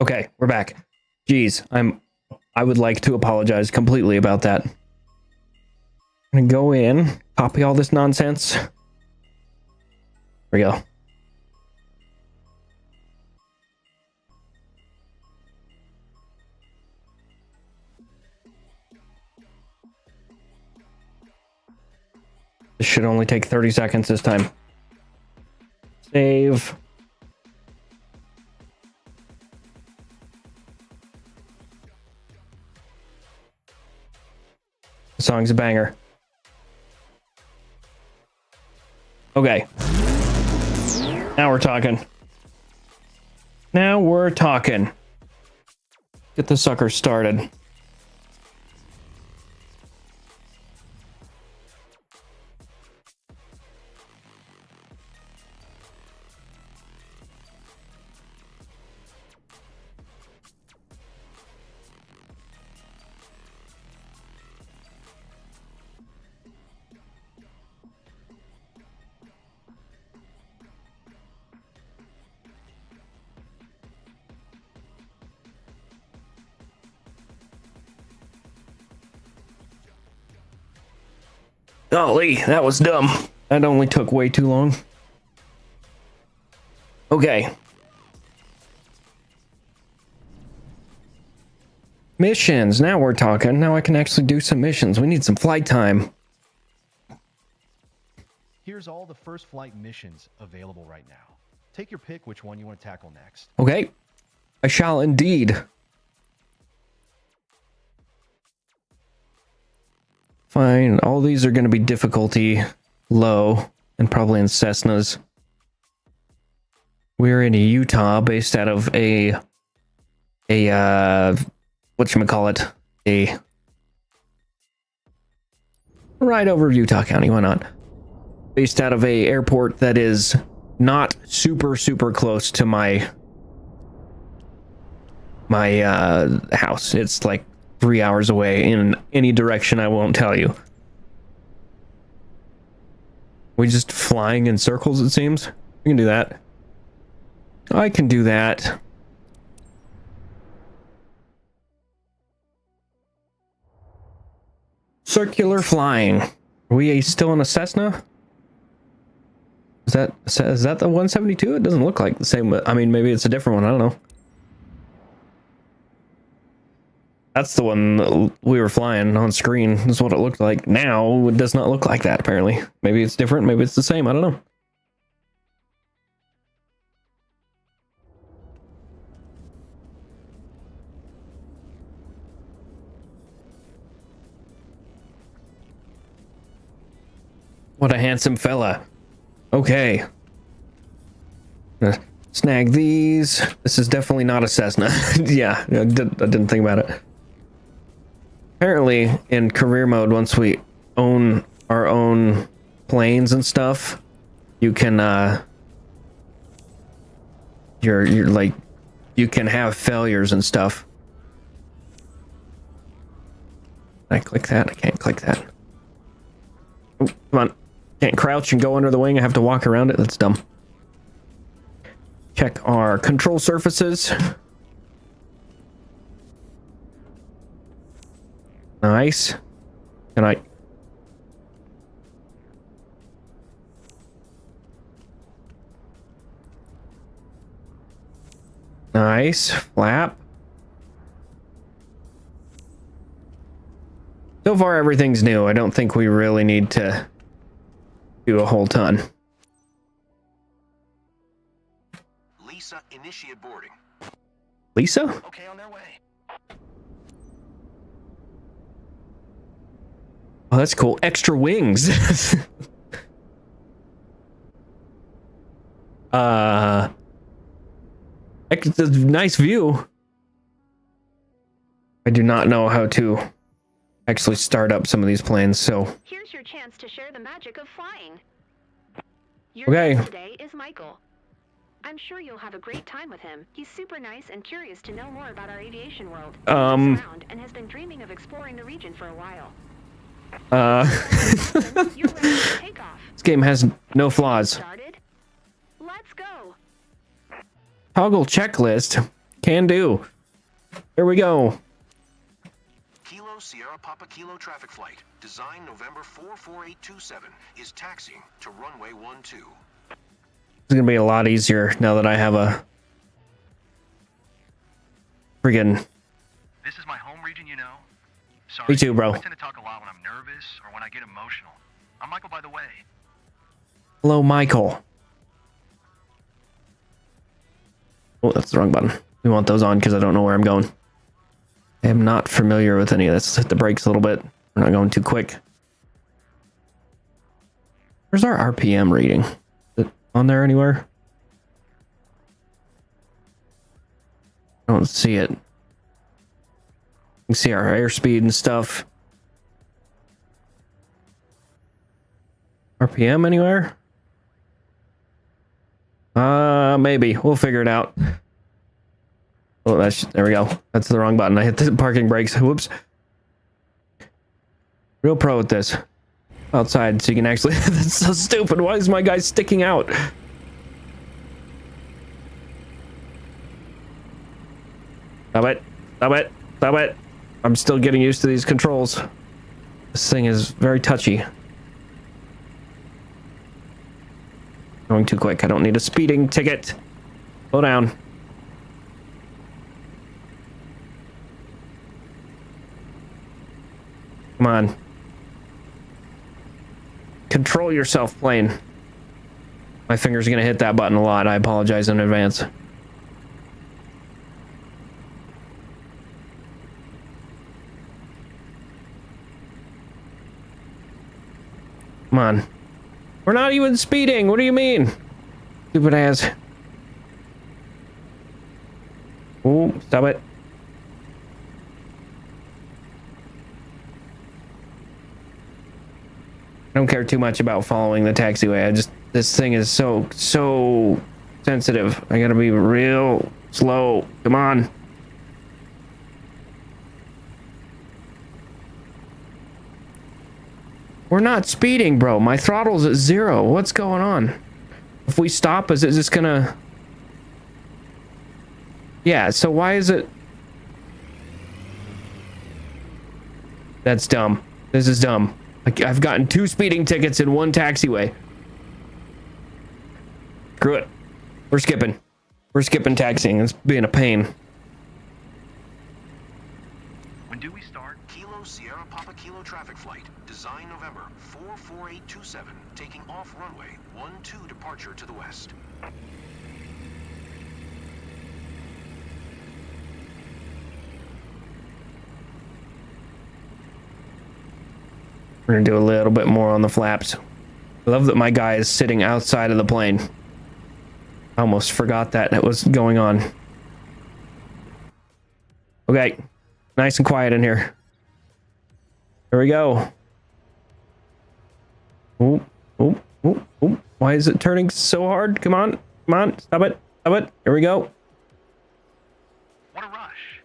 Okay, we're back. Jeez, I would like to apologize completely about that. I'm gonna go in, copy all this nonsense. There we go. This should only take 30 seconds this time. Save. The song's a banger. Okay. Now we're talking. Now we're talking. Get the sucker started. Golly, that was dumb. That only took way too long. Okay. Missions. Now we're talking. Now I can actually do some missions. We need some flight time. Here's all the first flight missions available right now. Take your pick which one you want to tackle next. Okay. I shall indeed. Fine. All these are going to be difficulty low and probably in Cessnas. We're in Utah, based out of a whatchamacallit, a right over Utah County, why not? Based out of a airport that is not super close to my house. It's like 3 hours away in any direction I won't tell you. We just flying in circles, it seems. We can do that. I can do that. Circular flying. Are we still in a Cessna? Is that the 172? It doesn't look like the same. I mean, maybe it's a different one. I don't know. That's the one that we were flying on screen. That's what it looked like. Now it does not look like that, apparently. Maybe it's different. Maybe it's the same. I don't know. What a handsome fella. Okay. Snag these. This is definitely not a Cessna. Yeah, I didn't think about it. Apparently, in career mode, once we own our own planes and stuff, you can you're like, you can have failures and stuff. Can I click that? I can't click that. Oh, come on. Can't crouch and go under the wing. I have to walk around it. That's dumb. Check our control surfaces. Nice. Can I? Nice. Flap. So far, everything's new. I don't think we really need to do a whole ton. Lisa, initiate boarding. Lisa? Okay, on their way. Oh, that's cool. Extra wings. It's a nice view. I do not know how to actually start up some of these planes, so. Here's your chance to share the magic of flying. Your Okay. guest today is Michael. I'm sure you'll have a great time with him. He's super nice and curious to know more about our aviation world. He's around and has been dreaming of exploring the region for a while. You're ready to take off. This game has no flaws. Started? Let's go. Toggle checklist. Can do. Here we go. Kilo Sierra Papa Kilo traffic flight, design November 44827, is taxiing to runway 12. It's gonna be a lot easier now that I have a friggin' This is my home region, you know. Sorry, Me too, bro. I tend to talk a lot when I'm nervous or when I get emotional. I'm Michael, by the way. Hello, Michael. Oh, that's the wrong button. We want those on because I don't know where I'm going. I am not familiar with any of this. Let's hit the brakes a little bit. We're not going too quick. Where's our RPM reading? Is it on there anywhere? I don't see it. You can see our airspeed and stuff. RPM anywhere? Maybe. We'll figure it out. Oh, there we go. That's the wrong button. I hit the parking brakes. Whoops. Real pro at this. Outside, so you can actually... That's so stupid. Why is my guy sticking out? Stop it. Stop it. Stop it. I'm still getting used to these controls. This thing is very touchy. Going too quick. I don't need a speeding ticket. Slow down. Come on. Control yourself, plane. My finger's gonna hit that button a lot. I apologize in advance. Come on. We're not even speeding. What do you mean? Stupid ass. Oh, stop it. I don't care too much about following the taxiway. This thing is so sensitive. I gotta be real slow. Come on. We're not speeding, bro. My throttle's at 0. What's going on? If we stop, is it just gonna... Yeah, so why is it... That's dumb. This is dumb. I've gotten 2 speeding tickets in 1 taxiway. Screw it. We're skipping. We're skipping taxiing. It's being a pain. When do we start? Kilo Sierra Papa Kilo traffic flight, design November 44827, taking off runway 12, departure to the west. We're gonna do a little bit more on the flaps. I love that my guy is sitting outside of the plane. I almost forgot that was going on. Okay, nice and quiet in here. Here we go. Oh, oh, oh, oh. Why is it turning so hard? Come on, come on, stop it, stop it. Here we go. What a rush.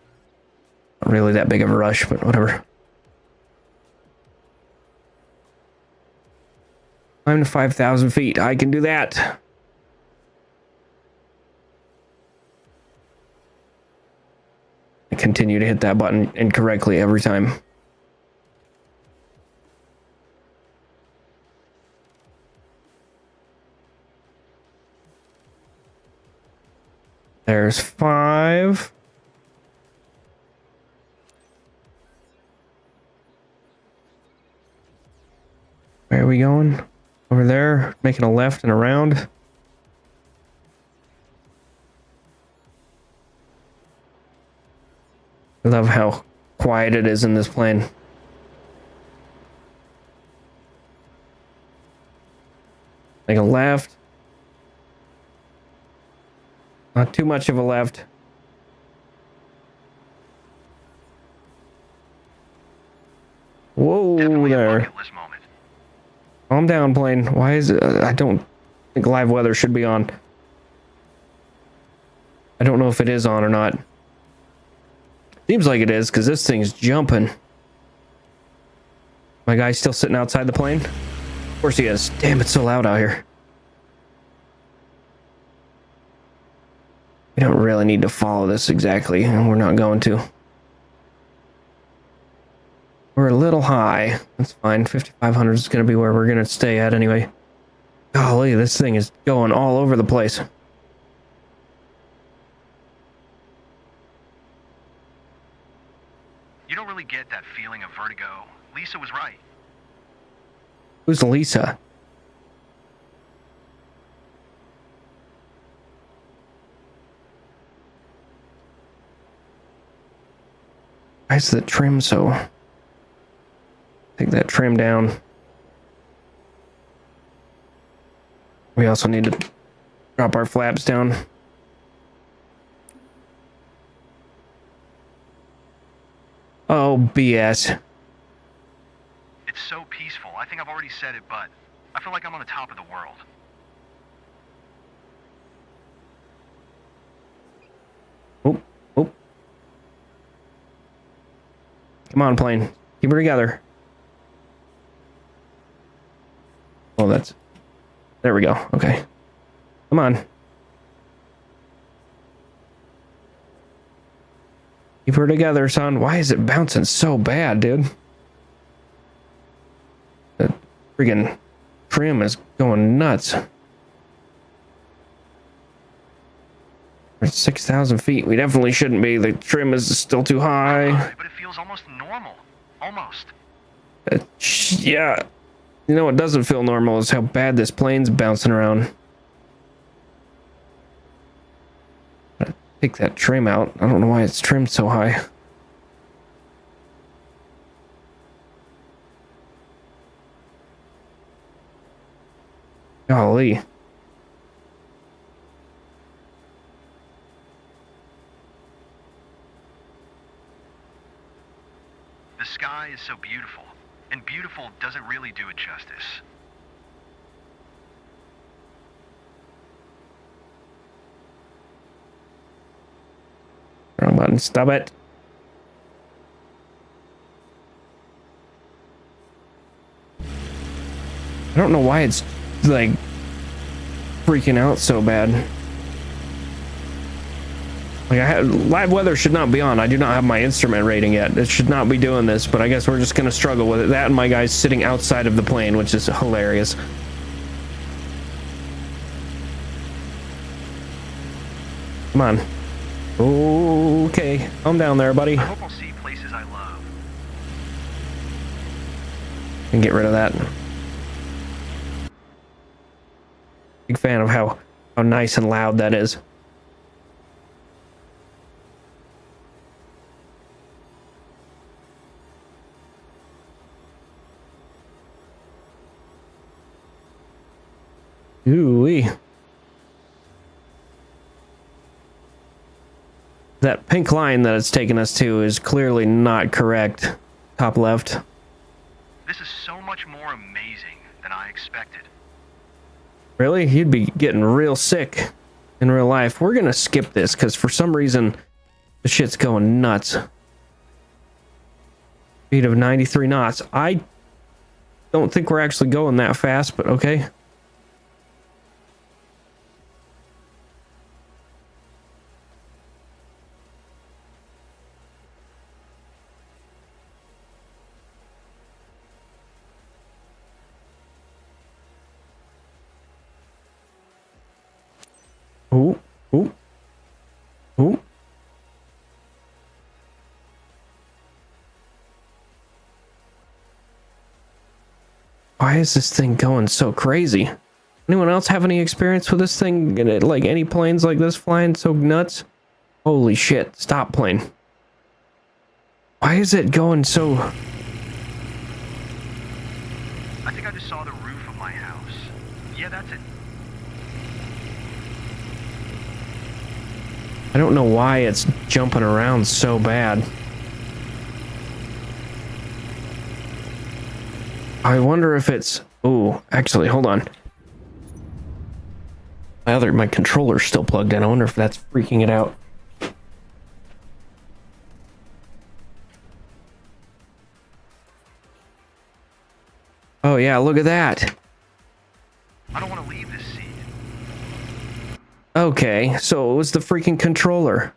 Not really that big of a rush, but whatever. Climb to 5,000 feet. I can do that. I continue to hit that button incorrectly every time. There's 5. Where are we going? Over there, making a left and around. I love how quiet it is in this plane. Make a left. Not too much of a left. Whoa Definitely a there. bucket list moment. Calm down, plane. Why is it? I don't think live weather should be on. I don't know if it is on or not. Seems like it is, because this thing's jumping. My guy's still sitting outside the plane? Of course he is. Damn, it's so loud out here. We don't really need to follow this exactly, and we're not going to. We're a little high. That's fine. 5,500 is going to be where we're going to stay at anyway. Golly, this thing is going all over the place. You don't really get that feeling of vertigo. Lisa was right. Who's Lisa? Why is the trim so... Take that trim down. We also need to drop our flaps down. Oh, BS. It's so peaceful. I think I've already said it, but I feel like I'm on the top of the world. Oh, oh. Come on, plane. Keep her together. Oh, that's... There we go. Okay. Come on. Keep her together, son. Why is it bouncing so bad, dude? The friggin' trim is going nuts. We're at 6,000 feet. We definitely shouldn't be. The trim is still too high. But it feels almost normal. Almost. Yeah. You know what doesn't feel normal is how bad this plane's bouncing around. Take that trim out. I don't know why it's trimmed so high. Golly. The sky is so beautiful, and beautiful doesn't really do it justice. Wrong button. Stop it. I don't know why it's like freaking out so bad. Like live weather should not be on. I do not have my instrument rating yet. It should not be doing this, but I guess we're just gonna struggle with it. That and my guy's sitting outside of the plane, which is hilarious. Come on. Okay, calm down there, buddy. I hope I'll see places I love. And get rid of that. Big fan of how nice and loud that is. Ooh-wee. That pink line that it's taken us to is clearly not correct. Top left. This is so much more amazing than I expected. Really? You'd be getting real sick in real life. We're gonna skip this because for some reason the shit's going nuts. Speed of 93 knots. I don't think we're actually going that fast, but okay. Ooh, ooh, ooh. Why is this thing going so crazy? Anyone else have any experience with this thing? Like any planes like this flying so nuts? Holy shit, stop plane. Why is it going so... I think I just saw the roof of my house. Yeah, that's it. I don't know why it's jumping around so bad. I wonder if it's... Oh, actually, hold on. My controller's still plugged in. I wonder if that's freaking it out. Oh yeah, look at that. I don't want to leave this seat. Okay, so it was the freaking controller.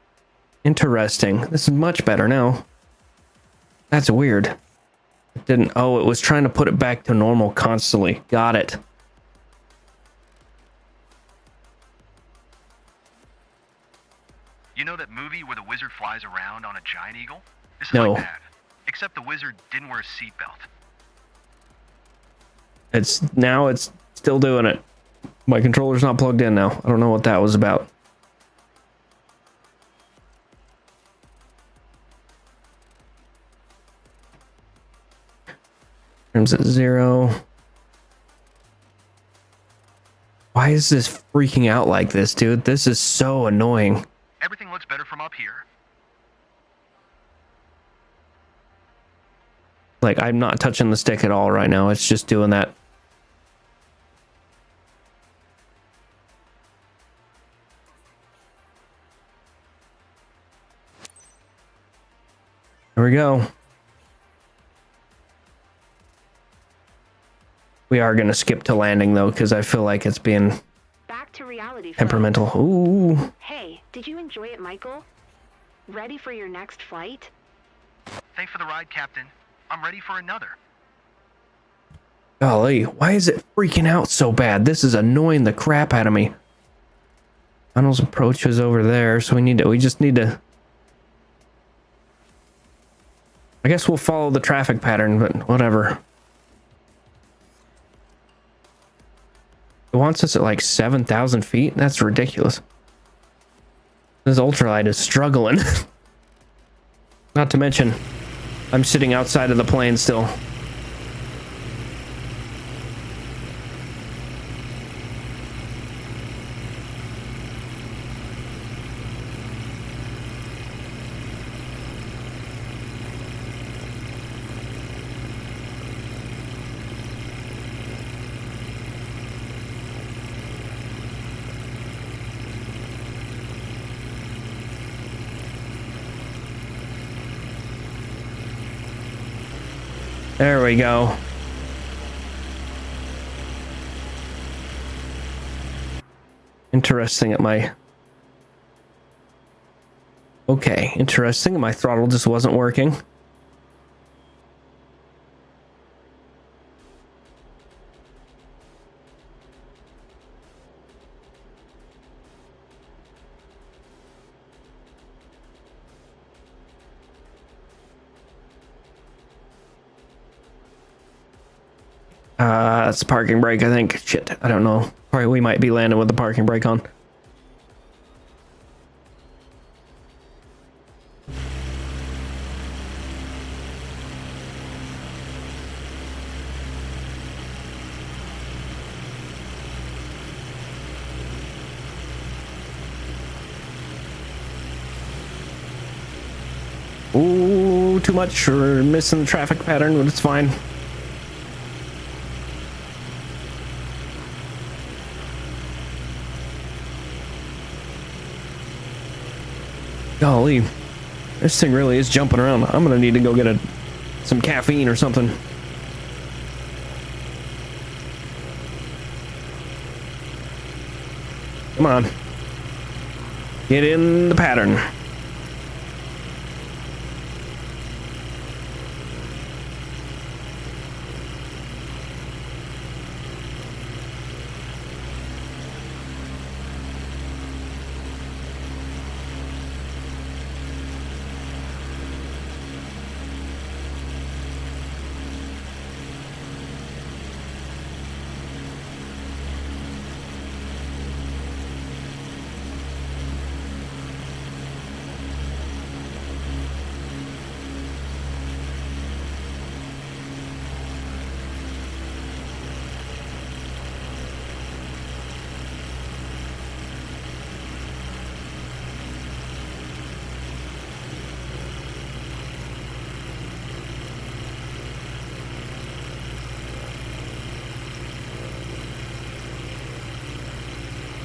Interesting. This is much better now. That's weird. It didn't... Oh, it was trying to put it back to normal constantly. Got it. You know that movie where the wizard flies around on a giant eagle? This is No. like that. Except the wizard didn't wear a seatbelt. It's still doing it. My controller's not plugged in now. I don't know what that was about. Frames at 0. Why is this freaking out like this, dude? This is so annoying. Everything looks better from up here. Like, I'm not touching the stick at all right now. It's just doing that. There we go. We are going to skip to landing, though, because I feel like it's being Back to reality. temperamental. Ooh. Hey, did you enjoy it, Michael? Ready for your next flight? Thanks for the ride, Captain. I'm ready for another. Golly, why is it freaking out so bad? This is annoying the crap out of me. Tunnel's approach is over there, so we just need to... I guess we'll follow the traffic pattern, but whatever. It wants us at like 7,000 feet? That's ridiculous. This ultralight is struggling. Not to mention, I'm sitting outside of the plane still. There we go. Interesting at my... Okay, interesting. My throttle just wasn't working. That's the parking brake, I think. Shit, I don't know. Probably we might be landing with the parking brake on. Ooh, too much. We're missing the traffic pattern, but it's fine. Golly, this thing really is jumping around. I'm gonna need to go get some caffeine or something. Come on. Get in the pattern.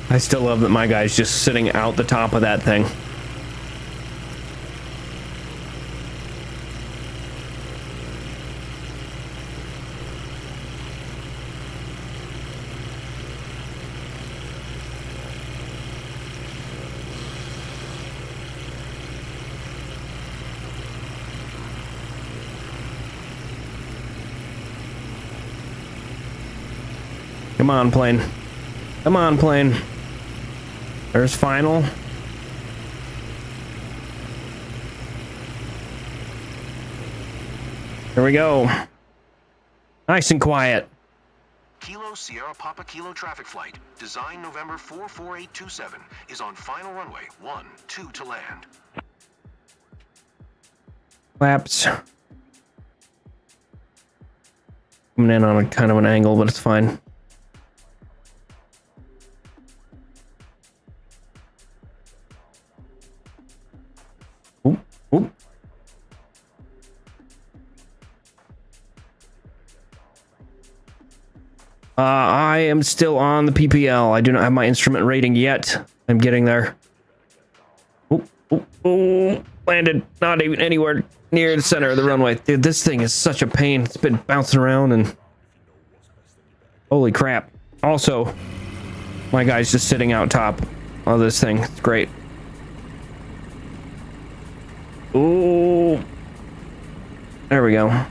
I still love that my guy's just sitting out the top of that thing. Come on, plane. Come on, plane. There's final. Here we go. Nice and quiet. Kilo Sierra Papa Kilo traffic flight, designed November 44827, is on final runway 12 to land. Flaps. Coming in on a kind of an angle, but it's fine. Oop, oop. I am still on the PPL. I do not have my instrument rating yet. I'm getting there. Oop, oop, oop. Landed not even anywhere near the center of the runway. Dude, this thing is such a pain. It's been bouncing around and... Holy crap. Also, my guy's just sitting out top of this thing. It's great. Ooh. There we go.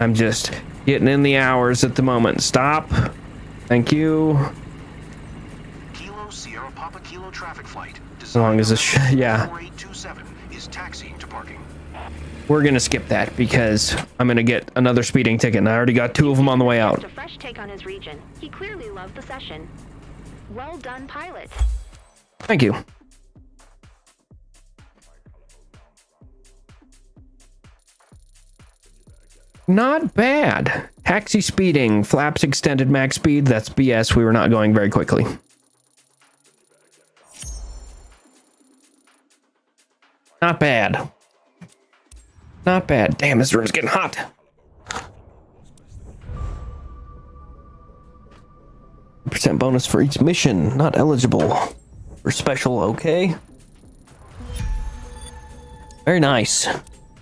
I'm just getting in the hours at the moment. Stop. Thank you. Kilo Sierra Papa Kilo traffic flight, As long as this, yeah. 4827 is taxiing to parking. We're gonna skip that because I'm gonna get another speeding ticket, and I already got 2 of them on the way out. A fresh take on his region. He clearly loved the session. Well done, pilot. Thank you. Not bad. Taxi speeding, flaps extended max speed. That's BS. We were not going very quickly. Not bad. Not bad. Damn, this room's getting hot. % bonus for each mission. Not eligible for special. Okay. Very nice.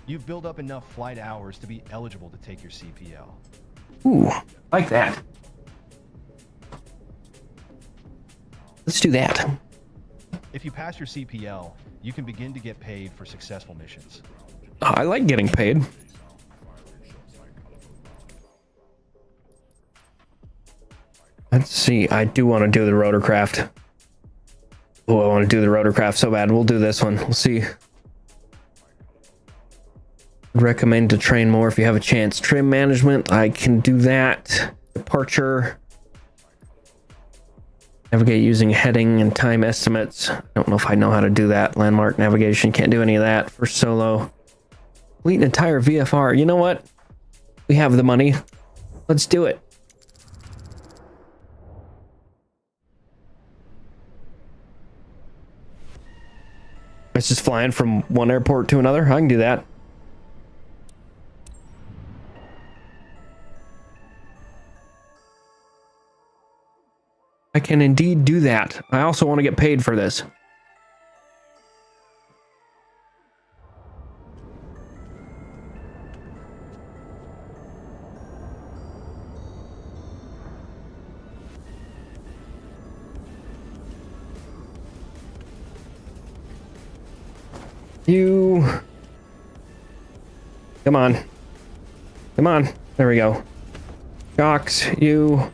You've built up enough flight hours to be eligible to take your CPL. Ooh, like that. Let's do that. If you pass your CPL, you can begin to get paid for successful missions. I like getting paid. Let's see. I do want to do the rotorcraft. Oh, I want to do the rotorcraft so bad. We'll do this one. We'll see. Recommend to train more if you have a chance. Trim management, I can do that. Departure. Navigate using heading and time estimates. I don't know if I know how to do that. Landmark navigation, can't do any of that for solo. Complete an entire VFR. You know what? We have the money. Let's do it. It's just flying from one airport to another. I can do that. I can indeed do that. I also want to get paid for this. You... Come on. Come on. There we go. Shocks, you...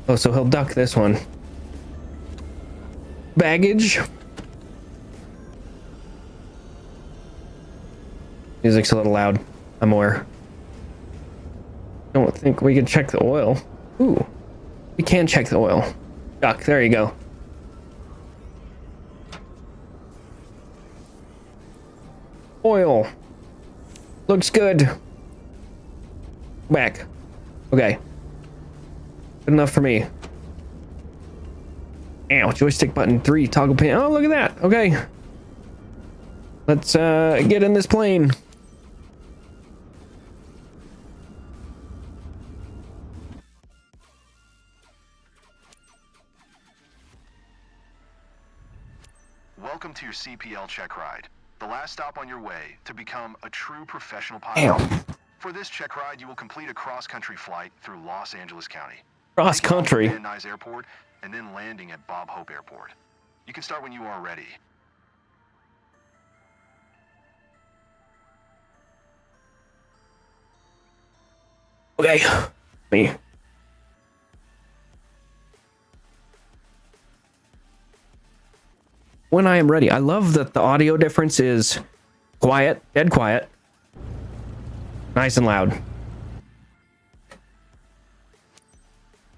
Oh, so he'll duck this one. Baggage. Music's a little loud. I'm aware. Don't think we can check the oil. Ooh. We can check the oil. Duck, there you go. Oil. Looks good. Back. Okay. Good enough for me. Ow, joystick button 3, toggle pin. Oh, look at that. Okay. Let's get in this plane. Welcome to your CPL check ride. The last stop on your way to become a true professional pilot. Ow. For this check ride, you will complete a cross-country flight through Los Angeles County. Cross country. Van Nuys Airport, and then landing at Bob Hope Airport. You can start when you are ready. Okay. Me. When I am ready. I love that the audio difference is quiet, dead quiet. Nice and loud.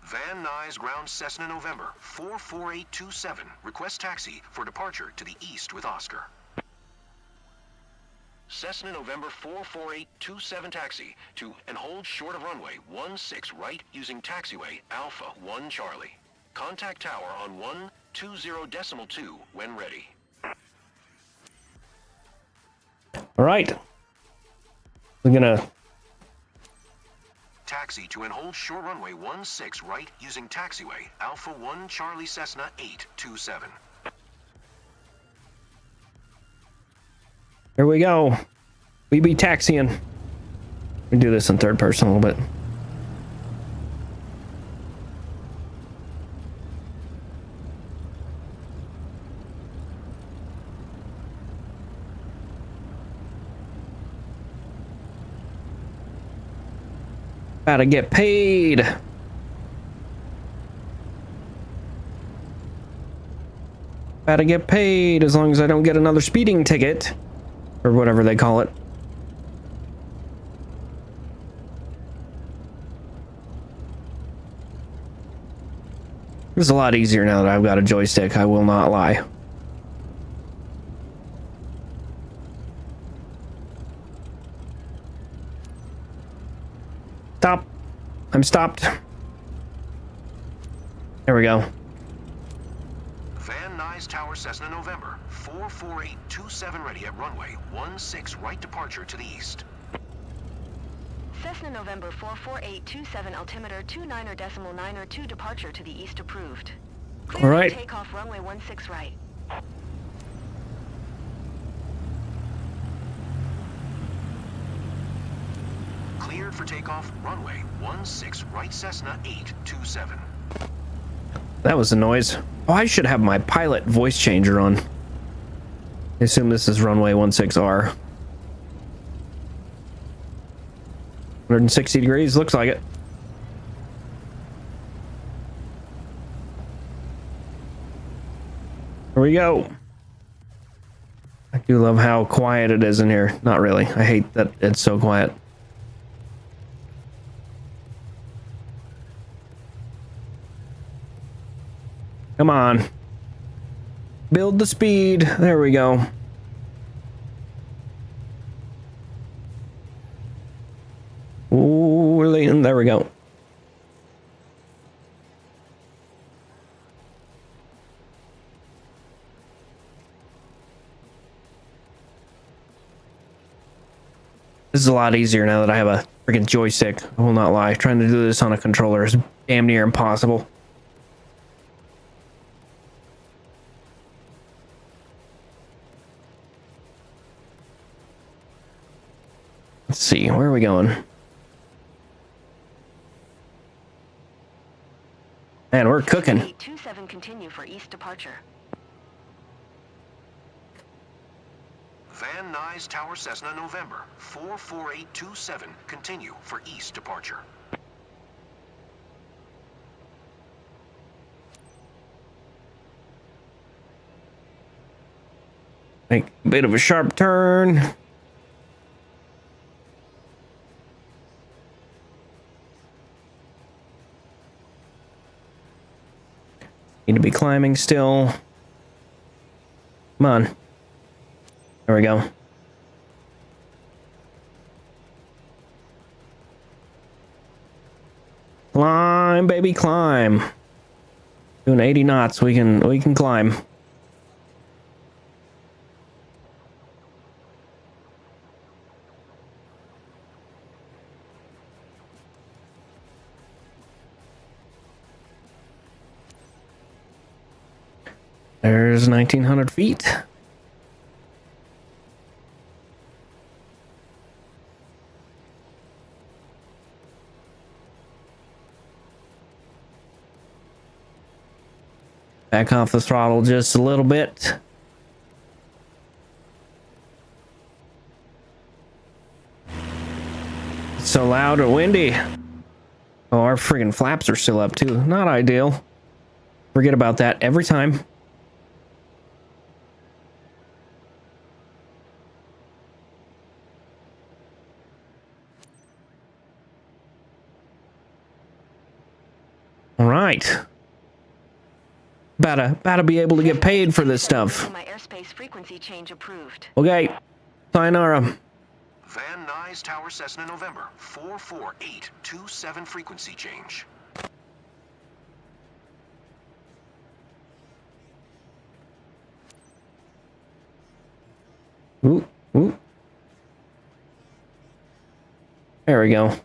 Van Nuys ground Cessna November 44827. Request taxi for departure to the east with Oscar. Cessna November 44827 taxi to and hold short of runway 16 right using taxiway Alpha 1 Charlie. Contact tower on 120.2 when ready. All right. We're gonna Taxi to and hold short runway 16 right using taxiway Alpha 1 Charlie Cessna 827. Here we go. We be taxiing. We do this in third person a little bit. Gotta get paid. Gotta get paid as long as I don't get another speeding ticket. Or whatever they call it. It's a lot easier now that I've got a joystick, I will not lie. Stop. I'm stopped. There we go. Van Nuys Tower Cessna November 44827 ready at runway 16 right departure to the east. Cessna November 44827 altimeter 29.902 departure to the east approved. Clear All right. for takeoff runway 16 right. Cleared for takeoff runway 16 right Cessna 827. That was a noise. Oh, I should have my pilot voice changer on. I assume this is runway 16R. 160 degrees, looks like it. Here we go. I do love how quiet it is in here. Not really. I hate that it's so quiet. Come on. Build the speed. There we go. Ooh, there we go. This is a lot easier now that I have a freaking joystick. I will not lie. Trying to do this on a controller is damn near impossible. Let's see, where are we going? Man, we're cooking. 827 continue for east departure. Van Nuys Tower Cessna November 44827 continue for east departure. Make a bit of a sharp turn. Need to be climbing still. Come on. There we go. Climb, baby, climb. Doing 80 knots, we can climb. There's 1900 feet. Back off the throttle just a little bit. It's so loud and windy. Oh, our friggin' flaps are still up too. Not ideal. Forget about that every time. All right. About to be able to get paid for this stuff. My airspace frequency change approved. Okay. Sayonara. Van Nuys Tower Cessna November 44827 frequency change. Ooh, ooh. There we go. I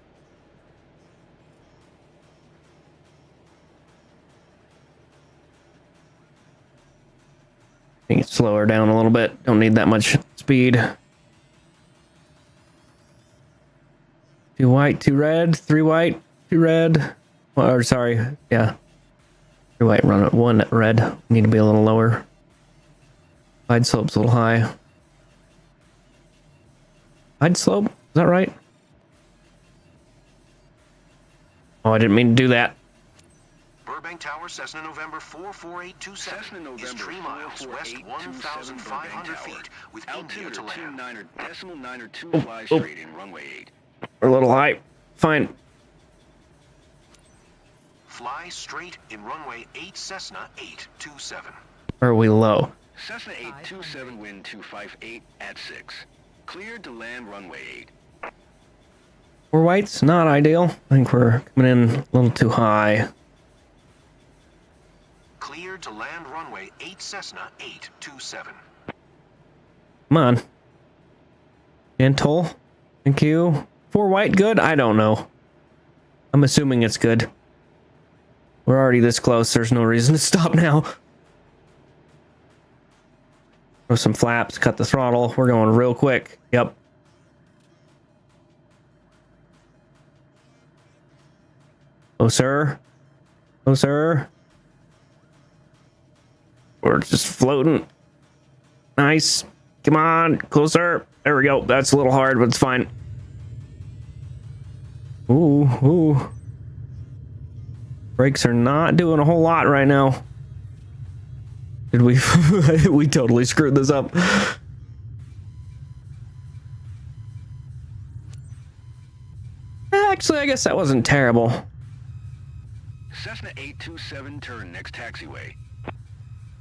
think it's slow her down a little bit. Don't need that much speed. 2 white, 2 red, 3 white, 2 red. Or sorry, yeah. 3 white, run it. 1 red. Need to be a little lower. Side slope's a little high. Side slope? Is that right? Oh, I didn't mean to do that. Burbank Tower Cessna November 44827 Cessna November is 3 miles west 1,500 feet with India to land. 29.902 fly straight in runway 8. We're a little high. Fine. Fly straight in runway 8 Cessna 827. Or are we low? Cessna 827 wind 258 at 6. Cleared to land runway 8. 4 whites, not ideal. I think we're coming in a little too high. Cleared to land runway 8 Cessna 827. Come on. Gentle. Thank you. 4 white, good? I don't know. I'm assuming it's good. We're already this close. There's no reason to stop now. Throw some flaps, cut the throttle. We're going real quick. Yep. Oh, sir. Oh, sir. We're just floating. Nice. Come on. Closer. There we go. That's a little hard, but it's fine. Ooh, ooh. Brakes are not doing a whole lot right now. Did we? We totally screwed this up. Actually, I guess that wasn't terrible. Cessna 827 turn next taxiway.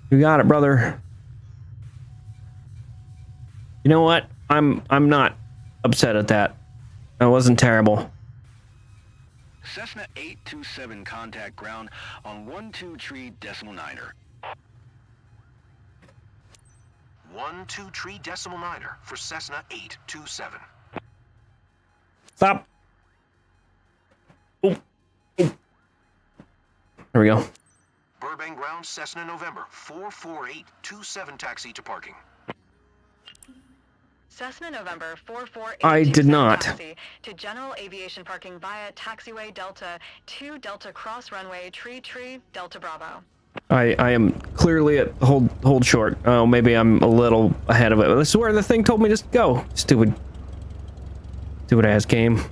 You got it, brother. You know what? I'm not upset at that. That wasn't terrible. Cessna 827 contact ground on 123.9er. 123.9er for Cessna 827. Stop. Oh. Oh. There we go. Burbank ground Cessna November 44827 taxi to parking. Cessna November 448. I did not. Taxi to general aviation parking via taxiway Delta 2 Delta cross runway Tree Delta Bravo. I am clearly at hold short. Oh, maybe I'm a little ahead of it. This is where the thing told me just go. Stupid ass game.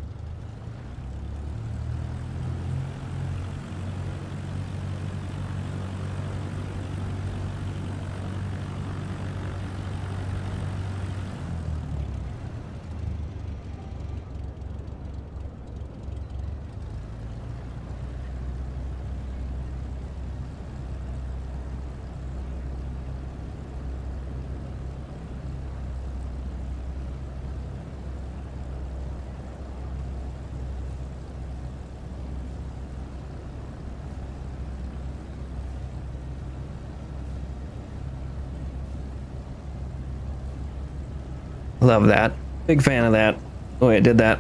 Love that. Big fan of that. The way it did that.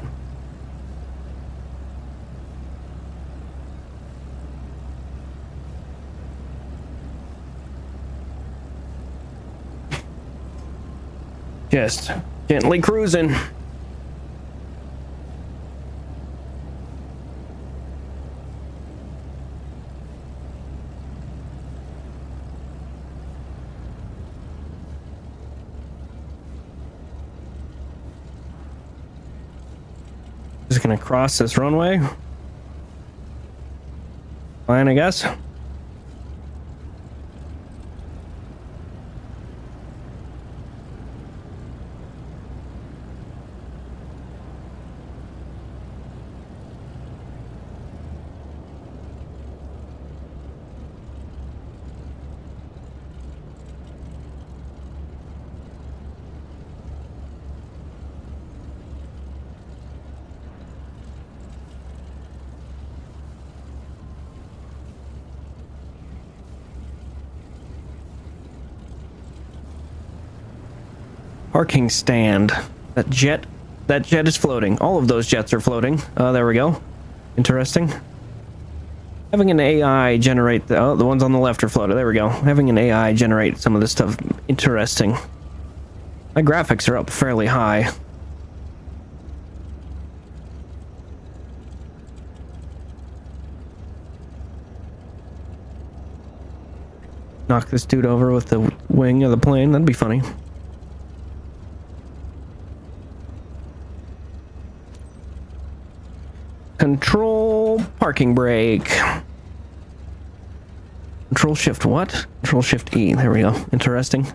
Just gently cruising. Just gonna cross this runway. Fine, I guess. Parking stand. That jet is floating. All of those jets are floating. There we go. Interesting. Having an AI generate the ones on the left are floated. There we go. Having an AI generate some of this stuff. Interesting. My graphics are up fairly high. Knock this dude over with the wing of the plane. That'd be funny. Control parking brake. Control shift what? Control shift E. There we go. Interesting.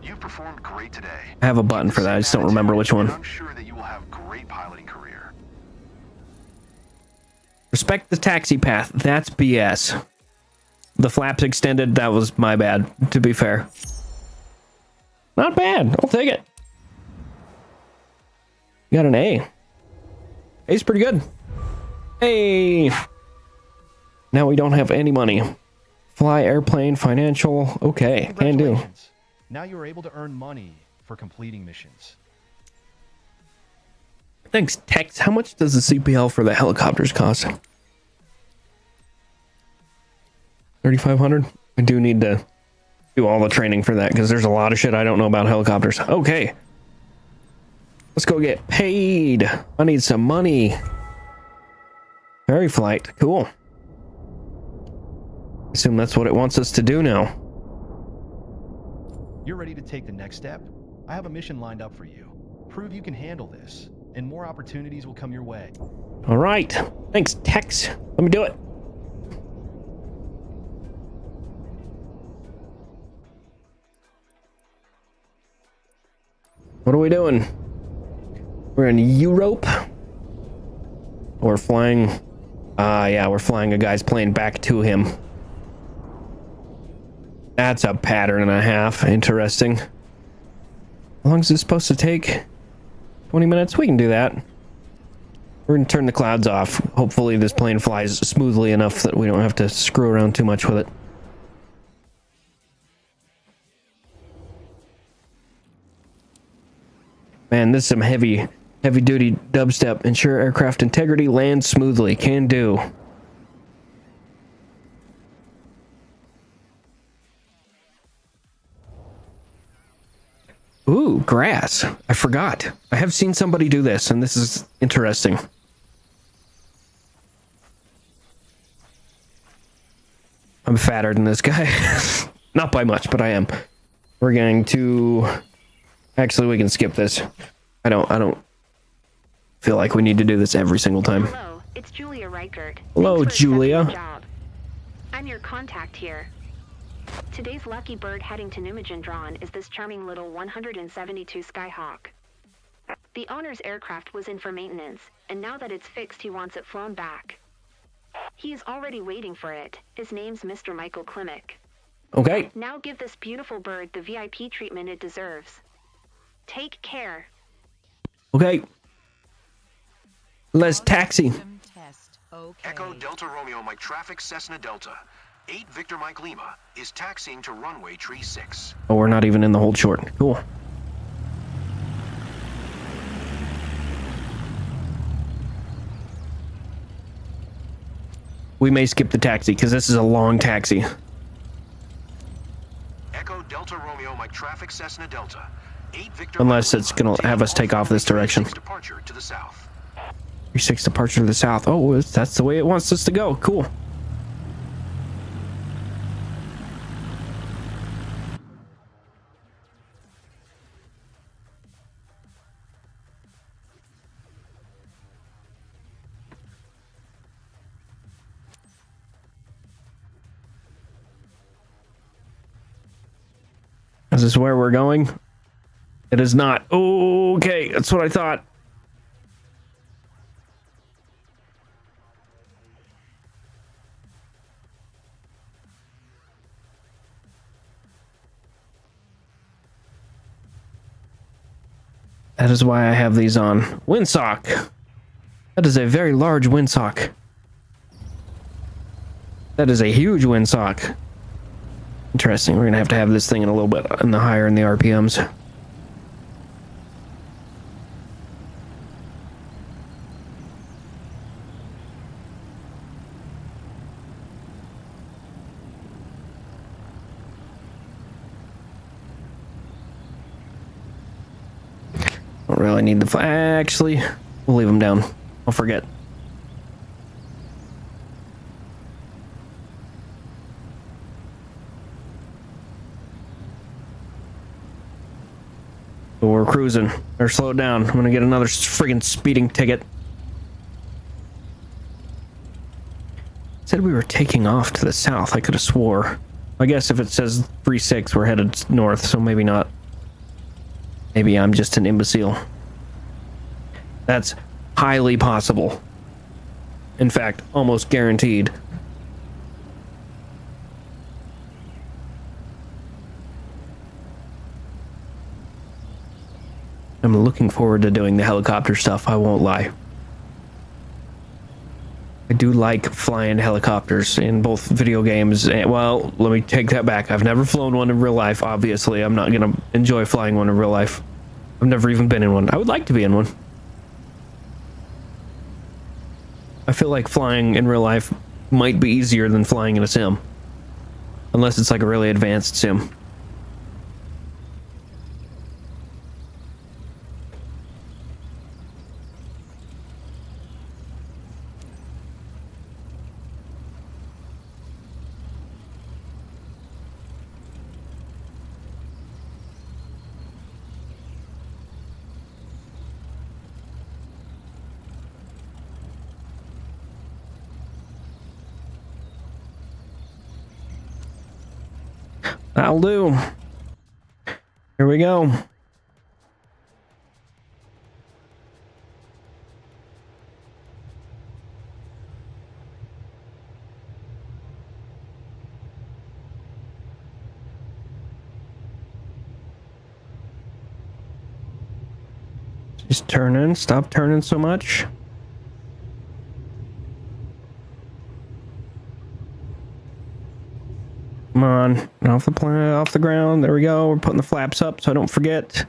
You've performed great today. I have a button for that. I just don't remember which one. I'm sure that you will have great piloting career. Respect the taxi path. That's BS. The flaps extended. That was my bad, to be fair. Not bad. I'll take it. You got an A. A's pretty good. Hey. Now we don't have any money. Fly airplane, financial. Okay, can do. Congratulations. Now you are able to earn money for completing missions. Thanks, Tex. How much does the CPL for the helicopters cost? 3,500. I do need to do all the training for that because there's a lot of shit I don't know about helicopters. Okay. Let's go get paid. I need some money. Ferry flight. Cool. Assume that's what it wants us to do now. You're ready to take the next step? I have a mission lined up for you. Prove you can handle this, and more opportunities will come your way. All right. Thanks, Tex. Let me do it. What are we doing? We're in Europe. We're flying. Yeah, we're flying a guy's plane back to him. That's a pattern and a half. Interesting. How long is this supposed to take? 20 minutes? We can do that. We're gonna turn the clouds off. Hopefully this plane flies smoothly enough that we don't have to screw around too much with it. Man, this is some heavy duty dubstep. Ensure aircraft integrity, land smoothly. Can do. Ooh, grass. I forgot. I have seen somebody do this, and this is interesting. I'm fatter than this guy. Not by much, but I am. We're going to... Actually, we can skip this. I don't feel like we need to do this every single time. Hello, it's Julia Reichert. Hello, Thanks for accepting Julia. the job. I'm your contact here. Today's lucky bird heading to Numidjandran is this charming little 172 Skyhawk. The owner's aircraft was in for maintenance, and now that it's fixed, he wants it flown back. He is already waiting for it. His name's Mr. Michael Klimek. Okay. Now give this beautiful bird the VIP treatment it deserves. Take care. Okay. Let's taxi. Test. Okay. Echo Delta Romeo Mike Traffic Cessna Delta. 8 Victor Mike Lima is taxiing to runway tree 6. Oh, we're not even in the hold short. Cool. We may skip the taxi because this is a long taxi. Echo Delta Romeo Mike Traffic Cessna Delta. 8 Victor Unless Mike it's Lima, gonna have us take off this direction. 36 departure to the south. 36 departure to the south. Oh, that's the way it wants us to go. Cool. this where we're going? It is not. Okay, that's what I thought. That is why I have these on. Windsock. That is a very large windsock. That is a huge windsock. Interesting. We're gonna have this thing in a little bit in the higher in the RPMs. Don't really need the actually, we'll leave them down. I'll forget. But we're cruising. Or slow down. I'm gonna get another friggin' speeding ticket. It said we were taking off to the south. I could have swore. I guess if it says 3-6, we're headed north, so maybe not. Maybe I'm just an imbecile. That's highly possible. In fact, almost guaranteed. I'm looking forward to doing the helicopter stuff, I won't lie. I do like flying helicopters in both video games and, well, let me take that back. I've never flown one in real life, obviously. I'm not gonna enjoy flying one in real life. I've never even been in one. I would like to be in one. I feel like flying in real life might be easier than flying in a sim. Unless it's like a really advanced sim. That'll do. Here we go. Just turning. Stop turning so much. Come on, off the planet, off the ground. There we go. We're putting the flaps up so I don't forget.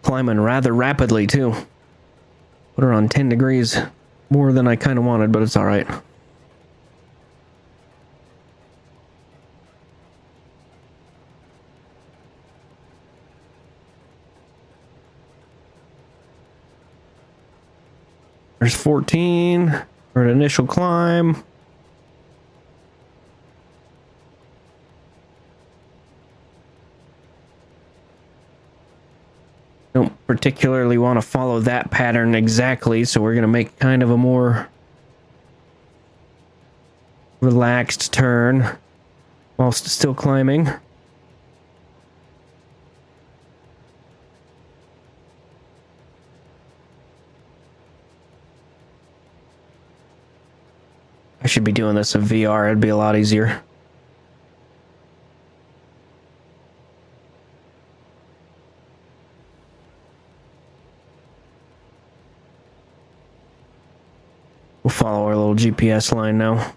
Climbing rather rapidly too. Put her on 10 degrees. More than I kind of wanted, but it's all right. There's 14 for an initial climb. Don't particularly want to follow that pattern exactly, so we're going to make kind of a more relaxed turn whilst still climbing. I should be doing this in VR, it'd be a lot easier. We'll follow our little GPS line now.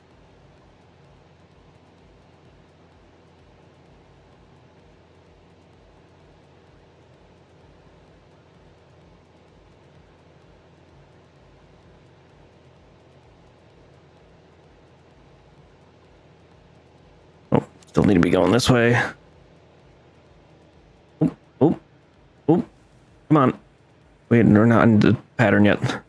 Still need to be going this way. Oh, oh, oh. Come on. Wait, we're not in the pattern yet.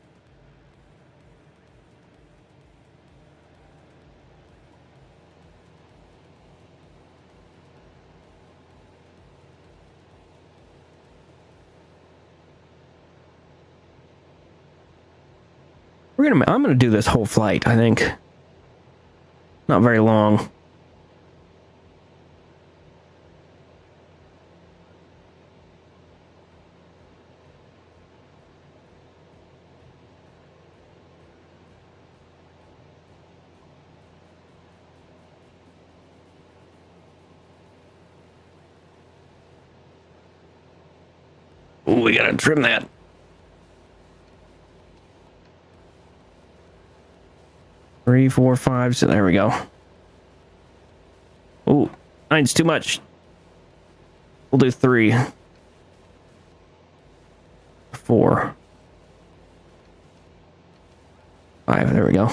I'm gonna do this whole flight, I think. Not very long. Ooh, we gotta trim that. Three, 4, 5. So there we go. Ooh, 9's too much. We'll do 3, 4, 5. There we go.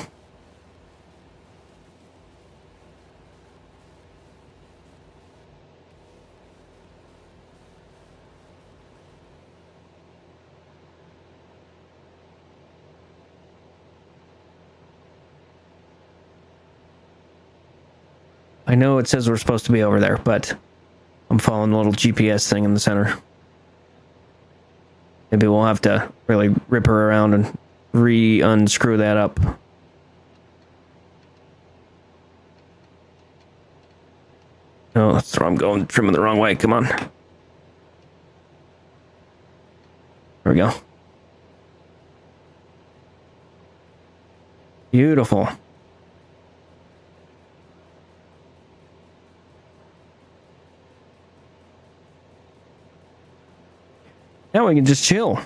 I know it says we're supposed to be over there, but I'm following the little GPS thing in the center. Maybe we'll have to really rip her around and unscrew that up. No, that's where I'm going, trimming the wrong way. Come on. There we go. Beautiful. Now we can just chill.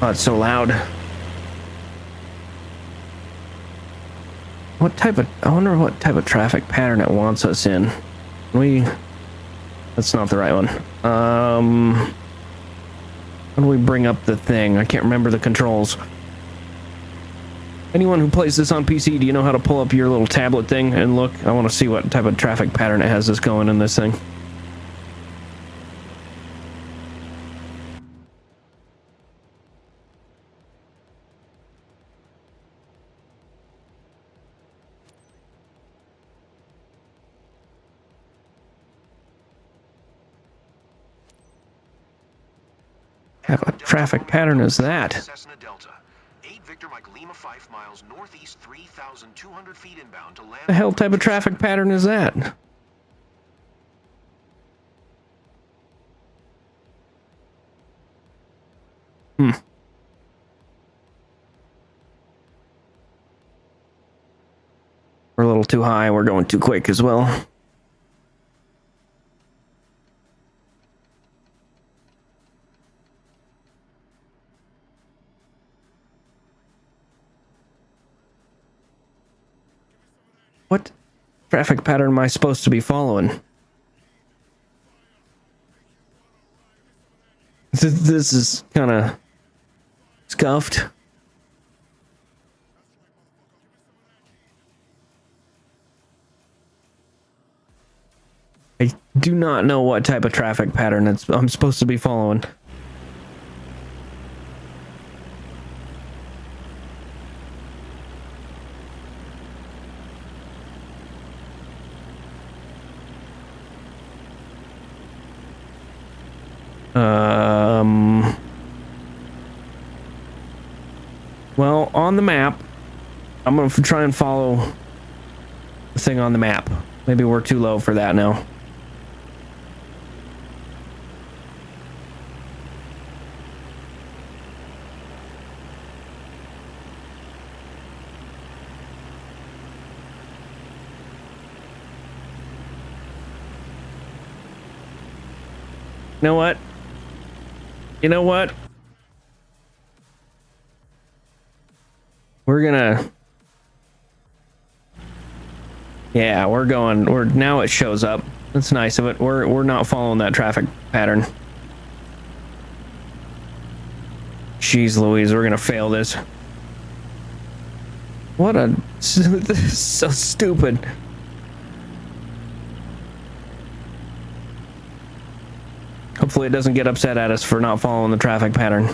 Oh, it's so loud. I wonder what type of traffic pattern it wants us in. That's not the right one. How do we bring up the thing? I can't remember the controls. Anyone who plays this on PC, do you know how to pull up your little tablet thing and look? I want to see what type of traffic pattern it has us going in this thing. What type of traffic pattern is that? Cessna Delta. 8 Victor Mike Lima 5 miles northeast 3,200 feet inbound to land. The hell type of traffic pattern is that? We're a little too high. We're going too quick as well. What traffic pattern am I supposed to be following? This is kind of scuffed. I do not know what type of traffic pattern I'm supposed to be following. Well, on the map, I'm going to try and follow the thing on the map. Maybe we're too low for that now. You know what? You know what? We're gonna... Yeah, we're now it shows up. That's nice of it. We're not following that traffic pattern. Jeez Louise, we're gonna fail this. What a... This is so stupid. Hopefully it doesn't get upset at us for not following the traffic pattern.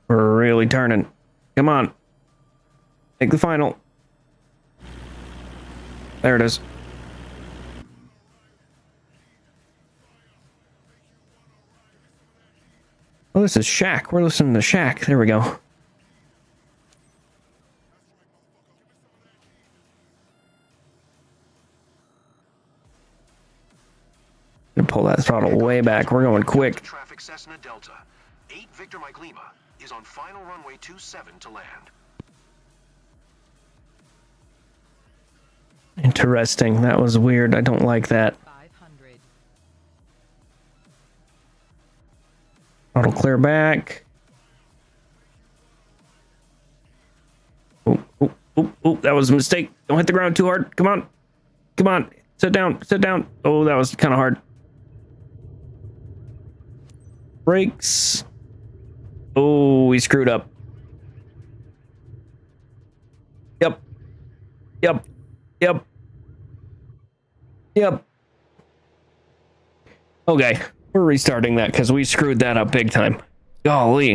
We're really turning. Come on. Make the final. There it is. Oh, this is Shaq. We're listening to Shaq. There we go. Gonna pull that throttle way back. We're going quick. Traffic Cessna Delta. 8 Victor Mike Lima is on final runway 27 to land. Interesting. That was weird. I don't like that. 500. Throttle clear back. Oh, oh, oh, oh, that was a mistake. Don't hit the ground too hard. Come on. Come on. Sit down. Sit down. Oh, that was kind of hard. Brakes. Oh, we screwed up. Yep. Yep. Yep. Yep. Okay. We're restarting that because we screwed that up big time. Golly.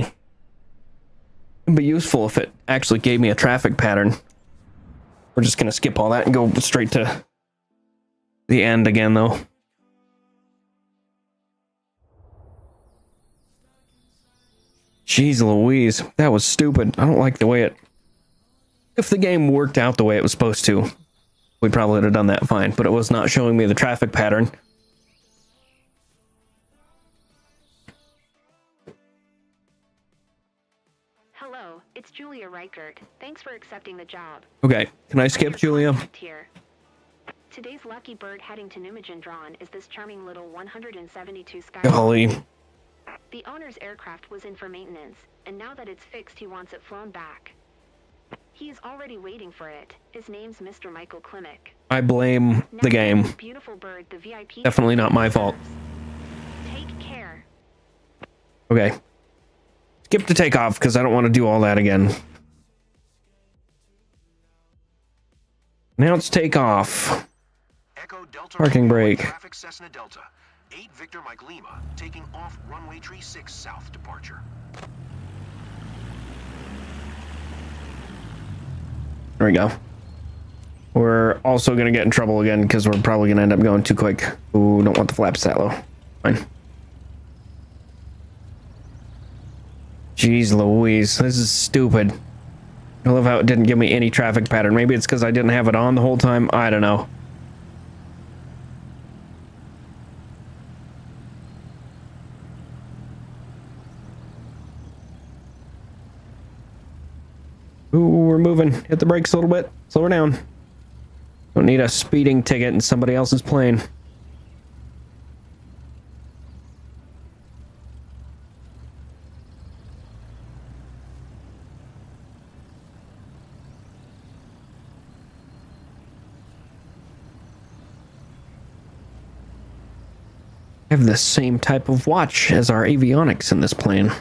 It'd be useful if it actually gave me a traffic pattern. We're just going to skip all that and go straight to the end again, though. Jeez Louise. That was stupid. I don't like the way it... If the game worked out the way it was supposed to, we probably would have done that fine, but it was not showing me the traffic pattern. Hello, it's Julia Reichert. Thanks for accepting the job. Okay, can I skip, Julia? Here. Today's lucky bird heading to Nijmegen drawn is this charming little 172 Skyhawk. Golly. The owner's aircraft was in for maintenance, and now that it's fixed, he wants it flown back. He is already waiting for it. His name's Mr. Michael Klimek. I blame the game. Beautiful bird, the VIP. Definitely not my fault. Take care. Okay. Skip to takeoff because I don't want to do all that again. Now it's takeoff. Echo Delta Parking brake. Traffic Cessna Delta. 8 Victor Mike Lima taking off runway 36 south departure. There we go. We're also going to get in trouble again because we're probably going to end up going too quick. Ooh, don't want the flaps that low. Fine. Jeez Louise, this is stupid. I love how it didn't give me any traffic pattern. Maybe it's because I didn't have it on the whole time. I don't know. Ooh, we're moving. Hit the brakes a little bit. Slow her down. Don't need a speeding ticket in somebody else's plane. I have the same type of watch as our avionics in this plane.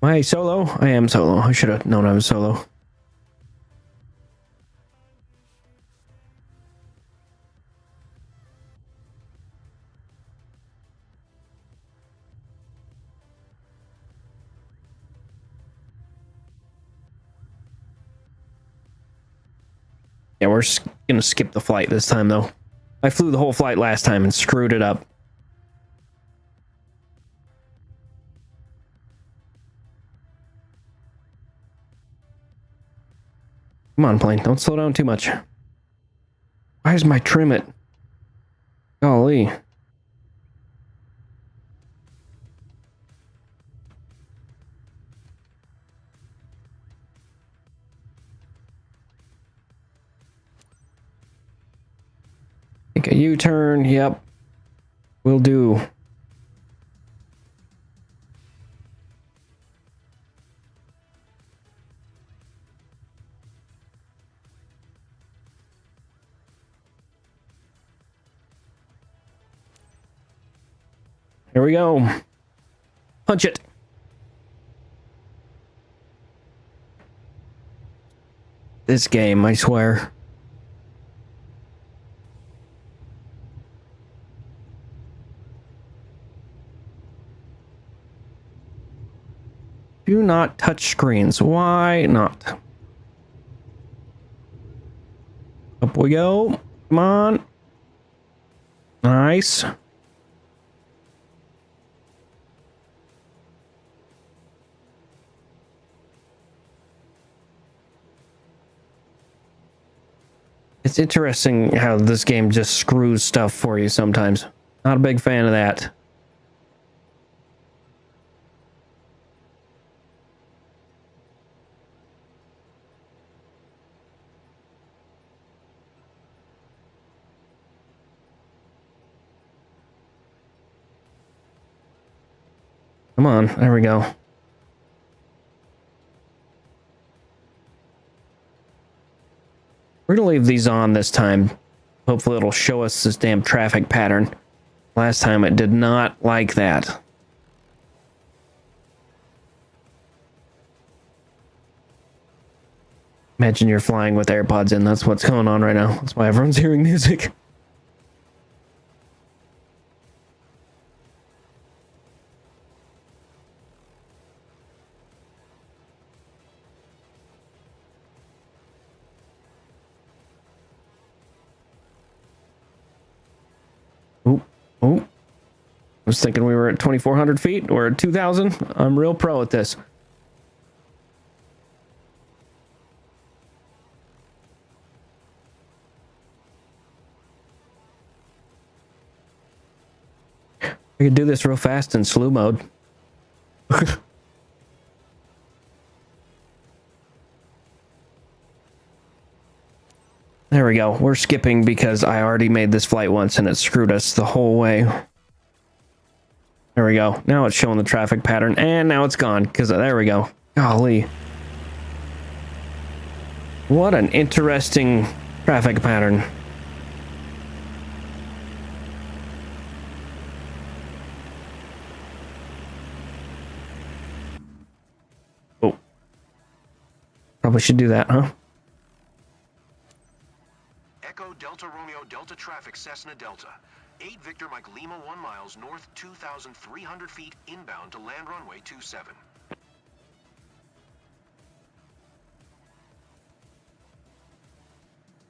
Am I solo? I am solo. I should have known I was solo. Yeah, we're gonna skip the flight this time, though. I flew the whole flight last time and screwed it up. Come on, plane. Don't slow down too much. Why is my trim at... Golly. Take a U-turn. Yep. Will do. Here we go. Punch it. This game, I swear. Do not touch screens. Why not? Up we go. Come on. Nice. It's interesting how this game just screws stuff for you sometimes. Not a big fan of that. Come on, there we go. We're gonna leave these on this time. Hopefully it'll show us this damn traffic pattern. Last time it did not like that. Imagine you're flying with AirPods in. That's what's going on right now. That's why everyone's hearing music. Oh, I was thinking we were at 2,400 feet. We're at 2,000. I'm real pro at this. I could do this real fast in slew mode. There we go. We're skipping because I already made this flight once and it screwed us the whole way. There we go. Now it's showing the traffic pattern and now it's gone because there we go. Golly. What an interesting traffic pattern. Oh. Probably should do that, huh? Echo Delta Romeo Delta traffic Cessna Delta. 8 Victor Mike Lima 1 miles north 2,300 feet inbound to land runway 27.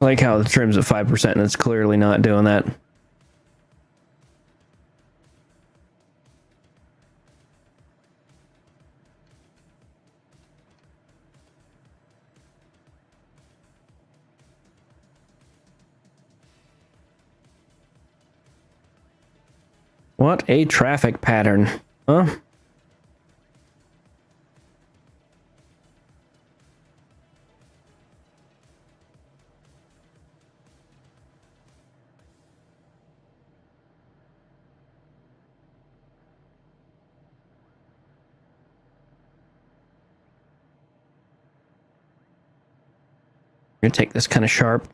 I like how the trim's at 5% and it's clearly not doing that. What a traffic pattern, huh? I'm gonna take this kind of sharp.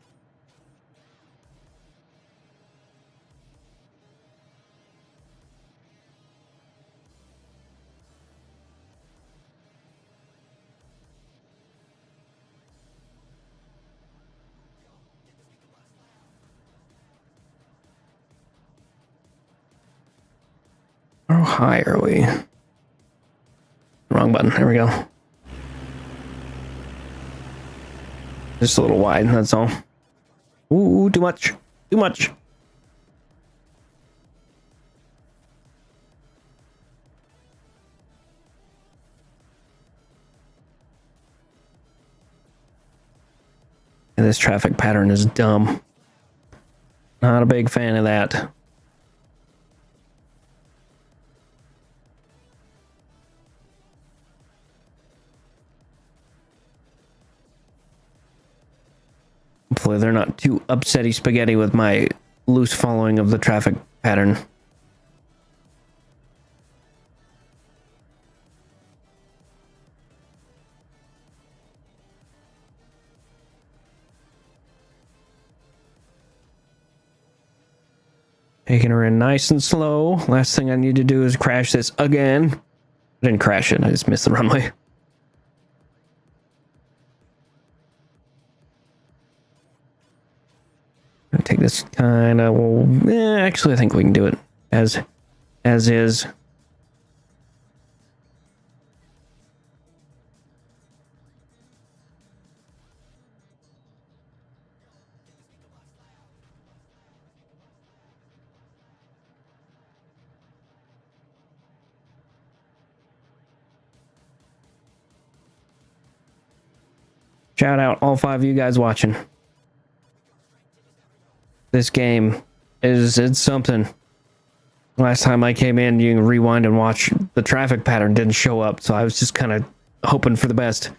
How high are we? Wrong button. There we go. Just a little wide, that's all. Ooh, too much. Too much. And this traffic pattern is dumb. Not a big fan of that. Hopefully they're not too upsetty spaghetti with my loose following of the traffic pattern. Taking her in nice and slow. Last thing I need to do is crash this again. I didn't crash it, I just missed the runway. I'll take this kind of, well, actually I think we can do it as is. Shout out all 5 of you guys watching. This game it's something. Last time I came in, you can rewind and watch, the traffic pattern didn't show up, so I was just kind of hoping for the best.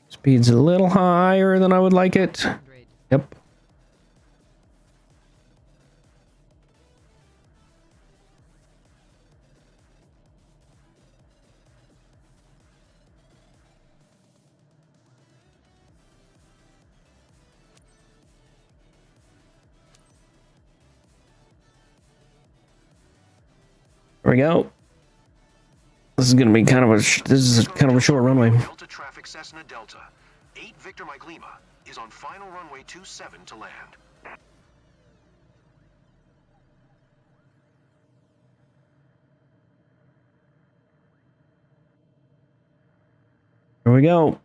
Speed's a little higher than I would like it. Yep. There we go. This is gonna be kind of a short runway. Delta traffic Cessna Delta. 8 Victor Mike Lima is on final runway 27 to land. Here we go.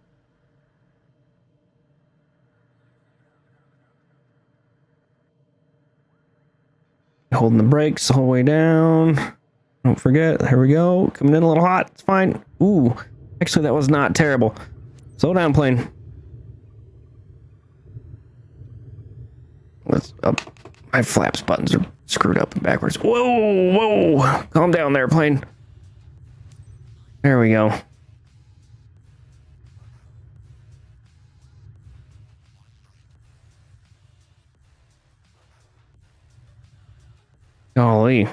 Holding the brakes the whole way down. Don't forget. Here we go. Coming in a little hot. It's fine. Ooh. Actually, that was not terrible. Slow down, plane. Let's up. My flaps buttons are screwed up and backwards. Whoa, whoa. Calm down there, plane. There we go. Golly.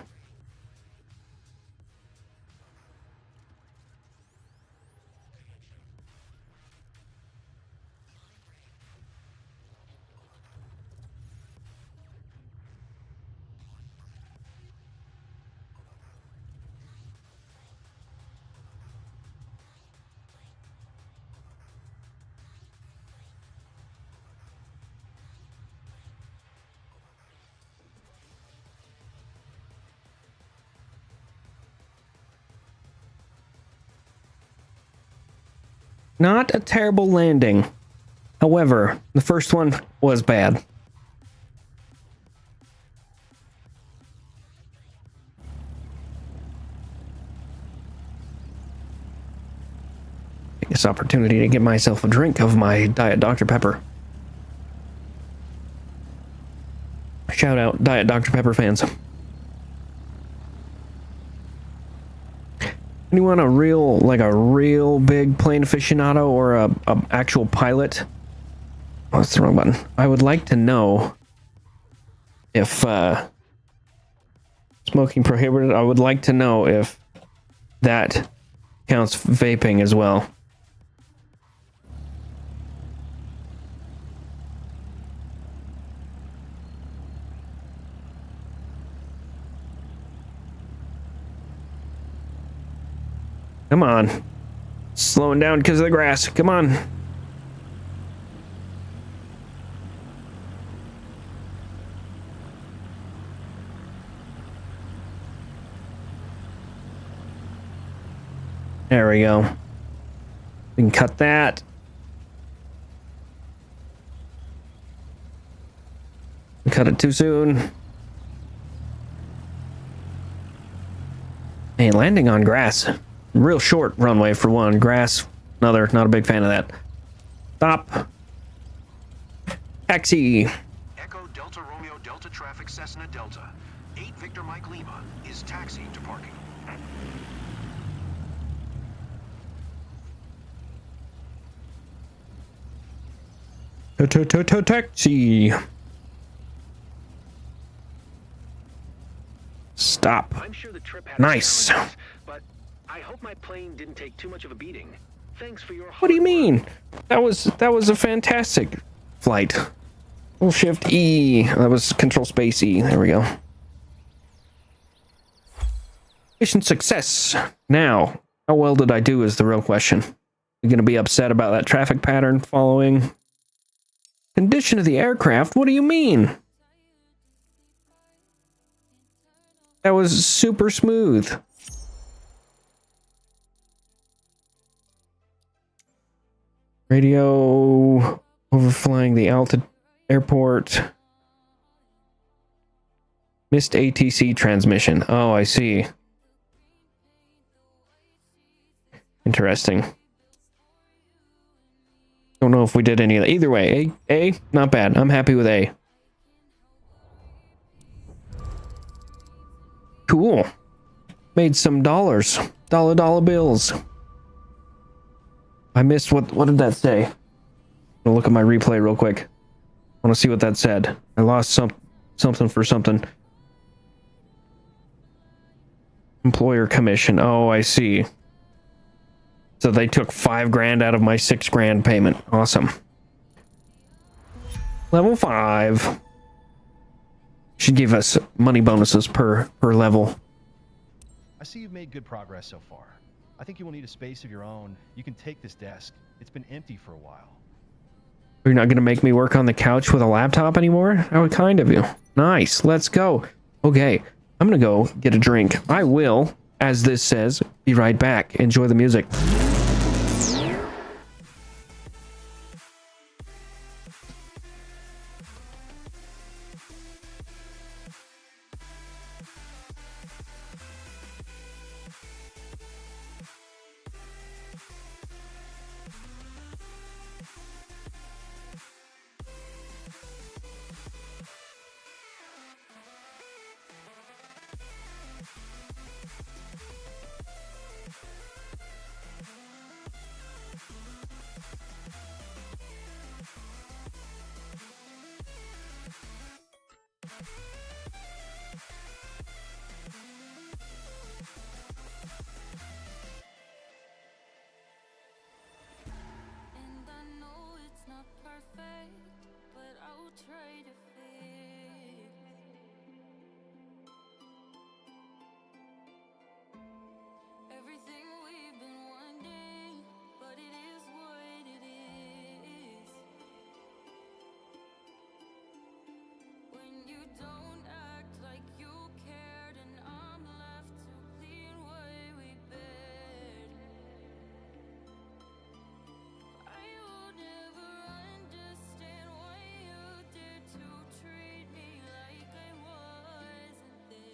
Not a terrible landing. However, the first one was bad. Take this opportunity to get myself a drink of my Diet Dr. Pepper. Shout out Diet Dr. Pepper fans. Anyone a real big plane aficionado or a actual pilot? Oh, that's the wrong button. I would like to know if smoking prohibited. I would like to know if that counts vaping as well. Come on. Slowing down because of the grass. Come on. There we go. We can cut that. We cut it too soon. Hey, landing on grass. Real short runway for one. Grass, another. Not a big fan of that. Stop. Taxi. Echo Delta Romeo Delta traffic Cessna Delta. 8 Victor Mike Lima is taxiing to parking. Taxi. Stop. I'm sure the trip had Nice. challenges, but I hope my plane didn't take too much of a beating. Thanks for your What do you hard work. mean? That was a fantastic flight. Control Shift E. That was Control Space E. There we go. Mission success. Now, how well did I do is the real question. You're gonna be upset about that traffic pattern following. Condition of the aircraft? What do you mean? That was super smooth. Radio overflying the Alta airport. Missed ATC transmission. Oh, I see. Interesting. Don't know if we did any of that. Either way, A, not bad. I'm happy with A. Cool. Made some dollars. Dollar bills. I missed what did that say? I'll look at my replay real quick. I want to see what that said. I lost something for something. Employer commission. Oh, I see. So they took $5,000 out of my $6,000 payment. Awesome. Level 5. Should give us money bonuses per level. I see you've made good progress so far. I think you will need a space of your own. You can take this desk. It's been empty for a while. You're not going to make me work on the couch with a laptop anymore? How kind of you. Nice. Let's go. Okay. I'm going to go get a drink. I will, as this says, be right back. Enjoy the music. And I know it's not perfect, but I'll try to fix everything we've been wanting, but it is what it is. When you don't act like you cared, and I'm left to clean what we bared. I will never understand why you did to treat me like I wasn't there.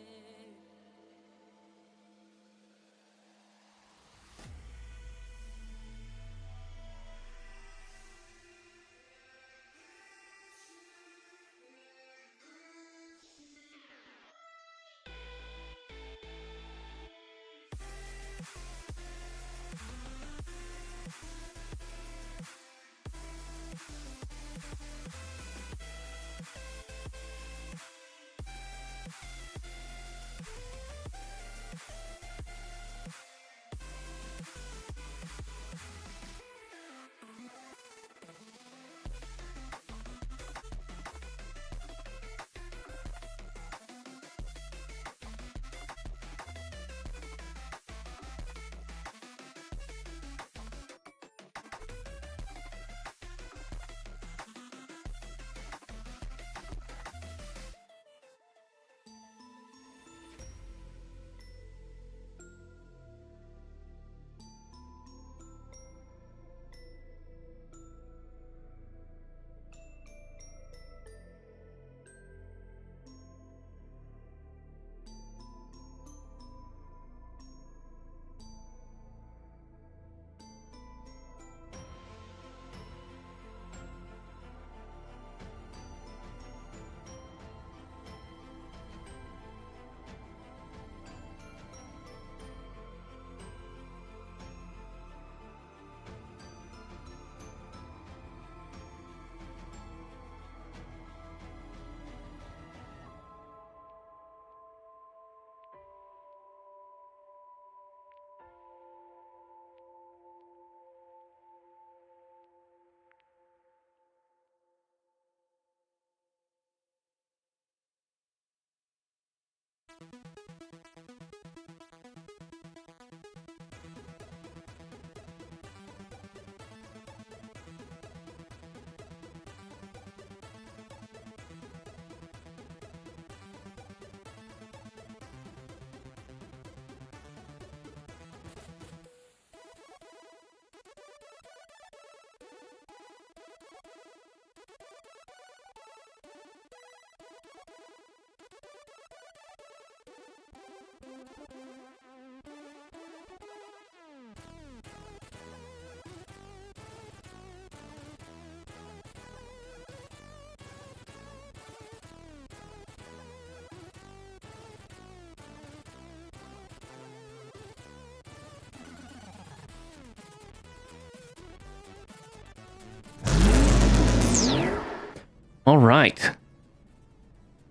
All right.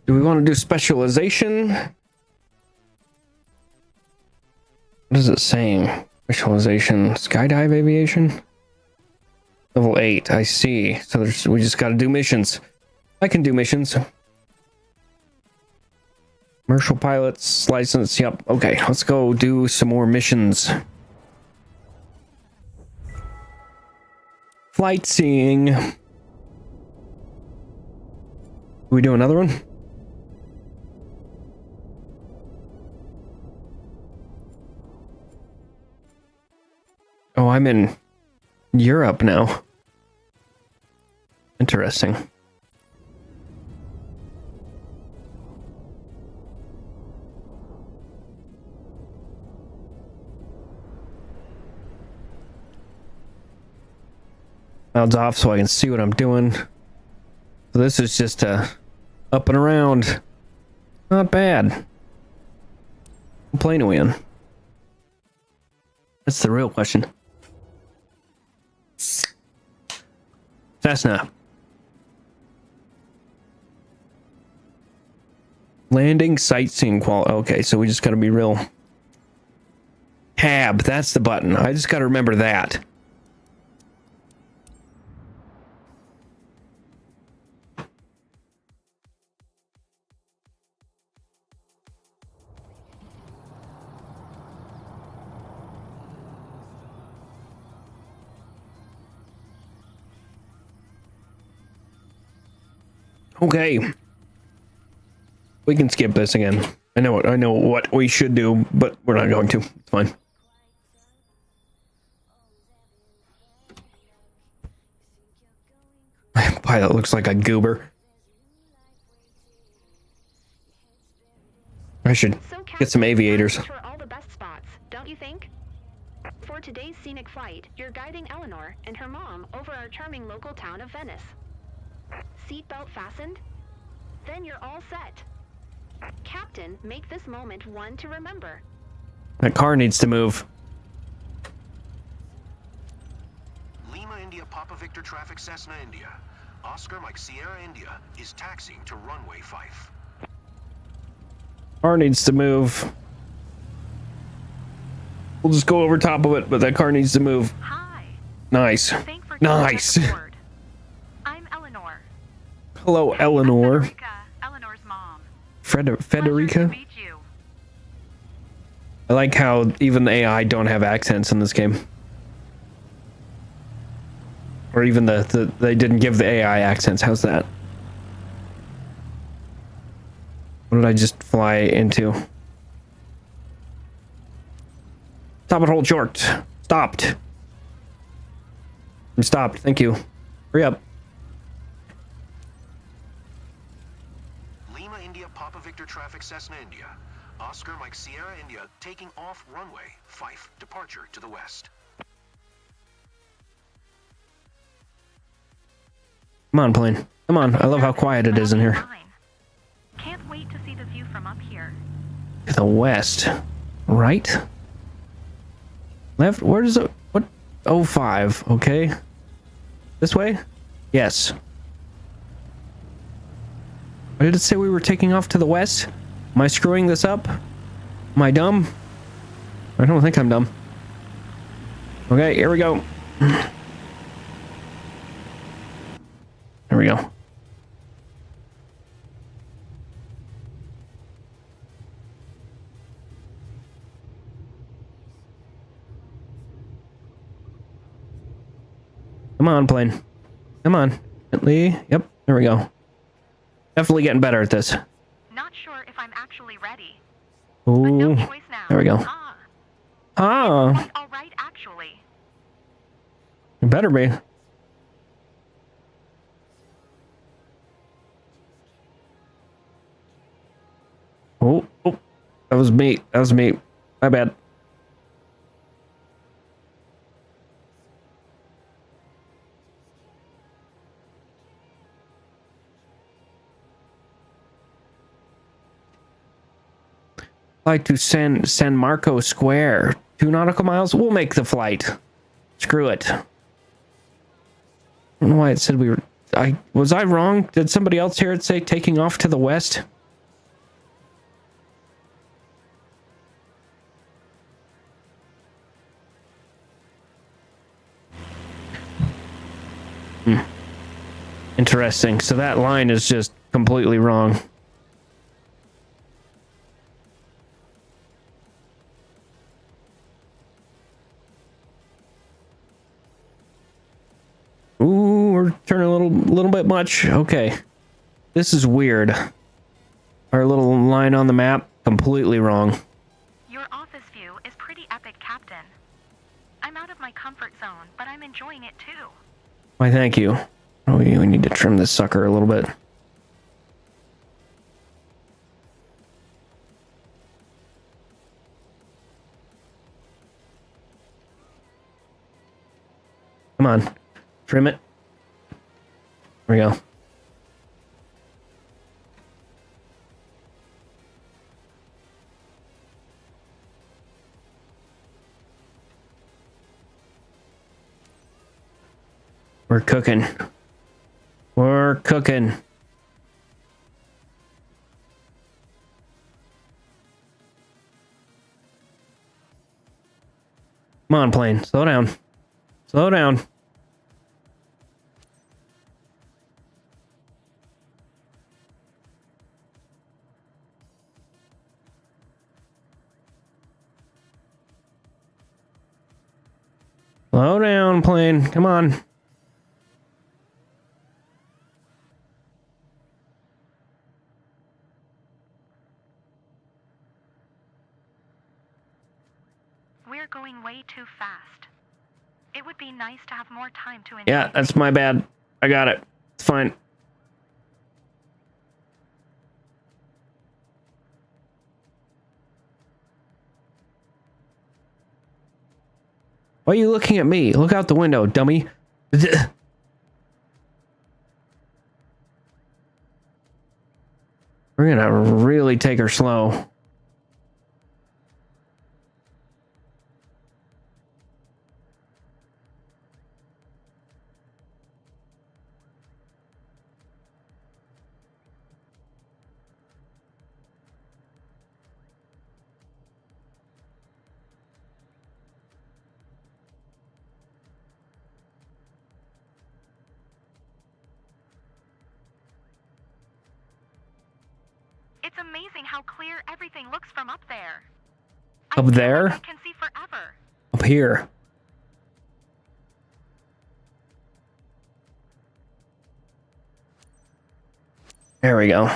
Do we want to do specialization? What is it saying? Specialization, skydive aviation? Level 8, I see. So we just got to do missions. I can do missions. Commercial pilots license. Yep. Okay, let's go do some more missions. Flight seeing. Do we do another one? Oh, I'm in Europe now. Interesting. Clouds off so I can see what I'm doing. So this is just up and around. Not bad. What plane are we in? That's the real question. Cessna. Landing sightseeing quality. Okay, so we just gotta be real. Tab, that's the button. I just gotta remember that. Okay. We can skip this again. I know what we should do, but we're not going to. It's fine. My pilot looks like a goober. I should get some aviators. For all the best spots, don't you think? For today's scenic flight, you're guiding Eleanor and her mom over our charming local town of Venice. Seatbelt fastened? Then you're all set. Captain, make this moment one to remember. That car needs to move. Lima India Papa Victor traffic Cessna India. Oscar Mike Sierra India is taxiing to runway 5. Car needs to move. We'll just go over top of it, but that car needs to move. Hi. Nice. Thanks for Nice. taking us aboard. I'm Eleanor. Hello, Eleanor. Federica, Eleanor's mom. Pleasure Federica? to meet you. I like how even the AI don't have accents in this game. Or even they didn't give the AI accents. How's that? What did I just fly into? Stop and hold short. Stopped. I'm stopped. Thank you. Hurry up. Lima India Papa Victor traffic Cessna India. Oscar Mike Sierra India taking off runway 5. Departure to the west. Come on, plane. Come on. I love how quiet it is in here. Fine. Can't wait to see the view from up here. To the west. Right? Left? Where is it? What? 05. Okay. This way? Yes. Why did it say we were taking off to the west? Am I screwing this up? Am I dumb? I don't think I'm dumb. Okay, here we go. There we go. Come on, plane. Come on. Gently. Yep, there we go. Definitely getting better at this. Not sure if I'm actually ready. But no Ooh. choice now. There we go. Ah, Quite all right, actually. it better be. Oh, that was me. That was me. My bad. Flight to San Marco Square. 2 nautical miles. We'll make the flight. Screw it. I don't know why it said we were Was I wrong? Did somebody else hear it say taking off to the west? Interesting. So that line is just completely wrong. Ooh, we're turning a little bit much. Okay. This is weird. Our little line on the map, completely wrong. Your office view is pretty epic, Captain. I'm out of my comfort zone, but I'm enjoying it too. Why, thank you. Oh, we need to trim this sucker a little bit. Come on. Trim it. There we go. We're cooking. We're cooking. Come on, plane. Slow down. Slow down. Slow down, plane. Come on. We're going way too fast. It would be nice to have more time to enjoy. Yeah, that's my bad. I got it. It's fine. Why are you looking at me? Look out the window, dummy. We're gonna really take her slow. It's amazing how clear everything looks from up there. Up I feel there? like I can see forever. Up here. There we go.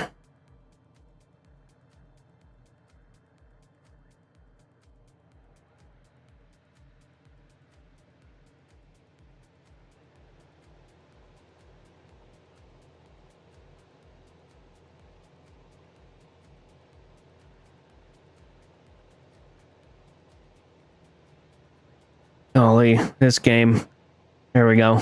Golly, this game. There we go.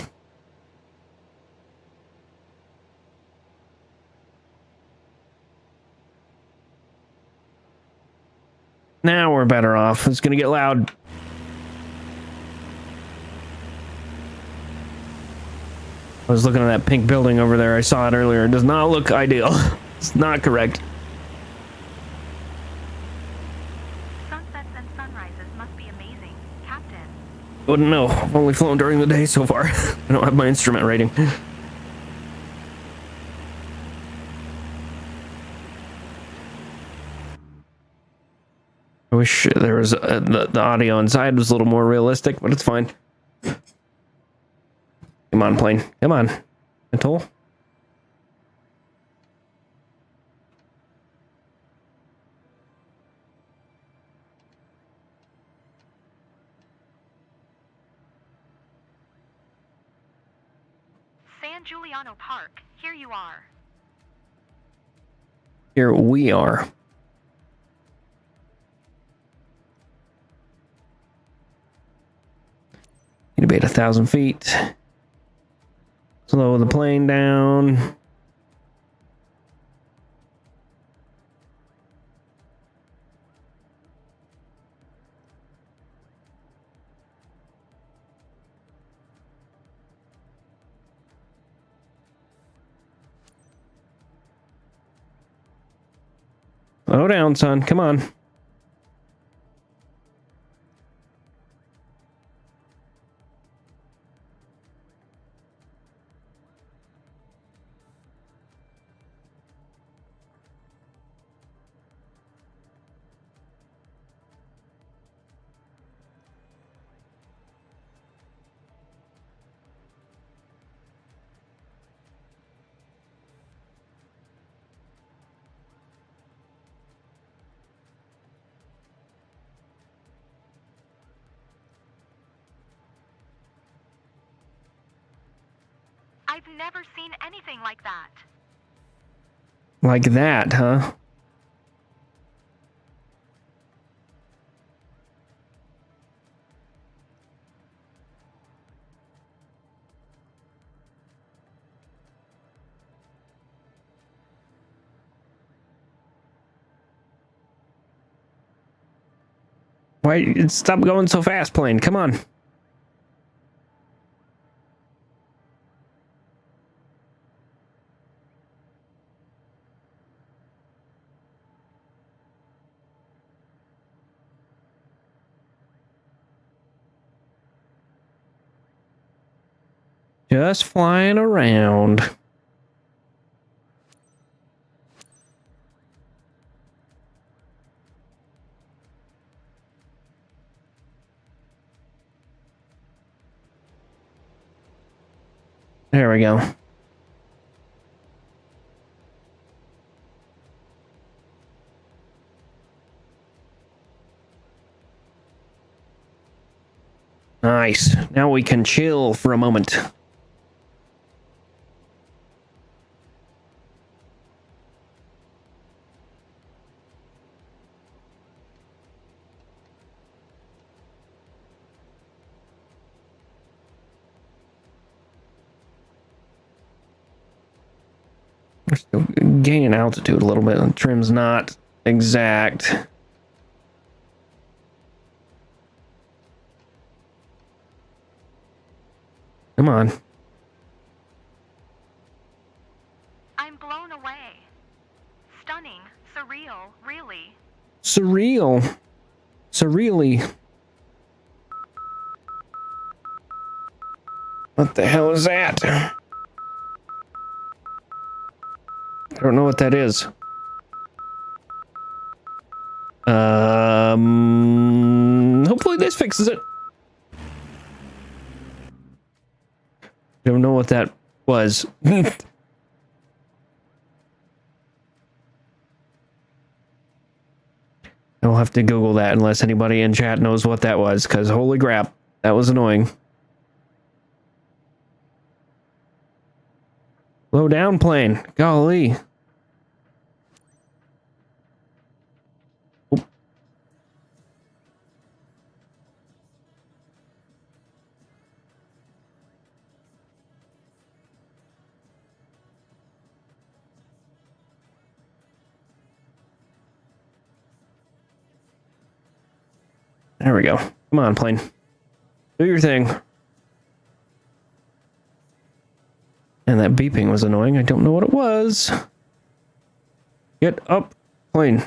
Now we're better off. It's gonna get loud. I was looking at that pink building over there. I saw it earlier. It does not look ideal. It's not correct. Sunsets and sunrises must be amazing, Captain. Wouldn't know. I've only flown during the day so far. I don't have my instrument rating. I wish there was the audio inside was a little more realistic, but it's fine. Come on, plane. Come on. Atoll. San Giuliano Park, here you are. Here we are. Need to be at 1,000 feet. Slow the plane down. Slow down, son. Come on. I've never seen anything like that. Like that, huh? Why? Stop going so fast, plane. Come on. Just flying around. There we go. Nice. Now we can chill for a moment. We're still gaining altitude a little bit. The trim's not exact. Come on. I'm blown away. Stunning, surreal, really. Surreal. Surreally. What the hell is that? I don't know what that is. Hopefully this fixes it. Don't know what that was. I'll have to Google that unless anybody in chat knows what that was, because holy crap, that was annoying. Slow down, plane. Golly. Oh. There we go. Come on, plane. Do your thing. And that beeping was annoying. I don't know what it was. Get up, plane.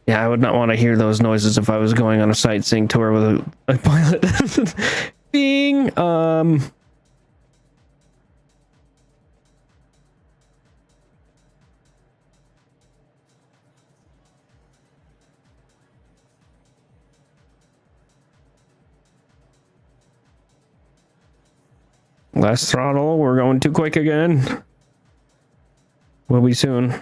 Yeah, I would not want to hear those noises if I was going on a sightseeing tour with a pilot. Bing! Last throttle, we're going too quick again. Will be soon.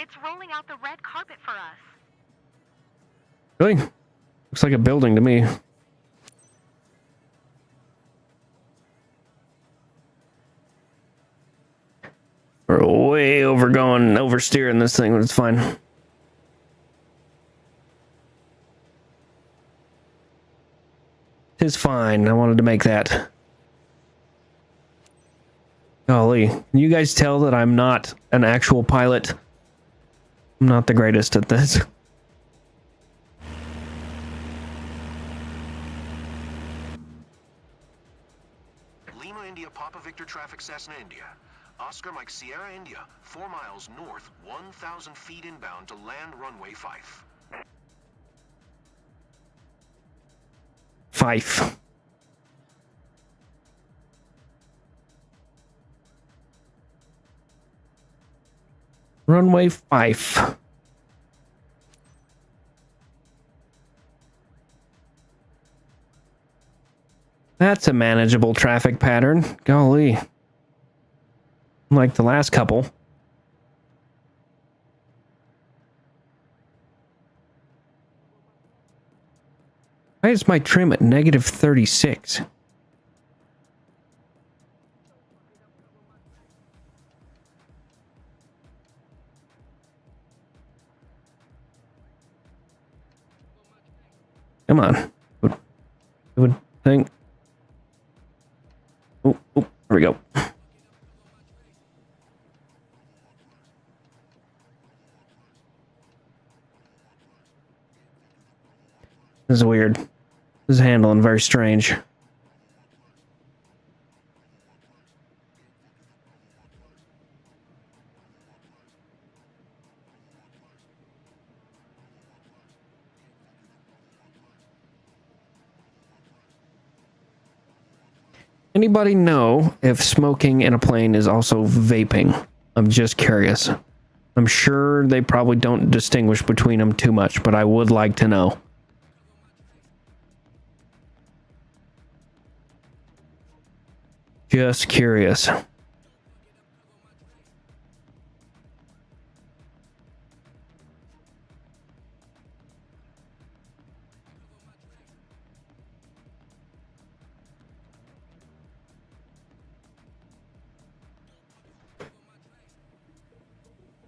It's rolling out the red carpet for us. Really? Looks like a building to me. We're way oversteering this thing, but it's fine. 'Tis fine. I wanted to make that. Golly, can you guys tell that I'm not an actual pilot? I'm not the greatest at this. Lima India Papa Victor traffic Cessna India. Oscar Mike Sierra India, 4 miles north, 1,000 feet inbound to land runway 5. Fife. Runway Fife. That's a manageable traffic pattern. Golly. Like the last couple. Why is my trim at negative 36? Come on. Would think. Oh, there we go. This is weird. This is handling very strange. Anybody know if smoking in a plane is also vaping? I'm just curious. I'm sure they probably don't distinguish between them too much, but I would like to know. Just curious.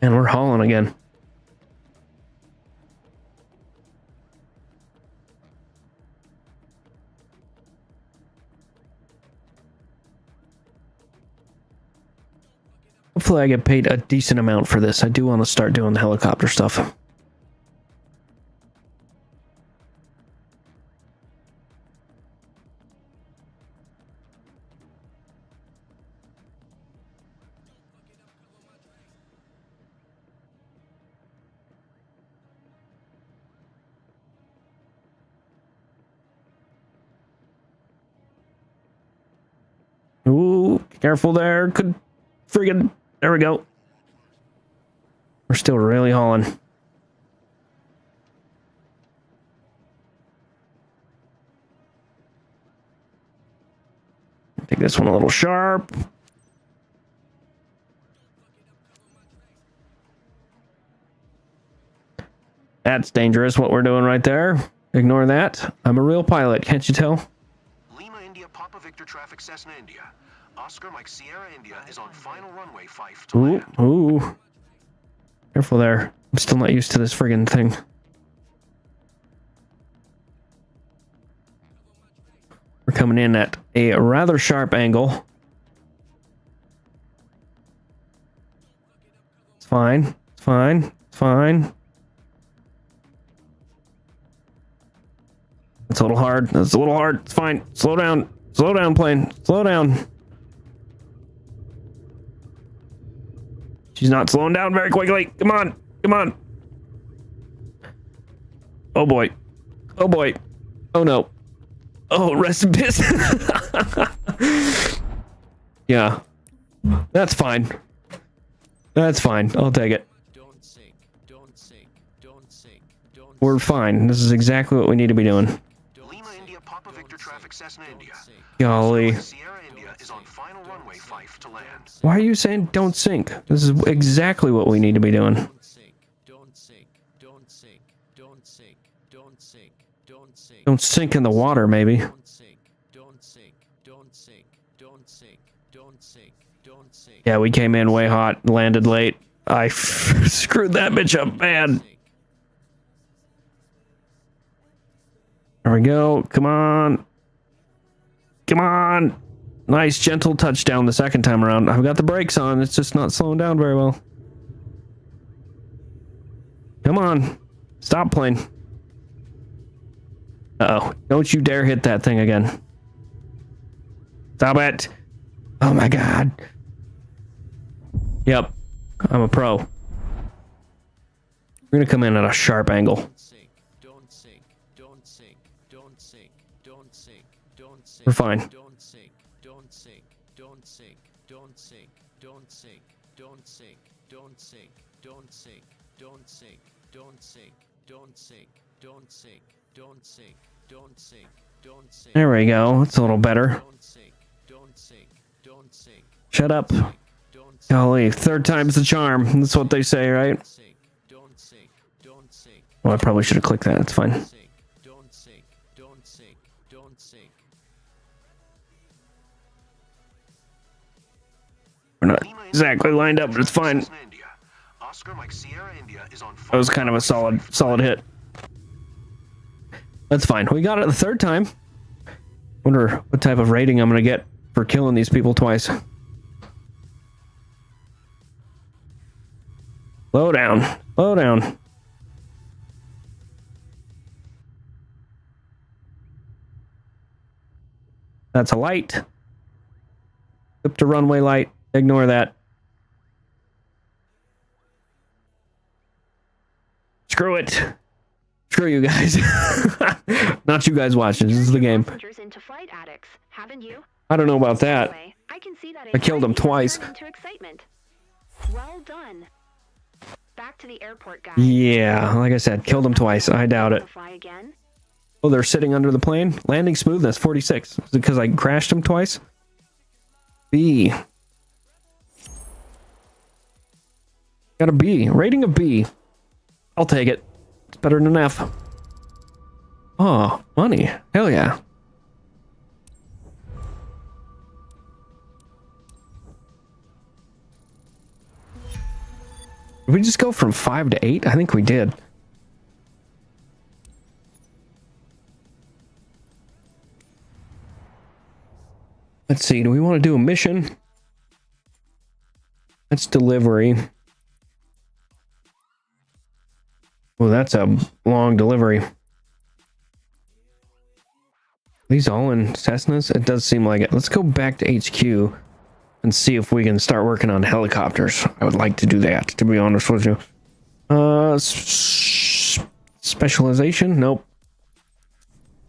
And we're hauling again. Hopefully I get paid a decent amount for this. I do want to start doing the helicopter stuff. Ooh, careful there. Could friggin'... There we go. We're still really hauling. Take this one a little sharp. That's dangerous, what we're doing right there. Ignore that. I'm a real pilot, can't you tell? Lima India Papa Victor traffic Cessna India. Oscar Mike Sierra India is on final runway 5 to land. Ooh. Careful there. I'm still not used to this friggin' thing. We're coming in at a rather sharp angle. It's fine. It's fine. It's fine. It's a little hard. It's a little hard. It's fine. Slow down. Slow down, plane. Slow down. She's not slowing down very quickly. Come on. Come on. Oh boy. Oh boy. Oh no. Oh, rest in peace. Yeah. That's fine. That's fine. I'll take it. Don't sink. Don't sink. Don't sink. Don't We're fine. This is exactly what we need to be doing. Lima India Papa Victor traffic Cessna India. Golly. Sierra India is on final runway 5 to land. Why are you saying don't sink? This is exactly what we need to be doing. Don't sink. Don't sink. Don't sink. Don't sink. Don't sink. Don't sink. Don't sink in the water, maybe. Don't sink. Don't sink. Don't sink. Don't sink. Don't sink. Don't sink. Yeah, we came in way hot, landed late. I screwed that bitch up bad. There we go. Come on. Come on. Nice, gentle touchdown the second time around. I've got the brakes on. It's just not slowing down very well. Come on. Stop playing. Uh-oh. Don't you dare hit that thing again. Stop it. Oh my god. Yep. I'm a pro. We're gonna come in at a sharp angle. Don't sink, don't sink, don't sink, don't sink, don't sink, don't sink. We're fine. Don't sink, don't sink, don't sink, don't sink, don't sink, don't sink, don't sink, don't sink, don't sink, don't sink, don't sink, don't sink, don't sink, don't sink, don't sink. There we go. It's a little better. Don't sink, don't sink, don't sink. Shut up. Don't sink. Golly, third time's the charm. That's what they say, right? Don't sink, don't sink, don't sink. Well, I probably should have clicked that. It's fine. Don't sink, don't sink, don't sink, don't sink. We're not exactly lined up, but it's fine. Cessna India. Oscar Mike Sierra India is on That was kind of a solid hit. That's fine. We got it the third time. Wonder what type of rating I'm gonna get for killing these people twice. Slow down. Slow down. That's a light. Flip to runway light. Ignore that. Screw it. Screw you guys. Not you guys watching. This is the game. Passengers into flight addicts, haven't you? I don't know about that. Anyway, I can see that I killed him anxiety twice. has turned into excitement. Well done. Back to the airport, guys. Yeah, like I said, killed him twice. I doubt it. Fly again? Oh, they're sitting under the plane? Landing smoothness, 46. Is it because I crashed him twice? B. Got a B. Rating of B. I'll take it. It's better than an F. Oh, money. Hell yeah. Did we just go from 5 to 8? I think we did. Let's see. Do we want to do a mission? That's delivery. Oh, that's a long delivery. These all in Cessnas? It does seem like it. Let's go back to HQ and see if we can start working on helicopters. I would like to do that, to be honest with you. Specialization? Nope.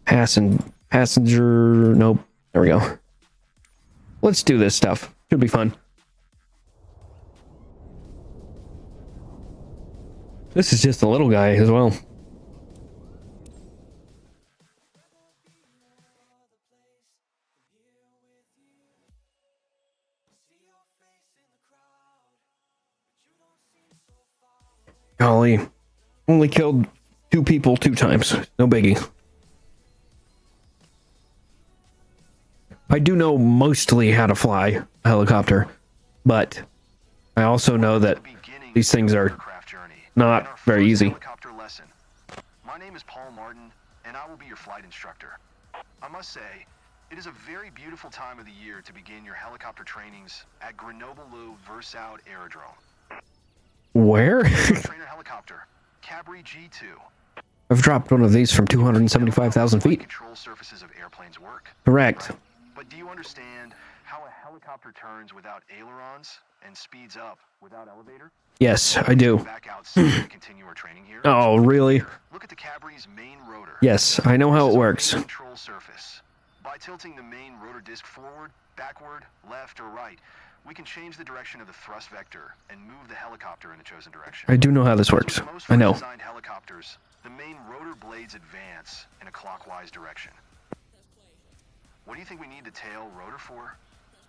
Passenger? Nope. There we go. Let's do this stuff. Should be fun. This is just a little guy as well. Golly. Only killed 2 people 2 times. No biggie. I do know mostly how to fly a helicopter, but I also know that these things are not very easy. Helicopter lesson. My name is Paul Martin, and I will be your flight instructor. I must say, it is a very beautiful time of the year to begin your helicopter trainings at Grenoble Versailles Aerodrome. Where? Trainer helicopter, Cabri G2. I've dropped one of these from 275,000 feet. Control surfaces of airplanes work. Correct. But do you understand how a helicopter turns without ailerons and speeds up without elevator? Yes, I do. Back out so we can continue our training here. Oh, really? Look at the Cabri's main rotor. Yes, I know how This it is our works. main control surface. By tilting the main rotor disc forward, backward, left, or right, we can change the direction of the thrust vector and move the helicopter in the chosen direction. I do know how this works. With most I know. designed helicopters, the main rotor blades advance in a clockwise direction. What do you think we need the tail rotor for?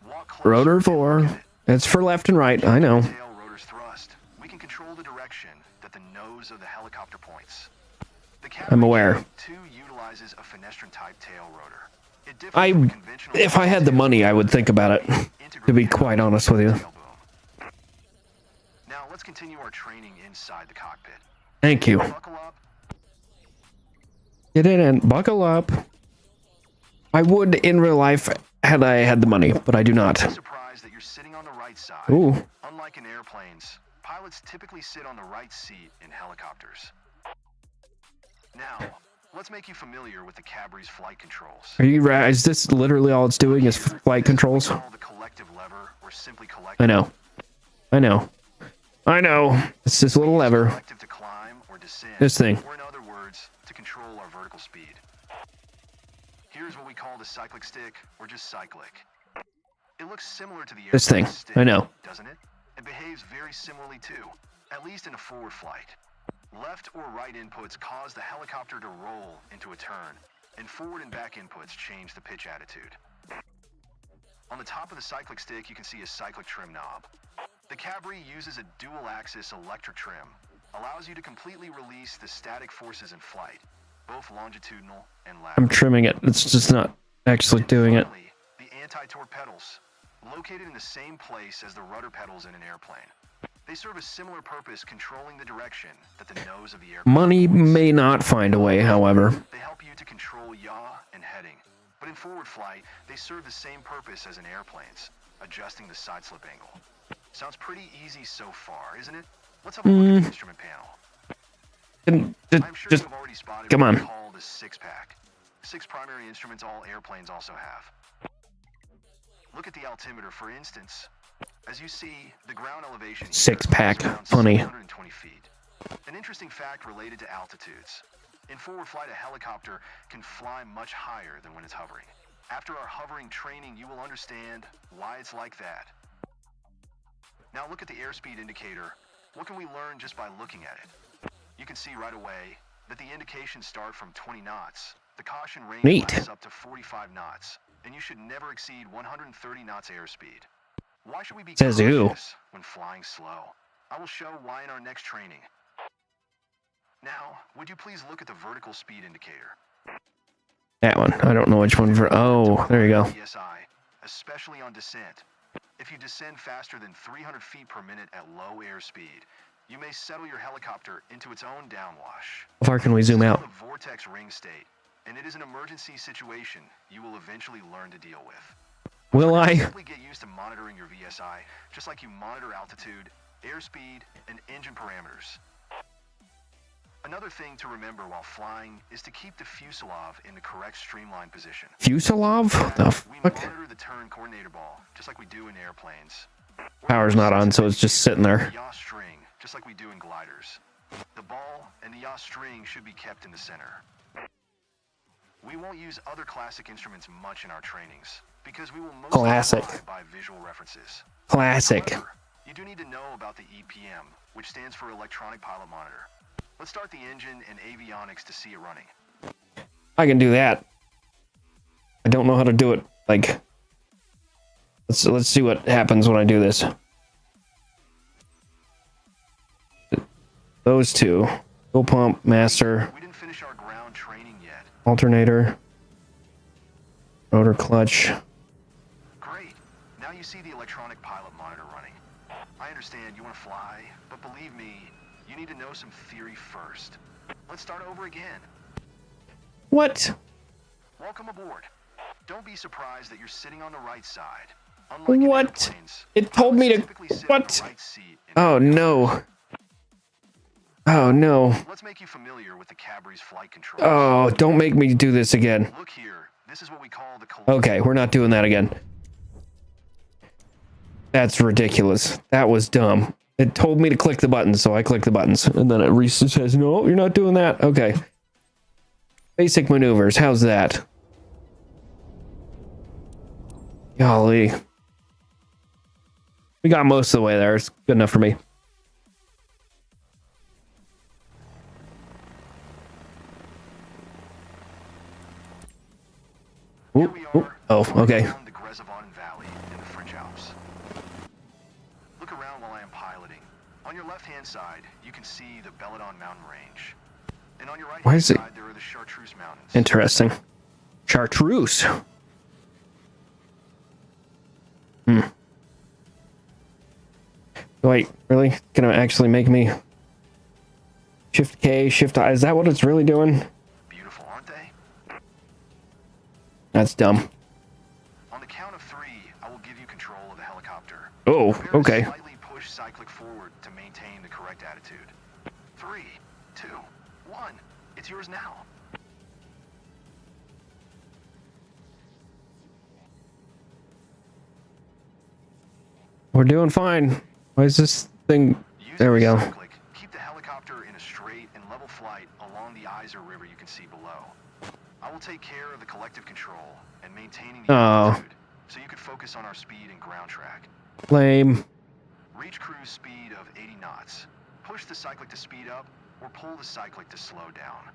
Walk closer Rotor and look 4. at it. It's for left and right. I know. Tail rotor's thrust. We can control the direction that the nose of the helicopter points. The I'm aware. 2 utilizes a fenestrine type tail rotor. It differs I, from conventional if I had the money, I would think about it. To be quite honest with you. tail boom. Now let's continue our training inside the cockpit. Thank you. Buckle up. Get in and buckle up. I would in real life had I had the money, but I do not. Be surprised that you're sitting on the right side. Ooh. Unlike in airplanes, pilots typically sit on the right seat in helicopters. Now, let's make you familiar with the Cabry's flight controls. Are you right? Is this literally all it's doing is flight controls? Call the collective lever, or simply collective. I know. I know. I know. It's this little lever. Collective to climb or descend. This thing. Or in other words, to control our vertical speed. Here's what we call the cyclic stick, or just cyclic. It looks similar to the This thing. airplane stick, I know. doesn't it? It behaves very similarly too, at least in a forward flight. Left or right inputs cause the helicopter to roll into a turn, and forward and back inputs change the pitch attitude. On the top of the cyclic stick, you can see a cyclic trim knob. The Cabry uses a dual-axis electric trim, allows you to completely release the static forces in flight, both longitudinal and lateral. I'm trimming it. It's just not actually doing it. Finally, the anti-torque pedals, located in the same place as the rudder pedals in an airplane. They serve a similar purpose, controlling the direction that the nose of the airplane Money points. may not find a way, however. They help you to control yaw and heading. But in forward flight, they serve the same purpose as in airplanes, adjusting the side slip angle. Sounds pretty easy so far, isn't it? Let's have a look at the instrument panel. I'm sure Just you've already spotted come what on. we call the six-pack. 6 primary instruments all airplanes also have. Look at the altimeter, for instance. As you see, the ground elevation here Six-pack. is around Funny. 720 feet. An interesting fact related to altitudes. In forward flight, a helicopter can fly much higher than when it's hovering. After our hovering training, you will understand why it's like that. Now look at the airspeed indicator. What can we learn just by looking at it? You can see right away that the indications start from 20 knots. The caution range Neat. lasts up to 45 knots, and you should never exceed 130 knots airspeed. Why should we be Says who? cautious when flying slow? I will show why in our next training. Now, would you please look at the vertical speed indicator? That one. I don't know which one for. Oh, there you go. PSI, especially on descent. If you descend faster than 300 feet per minute at low airspeed, you may settle your helicopter into its own downwash. How far can we zoom This is out? called a vortex ring state, and it is an emergency situation you will eventually learn to deal with. Will I? Simply get used to monitoring your VSI, just like you monitor altitude, airspeed, and engine parameters. Another thing to remember while flying is to keep the fuselage in the correct streamline position. Fuselage? The We fuck? monitor the turn coordinator ball, just like we do in airplanes. Power's not on, so it's just sitting there. The yaw string, just like we do in gliders. The ball and the yaw string should be kept in the center. We won't use other classic instruments much in our trainings, because we will mostly Classic. abide by visual references. Classic. However, you do need to know about the EPM, which stands for Electronic Pilot Monitor. Let's start the engine and avionics to see it running. I can do that. I don't know how to do it. Like, let's see what happens when I do this. Those two. Fuel pump, master, We didn't finish our ground training yet. alternator, rotor clutch. Great. Now you see the electronic pilot monitor running. I understand you want to fly, but believe me, you need to know some theory first. Let's start over again. What? Welcome aboard. Don't be surprised that you're sitting on the right side. Unlike in What? airplanes, It told me to. pilots typically sit on What? the right seat in Oh no. Oh no. Let's make you familiar with the Cabry's flight controls. Oh, don't make me do this again. Look here. This is what we call the Okay, we're not doing that again. That's ridiculous. That was dumb. It told me to click the buttons, so I clicked the buttons. And then it says, no, you're not doing that. Okay. Basic maneuvers. How's that? Golly. We got most of the way there. It's good enough for me. Here Ooh, we ooh. are. Oh, okay. Down the Grezavon Valley in the French Alps. Look around while I am piloting. On your left-hand side, you can see the Belladon mountain range. And on your Why right-hand is it- side, there are the Chartreuse Mountains. Interesting. Chartreuse. Wait, really? Gonna actually make me Shift K, Shift I? Is that what it's really doing? Beautiful, aren't they? That's dumb. On the count of 3, I will give you control of the helicopter. Oh, Prepare to okay. Slightly push cyclic forward to maintain the correct attitude. 3, 2, 1. It's yours now. We're doing fine. Why is this thing... There we go. Cyclic, keep the helicopter in a straight and level flight along the Iser River you can see below. I will take care of the collective control and maintaining the altitude, so you can focus on our speed and ground track. Lame. Reach cruise speed of 80 knots. Push the cyclic to speed up, or pull the cyclic to slow down.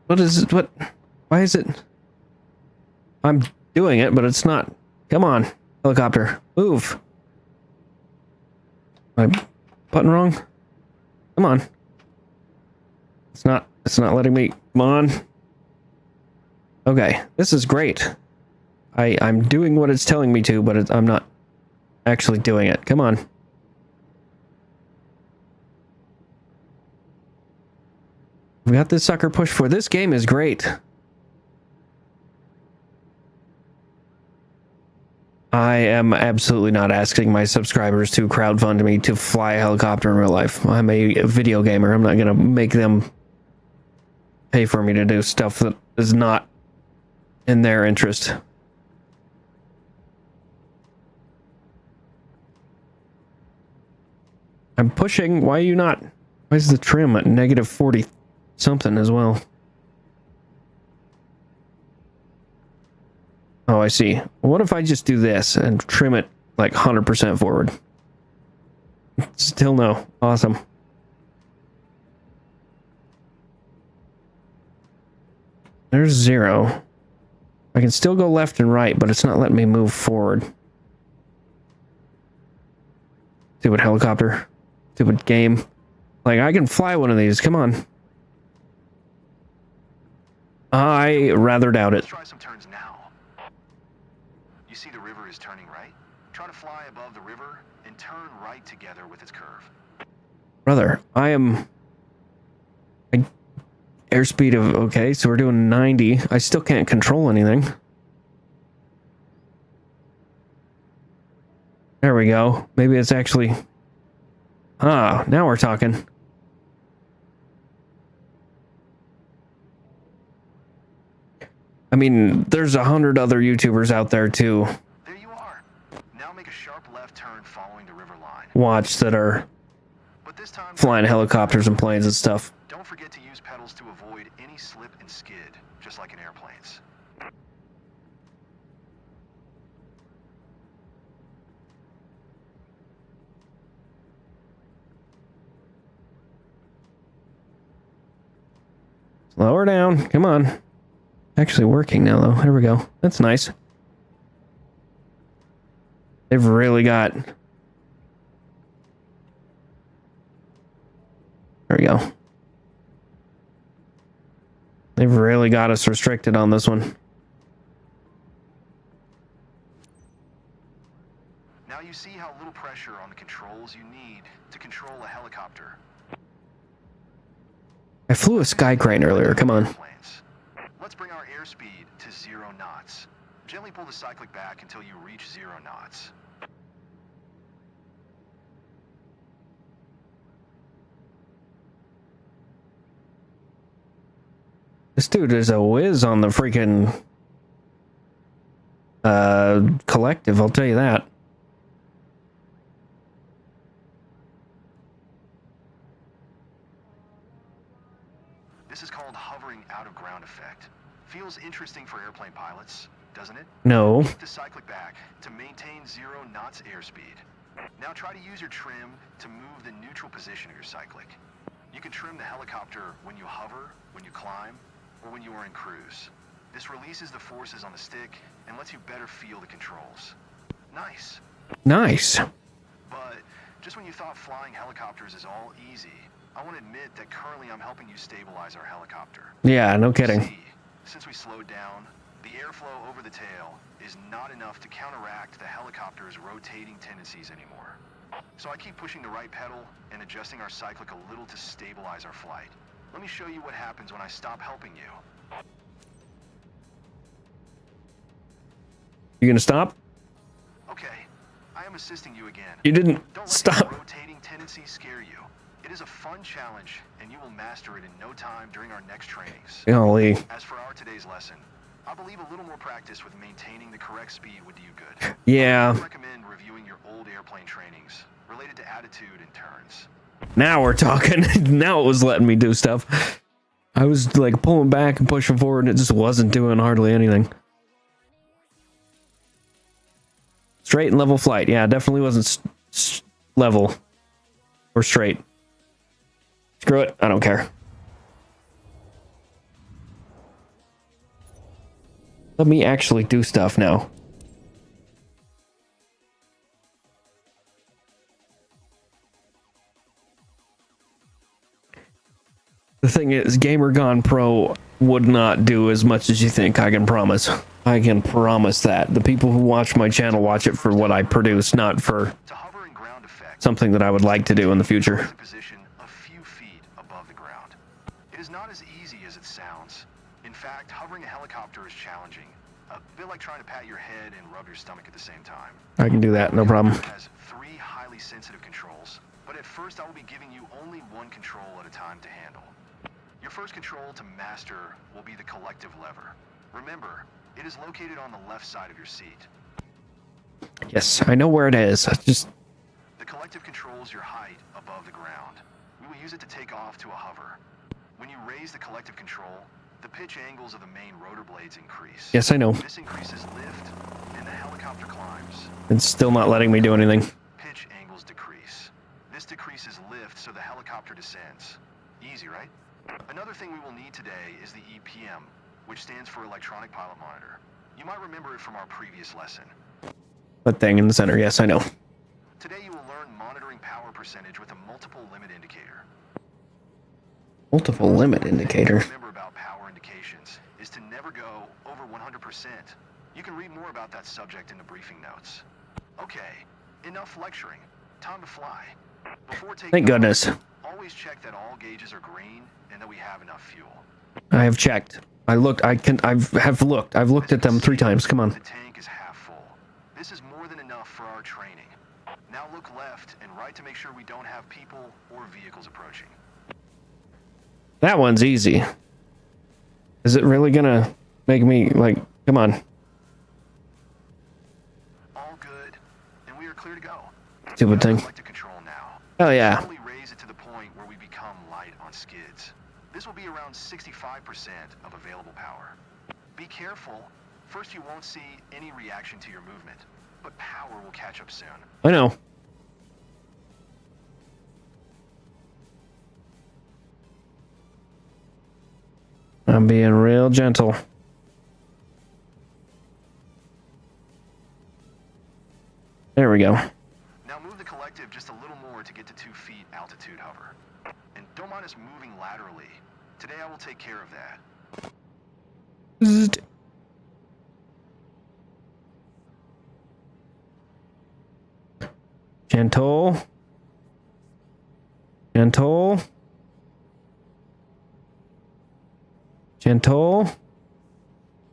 What is it? Why is it? I'm doing it, but it's not. Come on, helicopter, move. My button wrong? Come on. It's not letting me. Come on. Okay, this is great. I'm doing what it's telling me to, but I'm not actually doing it. Come on. We got this sucker pushed for. This game is great. I am absolutely not asking my subscribers to crowdfund me to fly a helicopter in real life. I'm a video gamer. I'm not going to make them pay for me to do stuff that is not in their interest. I'm pushing. Why are you not? Why is the trim at negative 40 something as well? Oh, I see. What if I just do this and trim it like 100% forward? Still no. Awesome. There's 0. I can still go left and right, but it's not letting me move forward. Stupid helicopter. Stupid game. Like, I can fly one of these. Come on. I rather doubt it. Let's try some turns now. You see the river is turning right? Try to fly above the river and turn right together with its curve. Brother, I am... airspeed of... Okay, so we're doing 90. I still can't control anything. There we go. Maybe it's actually... Ah, now we're talking. I mean, there's 100 other YouTubers out there too. There you are. Now make a sharp left turn following the river line. Watch that are But this time, flying helicopters and planes and stuff. don't forget to use pedals to avoid any slip and skid, just like in airplanes. Slow her down. Come on. Actually working now, though. There we go. That's nice. They've really got... There we go. They've really got us restricted on this one. Now you see how little pressure on the controls you need to control a helicopter. I flew a sky crane earlier. Come on. Let's bring our airspeed to 0 knots. Gently pull the cyclic back until you reach 0 knots. This dude is a whiz on the freaking collective, I'll tell you that. This is called hovering out of ground effect. Feels interesting for airplane pilots, doesn't it? No. Keep the cyclic back to maintain 0 knots airspeed. Now try to use your trim to move the neutral position of your cyclic. You can trim the helicopter when you hover, when you climb, or when you are in cruise. This releases the forces on the stick and lets you better feel the controls. Nice. Nice. But just when you thought flying helicopters is all easy, I want to admit that currently I'm helping you stabilize our helicopter. Yeah, no kidding. See, since we slowed down, the airflow over the tail is not enough to counteract the helicopter's rotating tendencies anymore. So I keep pushing the right pedal and adjusting our cyclic a little to stabilize our flight. Let me show you what happens when I stop helping you. You gonna stop? Okay, I am assisting you again. You didn't Don't let stop. your rotating tendencies scare you. It is a fun challenge, and you will master it in no time during our next trainings. Golly. As for our today's lesson, I believe a little more practice with maintaining the correct speed would do you good. Yeah. I would recommend reviewing your old airplane trainings related to attitude and turns. Now we're talking. Now it was letting me do stuff. I was like pulling back and pushing forward, and it just wasn't doing hardly anything. Straight and level flight. Yeah, definitely wasn't level or straight. Screw it. I don't care. Let me actually do stuff now. The thing is, Gamer Gone Pro would not do as much as you think, I can promise. I can promise that. The people who watch my channel watch it for what I produce, not for To hover in ground effect, something that I would like to do in the future. a position a few feet above the ground. It is not as easy as it sounds. In fact, hovering a helicopter is challenging. A bit like trying to pat your head and rub your stomach at the same time. I can do that, no problem. It has 3 highly sensitive controls, but at first I will be giving you only one control at a time to handle. Your first control to master will be the collective lever. Remember, it is located on the left side of your seat. Yes, I know where it is. I just The collective controls your height above the ground. We will use it to take off to a hover. When you raise the collective control, the pitch angles of the main rotor blades increase. yes, I know. This increases lift, and the helicopter climbs. It's still not letting me do anything. Pitch angles decrease. This decreases lift, so the helicopter descends. Easy, right? Another thing we will need today is the EPM, which stands for Electronic Pilot Monitor. You might remember it from our previous lesson. That thing in the center. Yes, I know. Today you will learn monitoring power percentage with a multiple limit indicator. Multiple limit indicator. Remember about power indications is to never go over 100%. You can read more about that subject in the briefing notes. Okay, enough lecturing. Time to fly. Before taking Thank goodness. off, always check that all gauges are green and that we have enough fuel. I have checked. I looked. I've looked. I've looked at them 3 times. Come on. The tank is half full. This is more than enough for our training. Now look left and right to make sure we don't have people or vehicles approaching. That one's easy. Is it really gonna make me like? Come on. All good, and we are clear to go. Stupid thing. Collective control now. Oh yeah. Slowly raise it to the point where we become light on skids. This will be around 65% of available power. Be careful. First, you won't see any reaction to your movement, but power will catch up soon. I know. I'm being real gentle. There we go. Now move the collective just a little more to get to 2 feet altitude hover. And don't mind us moving laterally. Today I will take care of that. Zzzt. Gentle. Gentle. Gentle.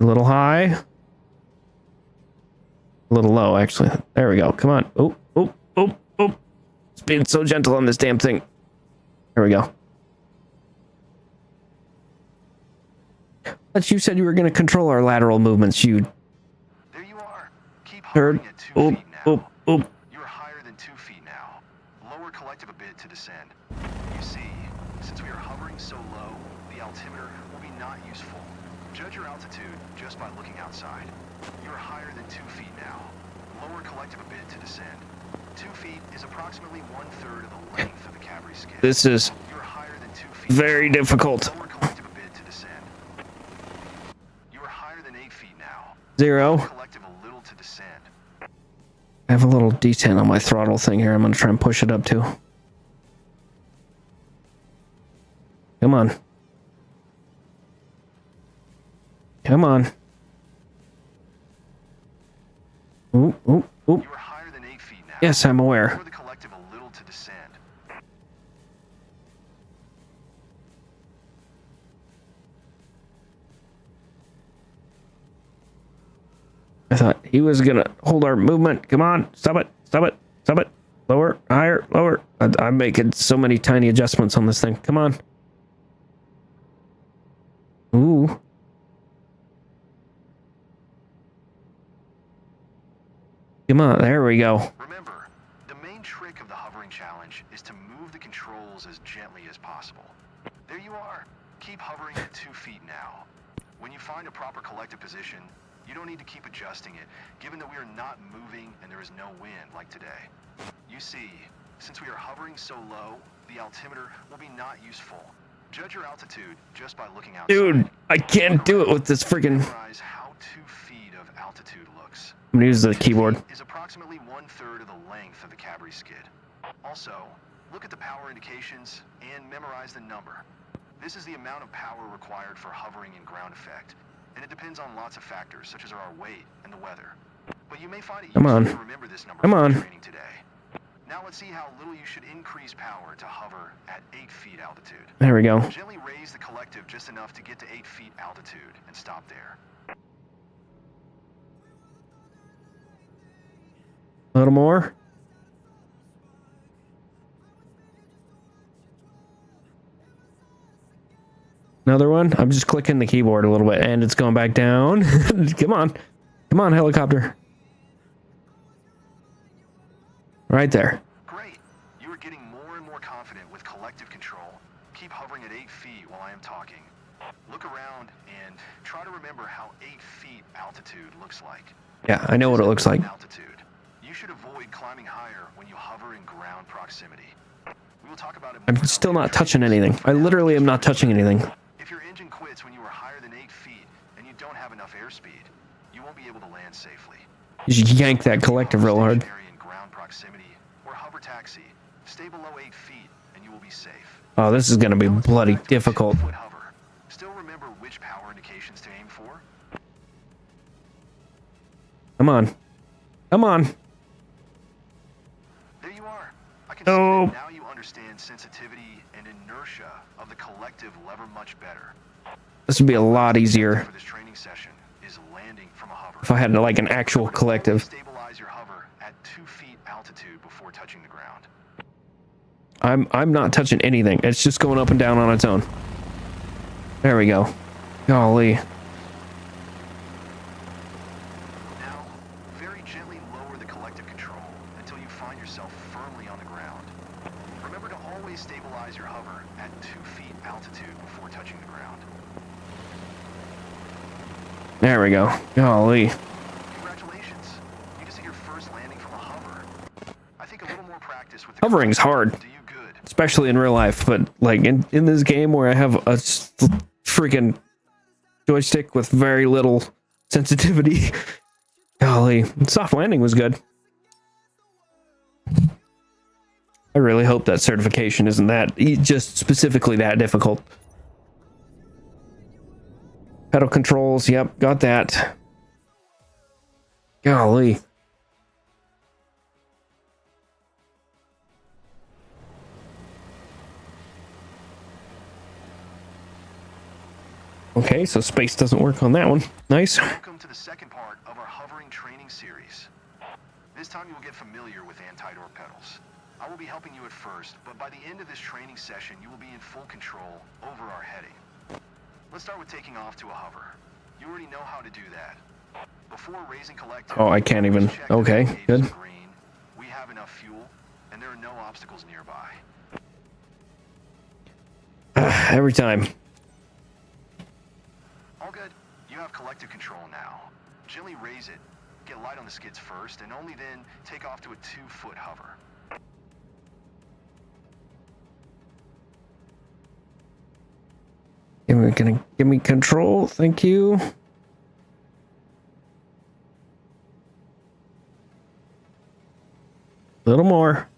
A little high. A little low, actually. There we go. Come on. Oh, oh, oh, oh. It's being so gentle on this damn thing. There we go. But you said you were going to control our lateral movements. You There you are. Keep heard. hovering at 2 Oh, feet now. oh, oh. You're higher than 2 feet now. Lower collective a bit to descend. You see, since we are hovering so low, the altimeter will be not useful. Judge your altitude just by looking outside. You're higher than 2 feet now. Lower collective a bit to descend. 2 feet is approximately 1/3 of the length of the cavalry skid. This is You're higher than 2 feet. very difficult. Lower collective a bit to descend. You are higher than 8 feet now. 0. Collective a little to descend. I have a little detent on my throttle thing here. I'm going to try and push it up too. Come on. Come on. Ooh, ooh, ooh. You are higher than 8 feet now. Yes, I'm aware. For the collective a little to descend. I thought he was gonna hold our movement. Come on, stop it, stop it, stop it. Lower, higher, lower. I'm making so many tiny adjustments on this thing. Come on. Ooh. Come on, there we go. Remember, the main trick of the hovering challenge is to move the controls as gently as possible. There you are. Keep hovering at 2 feet now. When you find a proper collective position, you don't need to keep adjusting it, given that we are not moving and there is no wind like today. You see, since we are hovering so low, the altimeter will be not useful. Judge your altitude just by looking outside. Dude, I can't do it with this freaking... Memorize how 2 feet of altitude looks. I'm gonna use the keyboard. Is approximately 1/3 of the length of the Cabri skid. Also, look at the power indications and memorize the number. This is the amount of power required for hovering in ground effect, and it depends on lots of factors such as our weight and the weather. But you may find it useful to remember this number from training today. Now let's see how little you should increase power to hover at 8 feet altitude. There we go. Gently raise the collective just enough to get to 8 feet altitude and stop there. A little more. Another one. I'm just clicking the keyboard a little bit and it's going back down. Come on. Come on, helicopter. Right there. Great. You are getting more and more confident with collective control. Keep hovering at 8 feet while I am talking. Look around and try to remember how 8 feet altitude looks like. Yeah, I know what it looks like. Altitude. You should avoid climbing higher when you hover in ground proximity. We will talk about it more. I'm still not touching anything. I literally am not touching anything. If your engine quits when you are higher than 8 feet and you don't have enough airspeed, you won't be able to land safely. You should yank that collective real hard. Stationary in ground proximity or hover taxi. Stay below 8 feet and you will be safe. Oh, this is gonna be bloody difficult. Hover. Still remember which power indications to aim for? Come on. Come on. There you are. I can see that now you understand sensitivity and inertia of the collective lever much better. This would be a lot easier For this training session is landing from a hover. if I had like an actual collective. Stabilize your hover at 2 feet altitude before touching the ground. I'm not touching anything. It's just going up and down on its own. There we go. Golly. Now, very gently lower the collective control until you find yourself firmly on the ground. Remember to always stabilize your hover at 2 feet altitude before touching the ground. There we go. Golly. Congratulations. You just did your first landing from a hover. I think a little more practice with the Hovering's hard. do you good. Especially in real life, but like in this game where I have a freaking joystick with very little sensitivity. Golly, soft landing was good. I really hope that certification isn't that just specifically that difficult. Pedal controls, yep, got that. Golly. Okay, so space doesn't work on that one. Nice. Welcome to the second part of our hovering training series. This time you will get familiar with anti-door pedals. I will be helping you at first, but by the end of this training session, you will be in full control over our heading. Let's start with taking off to a hover. You already know how to do that. Before raising collective... Oh, I can't even. check that Okay, the gauge good. is green, we have enough fuel, and there are no obstacles nearby. Every time. All good. You have collective control now. Gently raise it, get light on the skids first, and only then take off to a 2-foot hover. Give me control, thank you. A little more.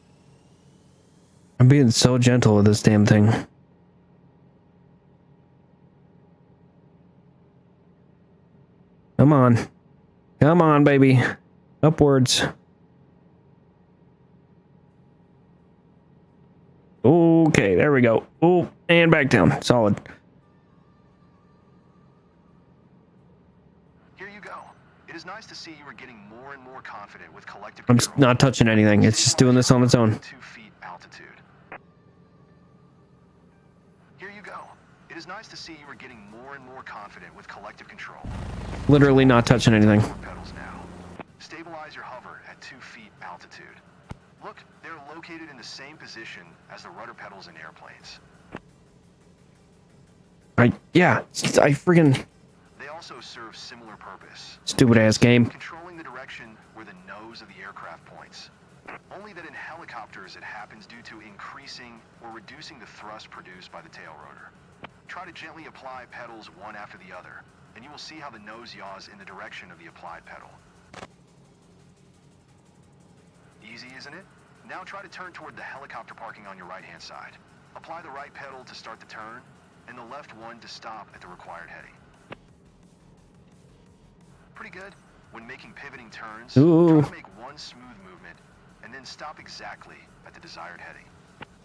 I'm being so gentle with this damn thing. Come on. Come on, baby. Upwards. Okay, there we go. Oh, and back down. Solid. Here you go. It is nice to see you are getting more and more confident with collective I'm control. not touching anything. It's just doing this on its own. 2 feet altitude. Here you go. It is nice to see you are getting more and more confident with collective control. Literally not touching anything. Torque pedals now. Stabilize your hover at 2 feet altitude. Look, they're located in the same position as the rudder pedals in airplanes. Yeah, I friggin' They also serve similar purpose. stupid ass game. Controlling the direction where the nose of the aircraft points. Only that in helicopters it happens due to increasing or reducing the thrust produced by the tail rotor. Try to gently apply pedals one after the other, and you will see how the nose yaws in the direction of the applied pedal. Easy, isn't it? Now try to turn toward the helicopter parking on your right-hand side. Apply the right pedal to start the turn, and the left one to stop at the required heading. Pretty good. When making pivoting turns, Ooh. try to make one smooth movement, and then stop exactly at the desired heading.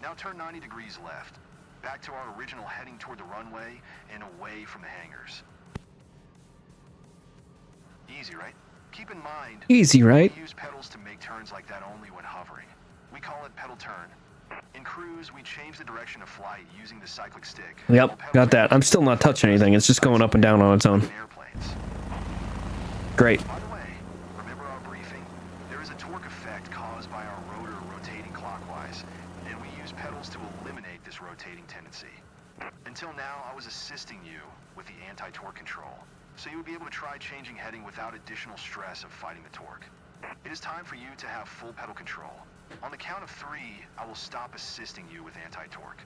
Now turn 90 degrees left, back to our original heading toward the runway and away from the hangars. Easy, right? Keep in mind, Easy, right? we use pedals to make turns like that only when hovering. We call it pedal turn. In cruise, we change the direction of flight using the cyclic stick. Yep, got that. I'm still not touching anything. It's just going up and down on its own. In airplanes. Great. By the way, remember our briefing? There is a torque effect caused by our rotor rotating clockwise, and we use pedals to eliminate this rotating tendency. Until now, I was assisting you with the anti-torque control, so you would be able to try changing heading without additional stress of fighting the torque. It is time for you to have full pedal control. On the count of 3, I will stop assisting you with anti-torque.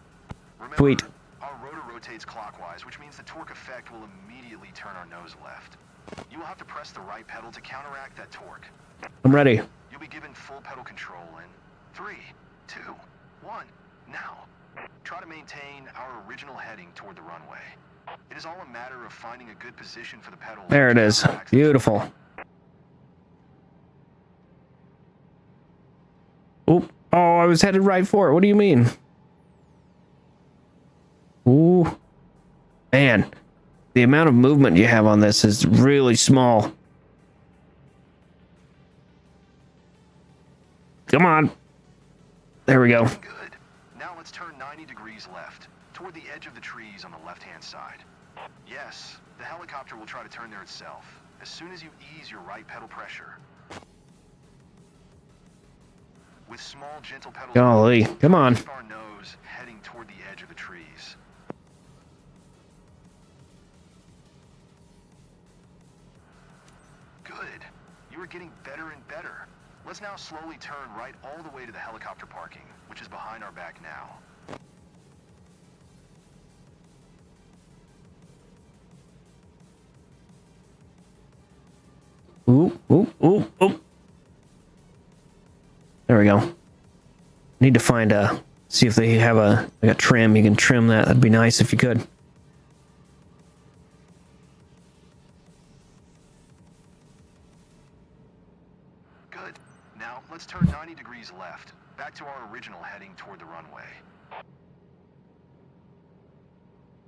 Remember, Sweet. our rotor rotates clockwise, which means the torque effect will immediately turn our nose left. You will have to press the right pedal to counteract that torque. I'm ready. You'll be given full pedal control in 3, 2, 1, now. Try to maintain our original heading toward the runway. It is all a matter of finding a good position for the pedals. There it is. Beautiful. Oop. Oh, I was headed right for it. What do you mean? Ooh. Man. The amount of movement you have on this is really small. Come on. There we go. Good. Now let's turn 90 degrees left, toward the edge of the trees on the left-hand side. Yes, the helicopter will try to turn there itself, as soon as you ease your right pedal pressure. With small, gentle pedals, Golly. Come on. keep our nose heading toward the edge of the trees. Good. You are getting better and better. Let's now slowly turn right all the way to the helicopter parking, which is behind our back now. Ooh, ooh, ooh, ooh. There we go. Need to find see if they have like a trim. You can trim that. That'd be nice if you could. Good. Now, let's turn 90 degrees left, back to our original heading toward the runway.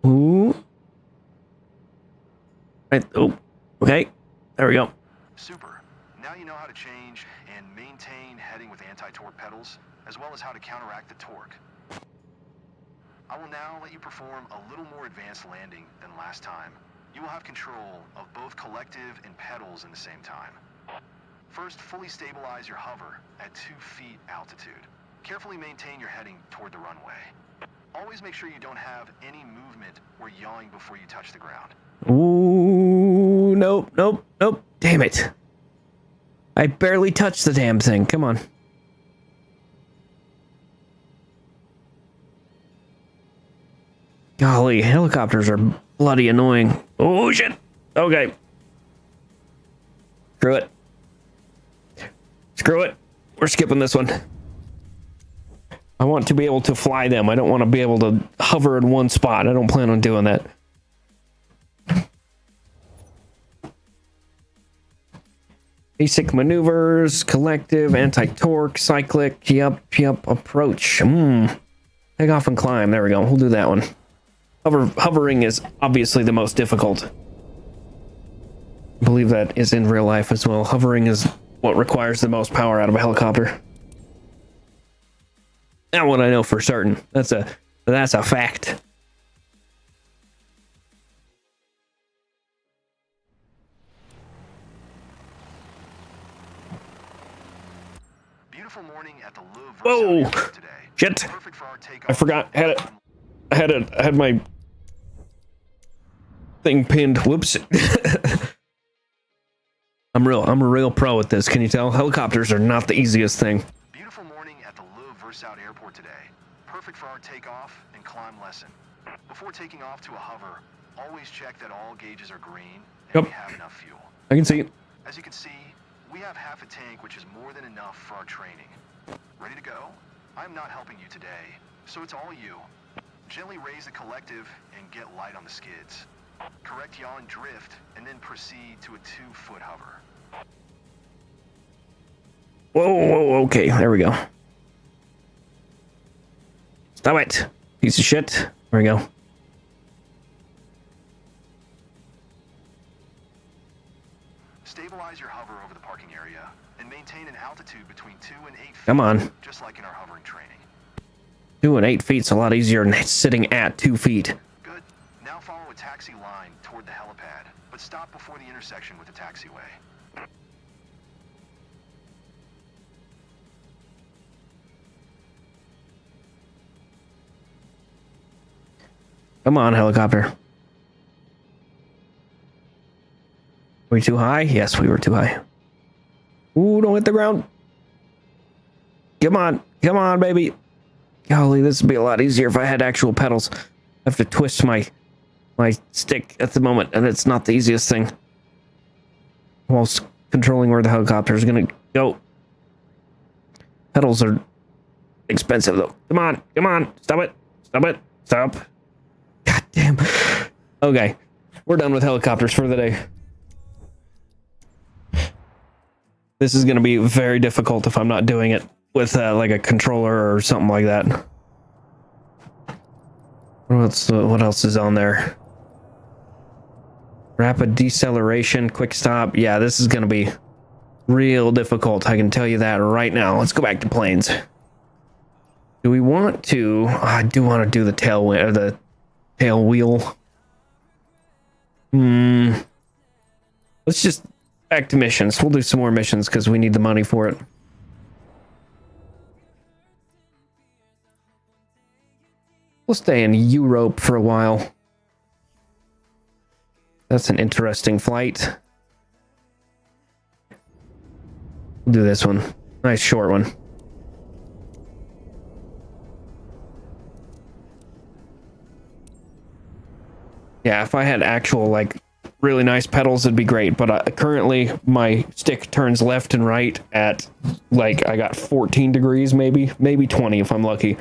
Ooh. Right. Oh. Okay. There we go. Super. Now you know how to change and maintain heading with anti-torque pedals, as well as how to counteract the torque. I will now let you perform a little more advanced landing than last time. You will have control of both collective and pedals in the same time. First, fully stabilize your hover at 2 feet altitude. Carefully maintain your heading toward the runway. Always make sure you don't have any movement or yawing before you touch the ground. Ooh. Nope. Nope. Nope. Damn it. I barely touched the damn thing. Come on. Golly, helicopters are bloody annoying. Oh, shit. Okay. Screw it. Screw it. We're skipping this one. I want to be able to fly them. I don't want to be able to hover in one spot. I don't plan on doing that. Basic maneuvers, collective, anti-torque, cyclic, yep, approach. Take off and climb. There we go. We'll do that one. Hovering is obviously the most difficult. I believe that is in real life as well. Hovering is what requires the most power out of a helicopter. That one I know for certain. That's a fact. Beautiful morning at the Louvre Whoa! Airport today. Shit! Perfect for our takeoff. I forgot. I had my thing pinned. Whoops. I'm a real pro at this. Can you tell? Helicopters are not the easiest thing. Beautiful morning at the Louvre Airport today. Perfect for our takeoff and climb lesson. Before taking off to a hover, always check that all gauges are green and we have enough fuel. I can see. As you can see, we have half a tank, which is more than enough for our training. Ready to go? I'm not helping you today, so it's all you. Gently raise the collective and get light on the skids. Correct yaw and drift, and then proceed to a 2-foot hover. Whoa, okay, there we go. Stop it, piece of shit. There we go. Stabilize your hover over the parking area and maintain an altitude between 2 and 8 feet. Come on. Just like in our hovering training. 2 and 8 feet's a lot easier than sitting at 2 feet. Good. Now follow a taxi line toward the helipad, but stop before the intersection with the taxiway. Come on, helicopter. Were we too high? Yes, we were too high. Ooh, don't hit the ground. Come on, baby. Golly, this would be a lot easier if I had actual pedals. I have to twist my stick at the moment, and it's not the easiest thing. Whilst controlling where the helicopter is gonna go. Pedals are expensive, though. Come on. Stop. God damn. Okay, we're done with helicopters for the day. This is gonna be very difficult if I'm not doing it with like a controller or something like that. What else is on there? Rapid deceleration, quick stop. Yeah, this is gonna be real difficult. I can tell you that right now. Let's go back to planes. Do we want to? I do want to do the tail wheel. Let's just back to missions. We'll do some more missions because we need the money for it. We'll stay in Europe for a while. That's an interesting flight. We'll do this one. Nice short one. Yeah, if I had actual, like, really nice pedals, it'd be great. But currently, my stick turns left and right at, like, I got 14 degrees, maybe 20 if I'm lucky.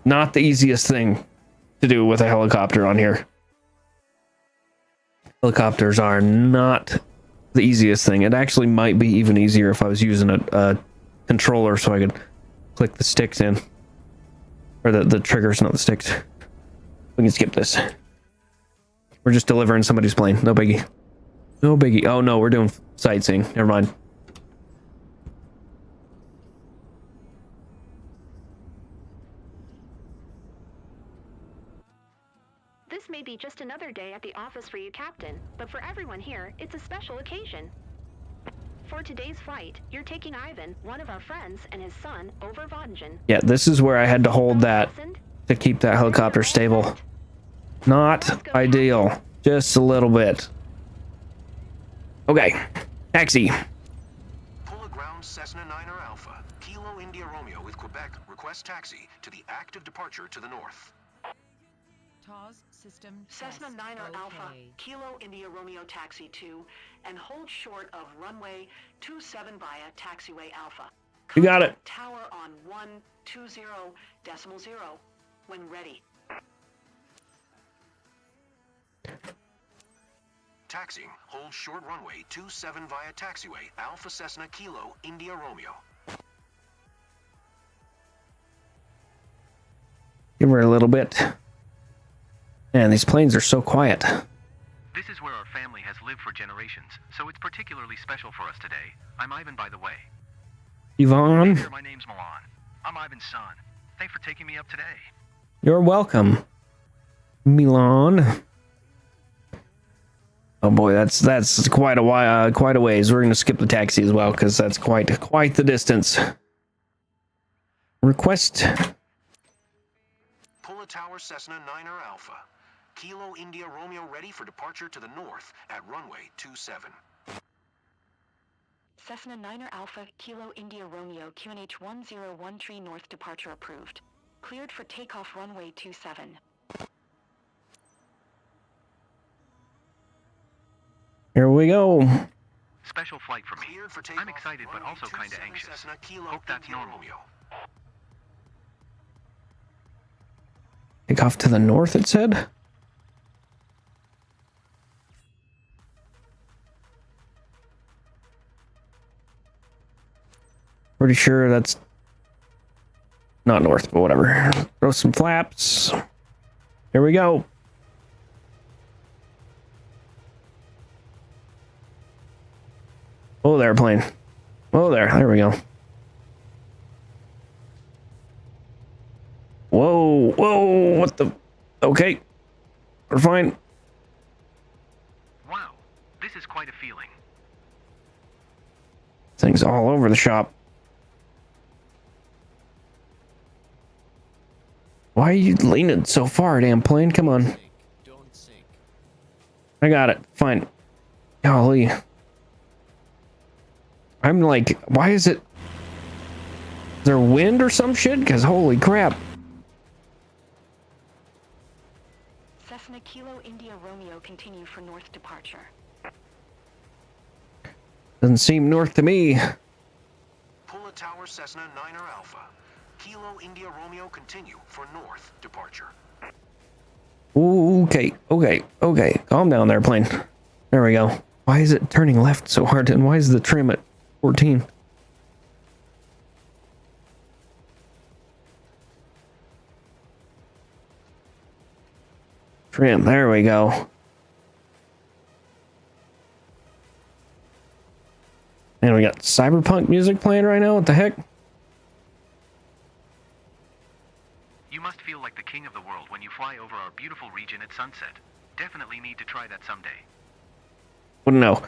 Not the easiest thing to do with a helicopter on here. Helicopters are not the easiest thing. It actually might be even easier if I was using a controller so I could click the sticks in. Or the triggers, not the sticks. We can skip this. We're just delivering somebody's plane. No biggie. No biggie. Oh no, we're doing sightseeing. Never mind. This may be just another day at the office for you, Captain, but for everyone here, it's a special occasion. For today's flight, you're taking Ivan, one of our friends, and his son over Vodingen. Yeah, this is where I had to hold that to keep that helicopter stable. Not ideal. Just a little bit. Okay. Taxi. Pull a ground Cessna 9er Alpha, Kilo India Romeo with Quebec, request taxi to the active departure to the north. TAWS system Cessna test 9er Alpha, okay. Kilo India Romeo Taxi 2, and hold short of runway 27 via taxiway Alpha. You got it. Tower on 120.0 when ready. taxiing. Hold short runway 27 via taxiway Alpha Cessna Kilo India Romeo. Give her a little bit. Man, these planes are so quiet. This is where our family has lived for generations, so it's particularly special for us today. I'm Ivan, by the way. Yvonne, Hey there, my name's Milan. I'm Ivan's son. Thanks for taking me up today. you're welcome. Milan. Oh boy, that's quite a while, quite a ways. We're gonna skip the taxi as well because that's quite the distance. Request. Pull a tower Cessna 9er Alpha. Kilo India Romeo ready for departure to the north at runway 27. Cessna 9er Alpha Kilo India Romeo QNH 1013 North departure approved. Cleared for takeoff runway 27. Here we go. Special flight for me. Cleared for I'm takeoff, excited, but runway also kinda 27 anxious. Cessna Kilo Hope that's India normal. Romeo. Take off to the north, it said. Pretty sure that's not north, but whatever. Throw some flaps. Here we go. Oh, there, plane. Oh, there we go. Whoa, whoa, what the? Okay, we're fine. Wow, this is quite a feeling. Things all over the shop. Why are you leaning so far, damn plane? Come on. Sink. Don't sink. I got it. Fine. Golly. I'm like, why is it? Is there wind or some shit? Because holy crap. Cessna Kilo India Romeo continue for north departure. Doesn't seem north to me. Pull a tower Cessna 9er Alpha. Kilo India Romeo continue for north departure. Ooh, okay. Calm down there, plane. There we go. Why is it turning left so hard? And why is the trim at 14? Trim, there we go. And we got cyberpunk music playing right now. What the heck? You must feel like the king of the world when you fly over our beautiful region at sunset. Definitely need to try that someday. Wouldn't know.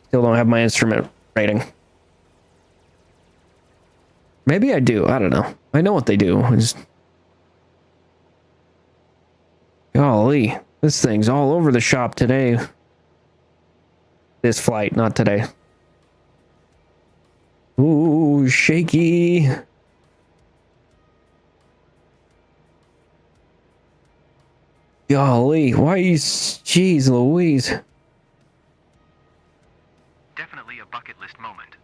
Still don't have my instrument rating. Maybe I do. I don't know. I know what they do. I just... Golly. This thing's all over the shop today. This flight, not today. Ooh, shaky. Golly, why you... Jeez Louise. Definitely a bucket list moment.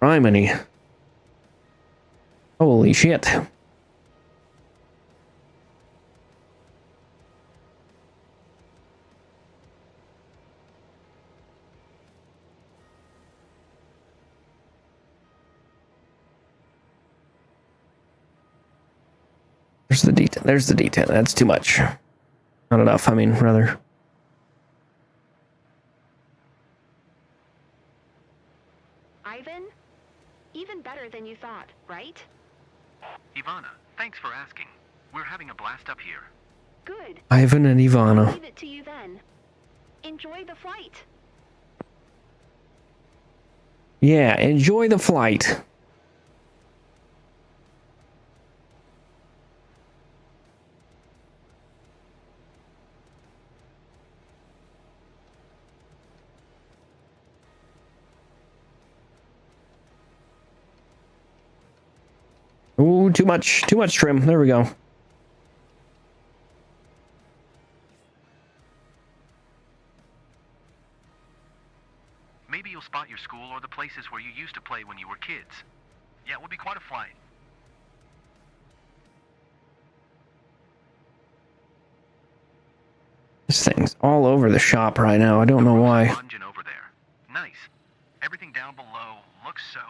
Criminy. Holy shit. There's the D10. There's the D10. That's too much. Not enough, I mean, rather. Ivan? Even better than you thought, right? Ivana, thanks for asking. We're having a blast up here. Good. Ivan and I'll Ivana. leave it to you then. Enjoy the flight. Yeah, enjoy the flight. Ooh, too much trim. There we go. Maybe you'll spot your school or the places where you used to play when you were kids. Yeah, it will be quite a flight. This thing's all over the shop right now. I don't know why. Dungeon over there. Nice. Everything down below looks so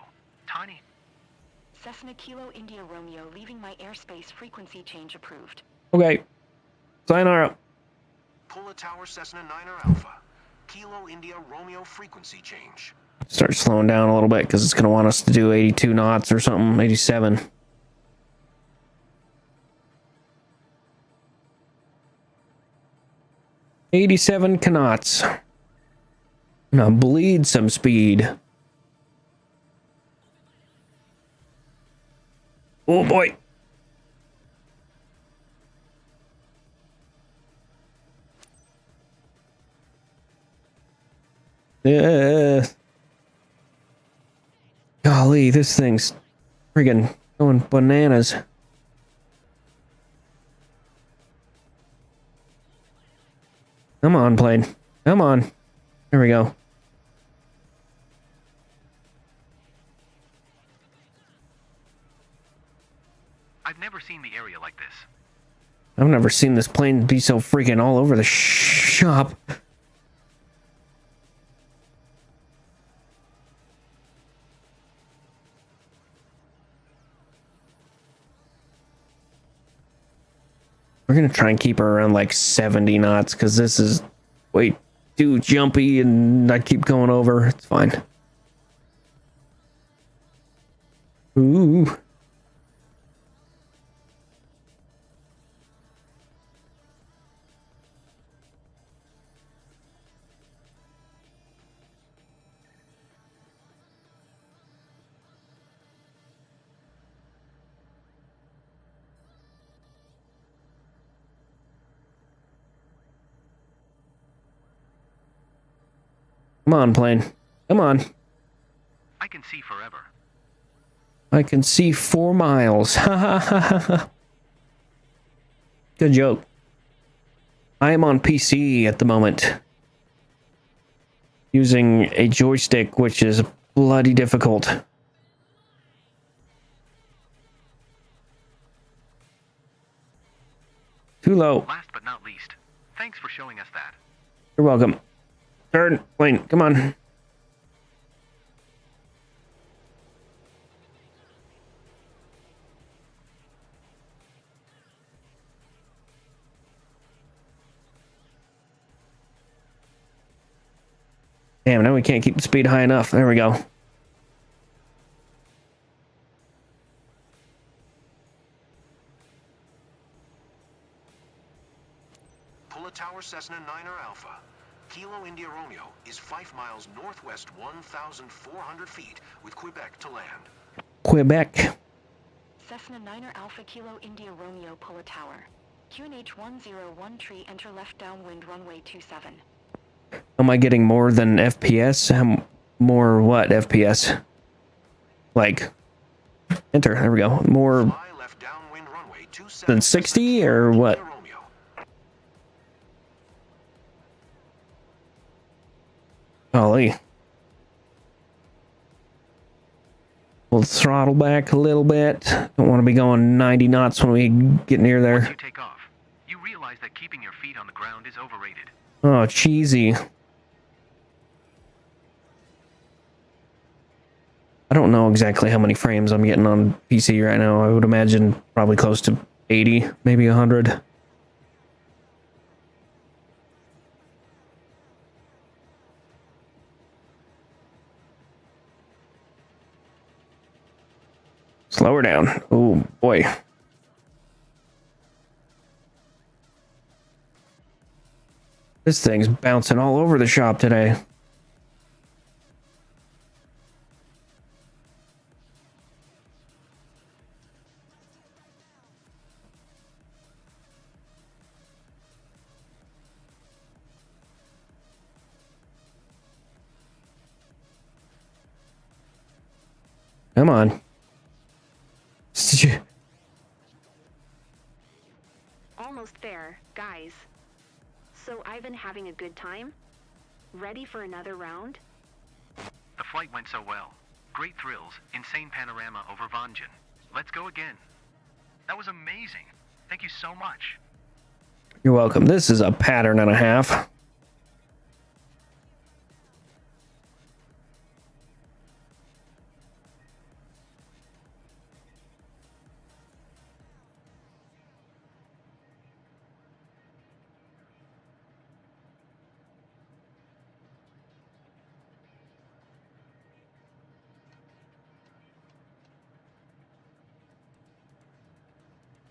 tiny. Cessna Kilo India Romeo leaving my airspace, frequency change approved. Okay. Sayonara. Pull a tower Cessna 9er Alpha. Kilo India Romeo frequency change. Start slowing down a little bit because it's going to want us to do 82 knots or something. 87. knots. Now bleed some speed. Oh boy. Golly, this thing's friggin' going bananas. Come on, plane. Come on. There we go. I've never seen the area like this. I've never seen this plane be so freaking all over the shop. We're gonna try and keep her around like 70 knots because this is way too jumpy and I keep going over. It's fine. Ooh. Come on, plane. Come on. I can see forever. I can see 4 miles. Ha ha ha ha ha. Good joke. I am on PC at the moment. Using a joystick, which is bloody difficult. Too low. Last but not least, thanks for showing us that. You're welcome. Turn, plane, come on. Damn, now we can't keep the speed high enough. There we go. Pull a tower Cessna 9er Alpha. Kilo India Romeo is 5 miles northwest 1,400 feet with Quebec to land. Quebec. Cessna 9er Alpha Kilo India Romeo pull a tower. QNH 101 tree enter left downwind runway 27. Am I getting more than FPS? More what FPS? Like, enter, there we go. More Fly left downwind runway 27 than 60 or what? Romeo. Golly. We'll throttle back a little bit. Don't want to be going 90 knots when we get near Once there. you take off, you realize that keeping your feet on the ground is overrated. Oh, cheesy. I don't know exactly how many frames I'm getting on PC right now. I would imagine probably close to 80, maybe 100. Slow her down. Oh, boy. This thing's bouncing all over the shop today. Come on. Almost there, guys. So I've been having a good time? Ready for another round? The flight went so well. Great thrills, insane panorama over Vangen. Let's go again. That was amazing. Thank you so much. You're welcome. This is a pattern and a half.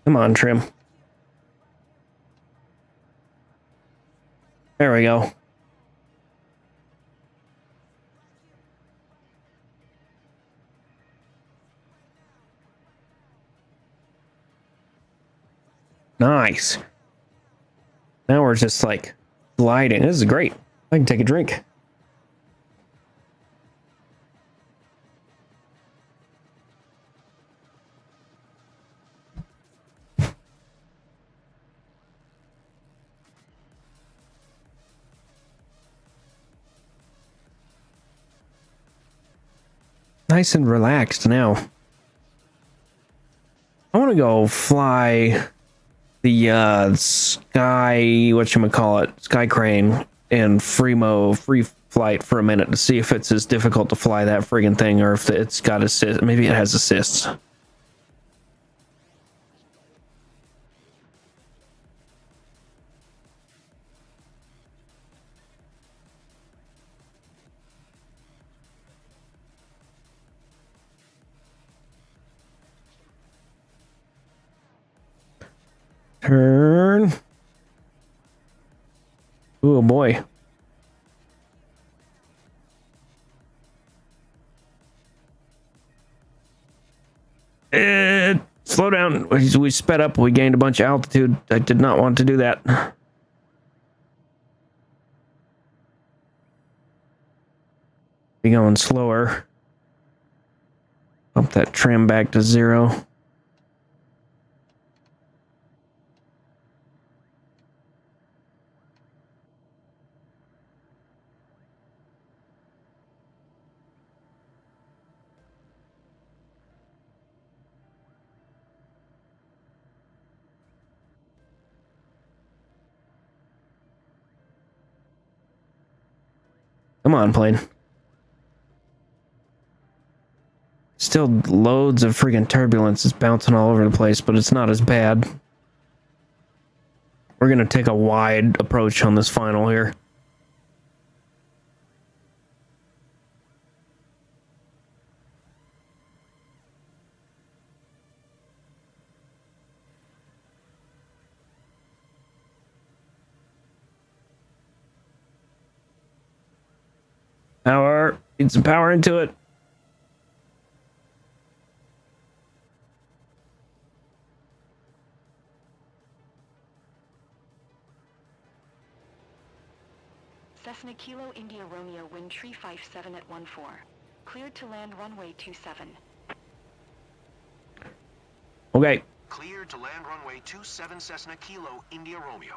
Come on, trim. There we go. Nice. Now we're just like gliding. This is great. I can take a drink. Nice and relaxed now. I want to go fly the sky, whatchamacallit, sky crane and free flight for a minute to see if it's as difficult to fly that friggin' thing or if it's got assist. Maybe it has assists. Turn. Oh boy. Slow down. We sped up. We gained a bunch of altitude. I did not want to do that. Be going slower. Bump that trim back to 0. Come on, plane. Still loads of freaking turbulence. It's bouncing all over the place, but it's not as bad. We're going to take a wide approach on this final here. Power. Need some power into it. Cessna Kilo India Romeo, wind tree 57 at 14. Cleared to land runway 27. Okay. Cleared to land runway 27 Cessna Kilo India Romeo.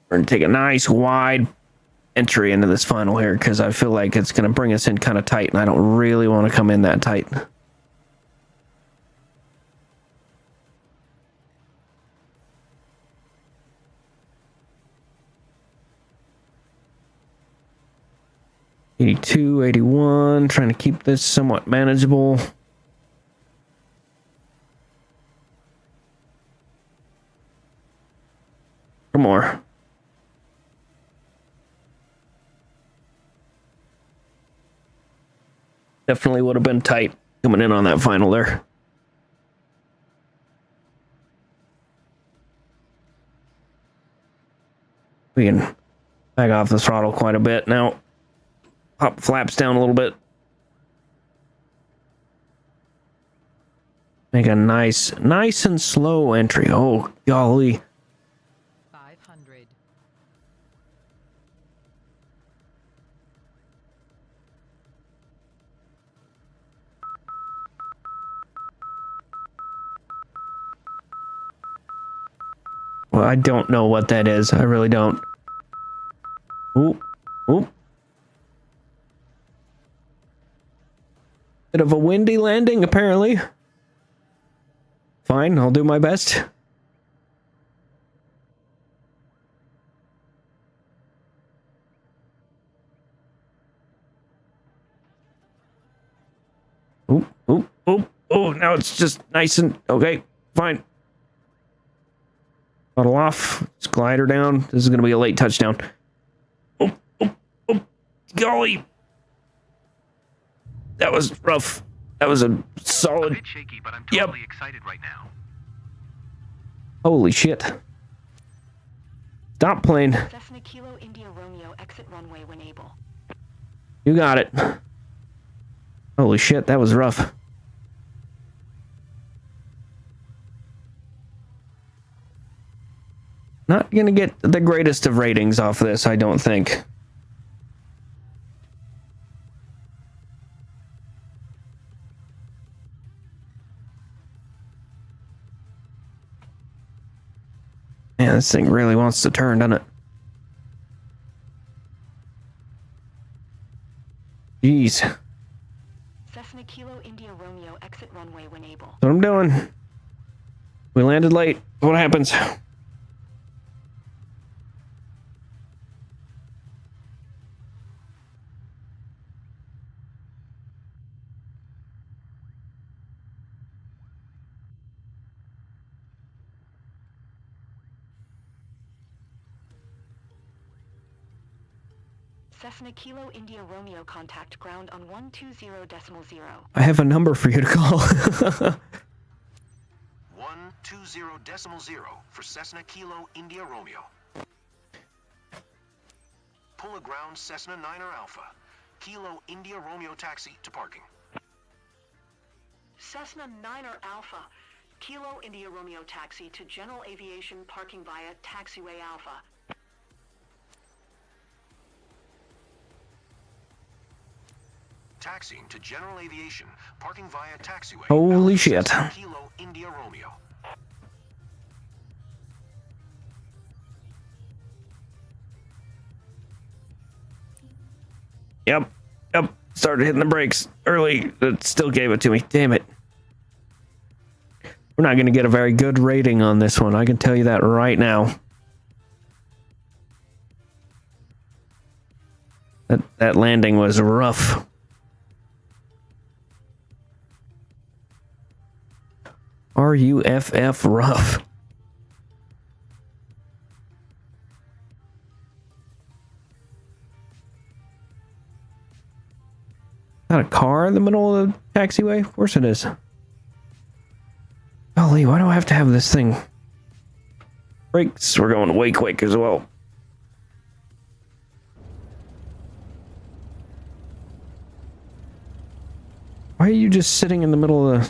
We're going to take a nice wide entry into this final here because I feel like it's going to bring us in kind of tight, and I don't really want to come in that tight. $82, $81, trying to keep this somewhat manageable. Or more. Definitely would have been tight coming in on that final there. We can back off the throttle quite a bit now. Pop flaps down a little bit. Make a nice and slow entry. Oh, golly. 500. Well, I don't know what that is. I really don't. Ooh. Ooh. Bit of a windy landing, apparently. Fine, I'll do my best. Oh, oh, oh, oh, now it's just nice and okay, fine. Throttle off. Let's glide her down. This is going to be a late touchdown. Oh, oh, oh, golly. That was rough. That was a A solid. bit shaky, but I'm Yep. totally excited right now. Holy shit. Stop plane. Cessna Kilo India Romeo, exit runway when able. You got it. Holy shit, that was rough. Not gonna get the greatest of ratings off this, I don't think. Man, this thing really wants to turn, doesn't it? Jeez. Cessna Kilo India Romeo, exit runway when able. That's what I'm doing. We landed late. What happens? Cessna Kilo India Romeo, contact ground on 120.0. I have a number for you to call. 120.0 for Cessna Kilo India Romeo. Pull a ground Cessna 9er Alpha. Kilo India Romeo taxi to parking. Cessna 9er Alpha. Kilo India Romeo taxi to General Aviation parking via Taxiway Alpha. Taxiing to General Aviation, parking via taxiway. Holy Alpha shit. Cessna Kilo India Romeo. Yep. Started hitting the brakes early. It still gave it to me. Damn it. We're not going to get a very good rating on this one. I can tell you that right now. That landing was rough. RUFF rough. Not a car in the middle of the taxiway? Of course it is. Golly, why do I have to have this thing? Brakes, we're going way quick as well. Why are you just sitting in the middle of the...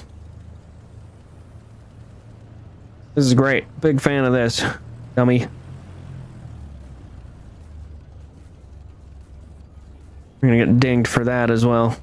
This is great. Big fan of this, dummy. We're gonna get dinged for that as well.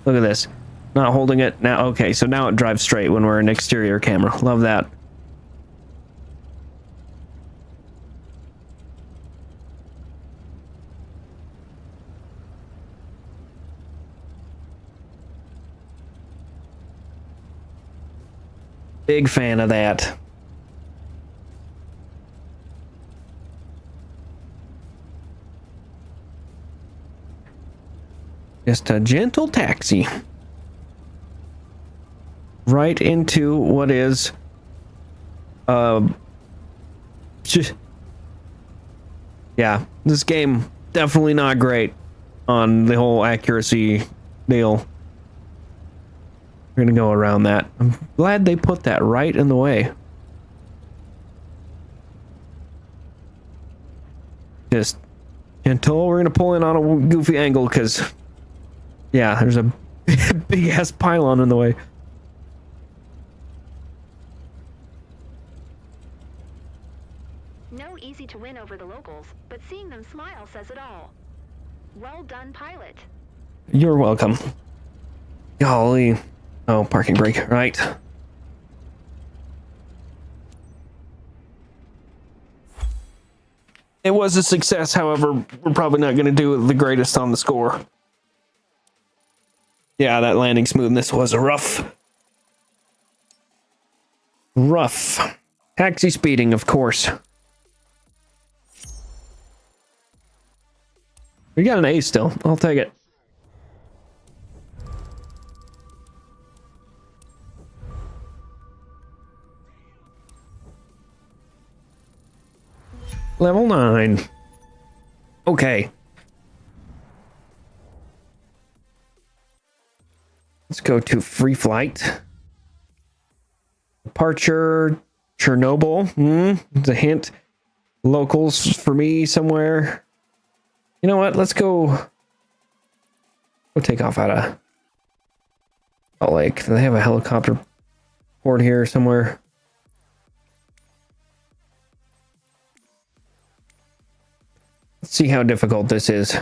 Look at this. Not holding it now. Okay, so now it drives straight when we're in exterior camera. Love that. Big fan of that. Just a gentle taxi. Right into what is yeah, this game definitely not great on the whole accuracy deal. We're gonna go around that. I'm glad they put that right in the way. Just gentle. We're gonna pull in on a goofy angle because yeah, there's a big ass pylon in the way. No easy to win over the locals, but seeing them smile says it all. Well done, pilot. You're welcome. Golly. Oh, parking brake, right. It was a success, however, we're probably not going to do the greatest on the score. Yeah, that landing smoothness was rough. Rough. Taxi speeding, of course. We got an A still. I'll take it. Level 9. Okay. Let's go to free flight. Departure, Chernobyl. It's a hint. Locals for me somewhere. You know what? Let's go. We'll take off out of Salt Lake. Do they have a helicopter port here somewhere? Let's see how difficult this is.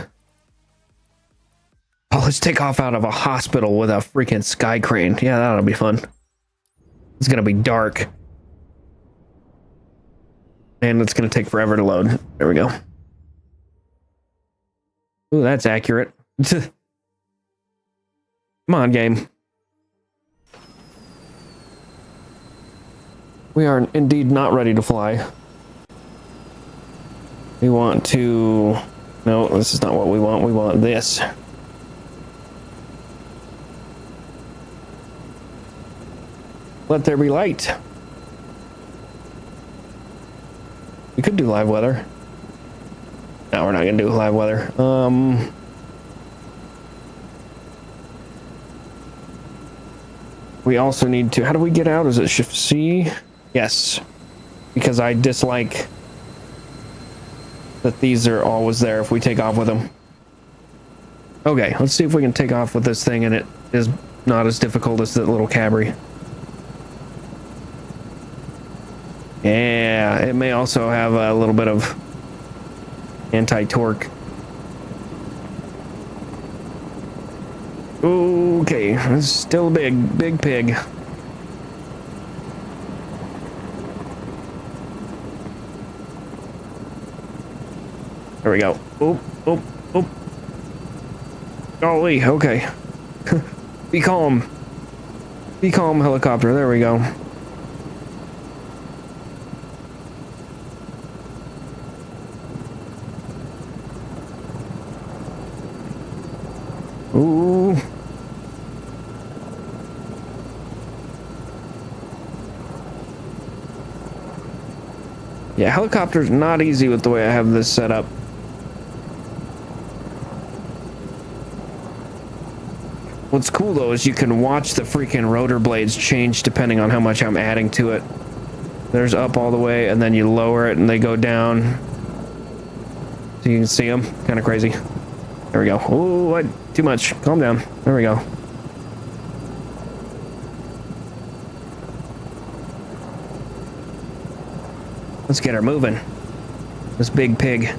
Oh, let's take off out of a hospital with a freaking sky crane. Yeah, that'll be fun. It's gonna be dark. And it's gonna take forever to load. There we go. Ooh, that's accurate. Come on, game. We are indeed not ready to fly. We want to... No, this is not what we want. We want this. Let there be light. We could do live weather. No, we're not gonna do live weather. We also need to... How do we get out? Is it Shift C? Yes. Because I dislike that these are always there if we take off with them. Okay, let's see if we can take off with this thing and it is not as difficult as that little Cabri. Yeah, it may also have a little bit of anti-torque. Okay, it's still big, big pig. There we go. Oh, oh, oh. Golly, okay. Be calm. Be calm, helicopter. There we go. Ooh. Yeah, helicopter's not easy with the way I have this set up. What's cool though is you can watch the freaking rotor blades change depending on how much I'm adding to it. There's up all the way and then you lower it and they go down. So you can see them. Kind of crazy. There we go. Oh, too much. Calm down. There we go. Let's get her moving. This big pig.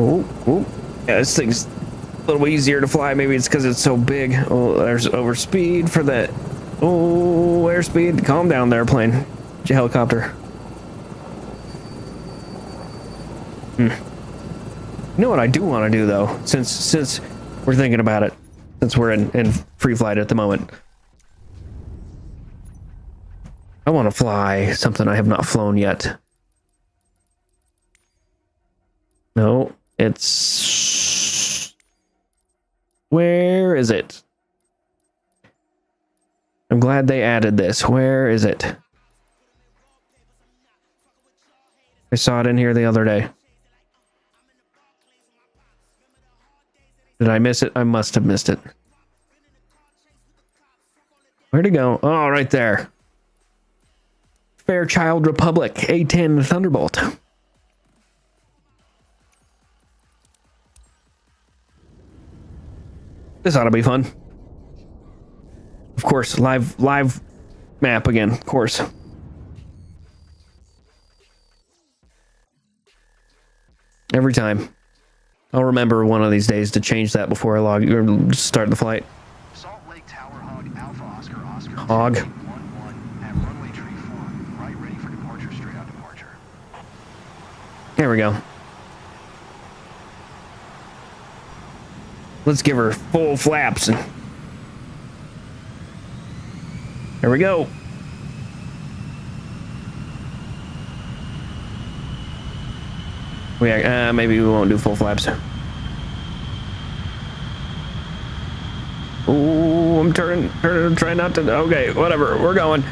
Oh, yeah, this thing's a little easier to fly. Maybe it's because it's so big. Oh, there's overspeed for that. Oh, airspeed. Calm down there, plane. It's your helicopter. You know what I do want to do though, since we're thinking about it, since we're in free flight at the moment. I want to fly something I have not flown yet. No, it's... Where is it? I'm glad they added this. Where is it? I saw it in here the other day. Did I miss it? I must have missed it. Where'd it go? Oh, right there. Fairchild Republic, A10 Thunderbolt. This ought to be fun. Of course, live map again, of course. Every time. I'll remember one of these days to change that before I log or start the flight. Salt Lake Tower Hog Alpha Oscar Oscar Hog. 11 at runway tree 4, right ready for departure, straight out departure. There we go. Let's give her full flaps. And there we go. Maybe we won't do full flaps. Oh, I'm turning, trying not to. Okay, whatever. We're going.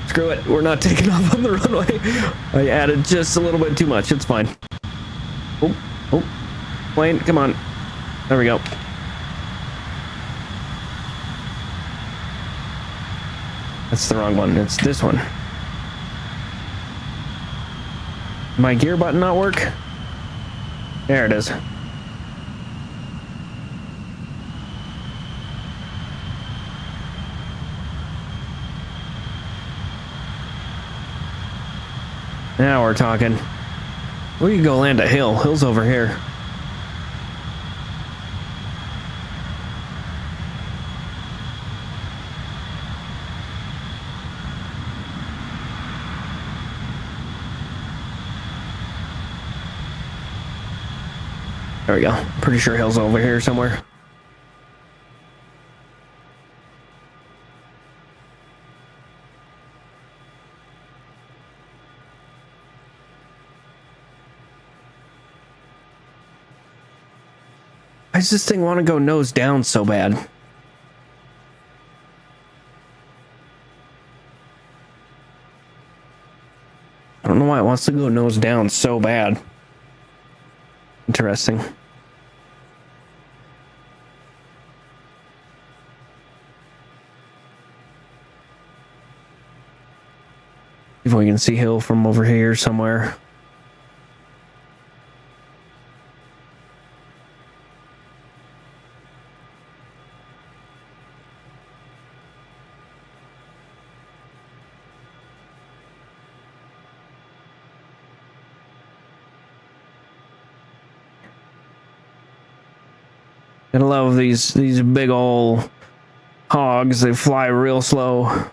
Screw it. We're not taking off on the runway. I added just a little bit too much. It's fine. Oh, plane, come on. There we go. That's the wrong one. It's this one. My gear button not work? There it is. Now we're talking. We can go land a hill. Hill's over here. There we go. Pretty sure hill's over here somewhere. Why does this thing want to go nose down so bad? I don't know why it wants to go nose down so bad. Interesting. If we can see hill from over here somewhere. I love these big old hogs. They fly real slow.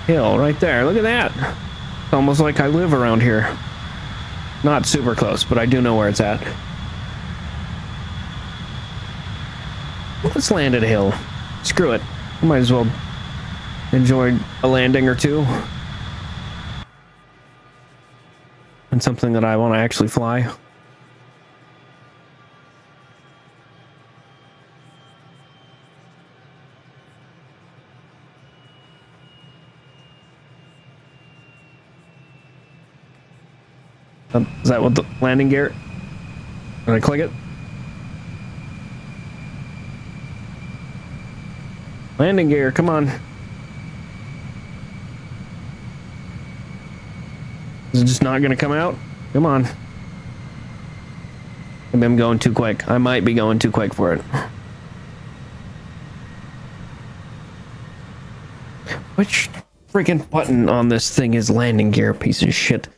Hill right there. Look at that. It's almost like I live around here. Not super close, but I do know where it's at. Let's land at a hill. Screw it. I might as well enjoy a landing or two. And something that I want to actually fly. Is that what the landing gear? Did I click it? Landing gear, come on. Is it just not gonna come out? Come on. Maybe I'm going too quick. I might be going too quick for it. Which freaking button on this thing is landing gear, piece of shit?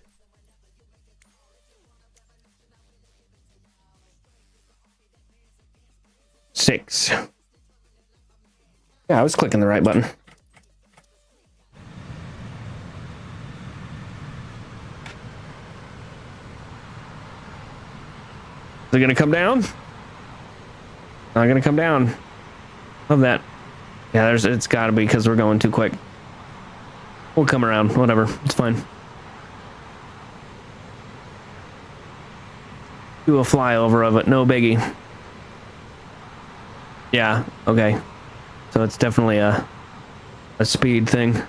Six. Yeah, I was clicking the right button. Is it gonna come down? Not gonna come down. Love that. Yeah, it's gotta be because we're going too quick. We'll come around, whatever, it's fine. Do a flyover of it, no biggie. Yeah, okay. So it's definitely a speed thing.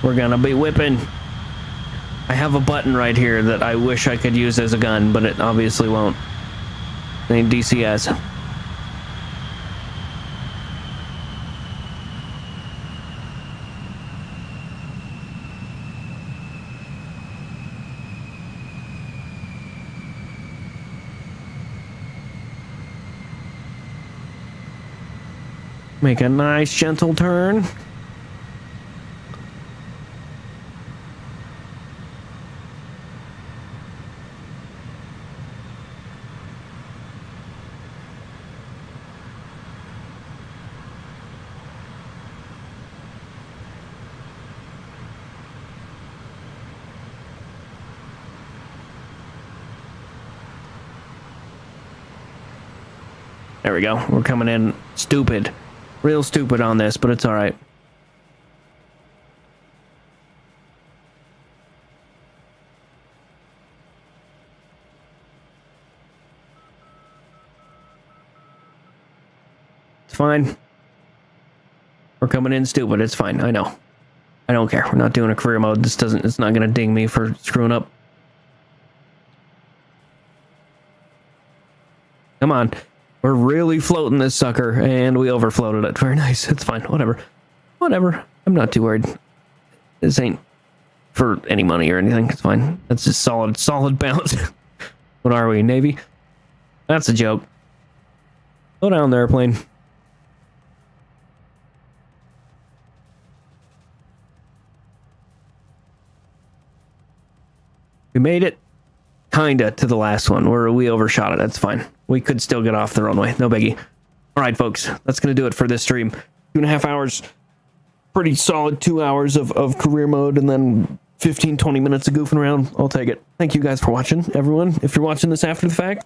We're gonna be whipping. I have a button right here that I wish I could use as a gun, but it obviously won't. It ain't DCS. Make a nice gentle turn. There we go. We're coming in stupid. Real stupid on this, but it's all right. It's fine. We're coming in stupid. It's fine. I know. I don't care. We're not doing a career mode. It's not going to ding me for screwing up. Come on. We're really floating this sucker, and we overfloated it. Very nice. It's fine. Whatever. Whatever. I'm not too worried. This ain't for any money or anything. It's fine. That's just solid bounce. What are we, Navy? That's a joke. Slow down there, airplane. We made it kinda to the last one where we overshot it. That's fine. We could still get off the runway. No biggie. All right, folks. That's going to do it for this stream. 2.5 hours. Pretty solid 2 hours of career mode and then 15, 20 minutes of goofing around. I'll take it. Thank you guys for watching, everyone. If you're watching this after the fact,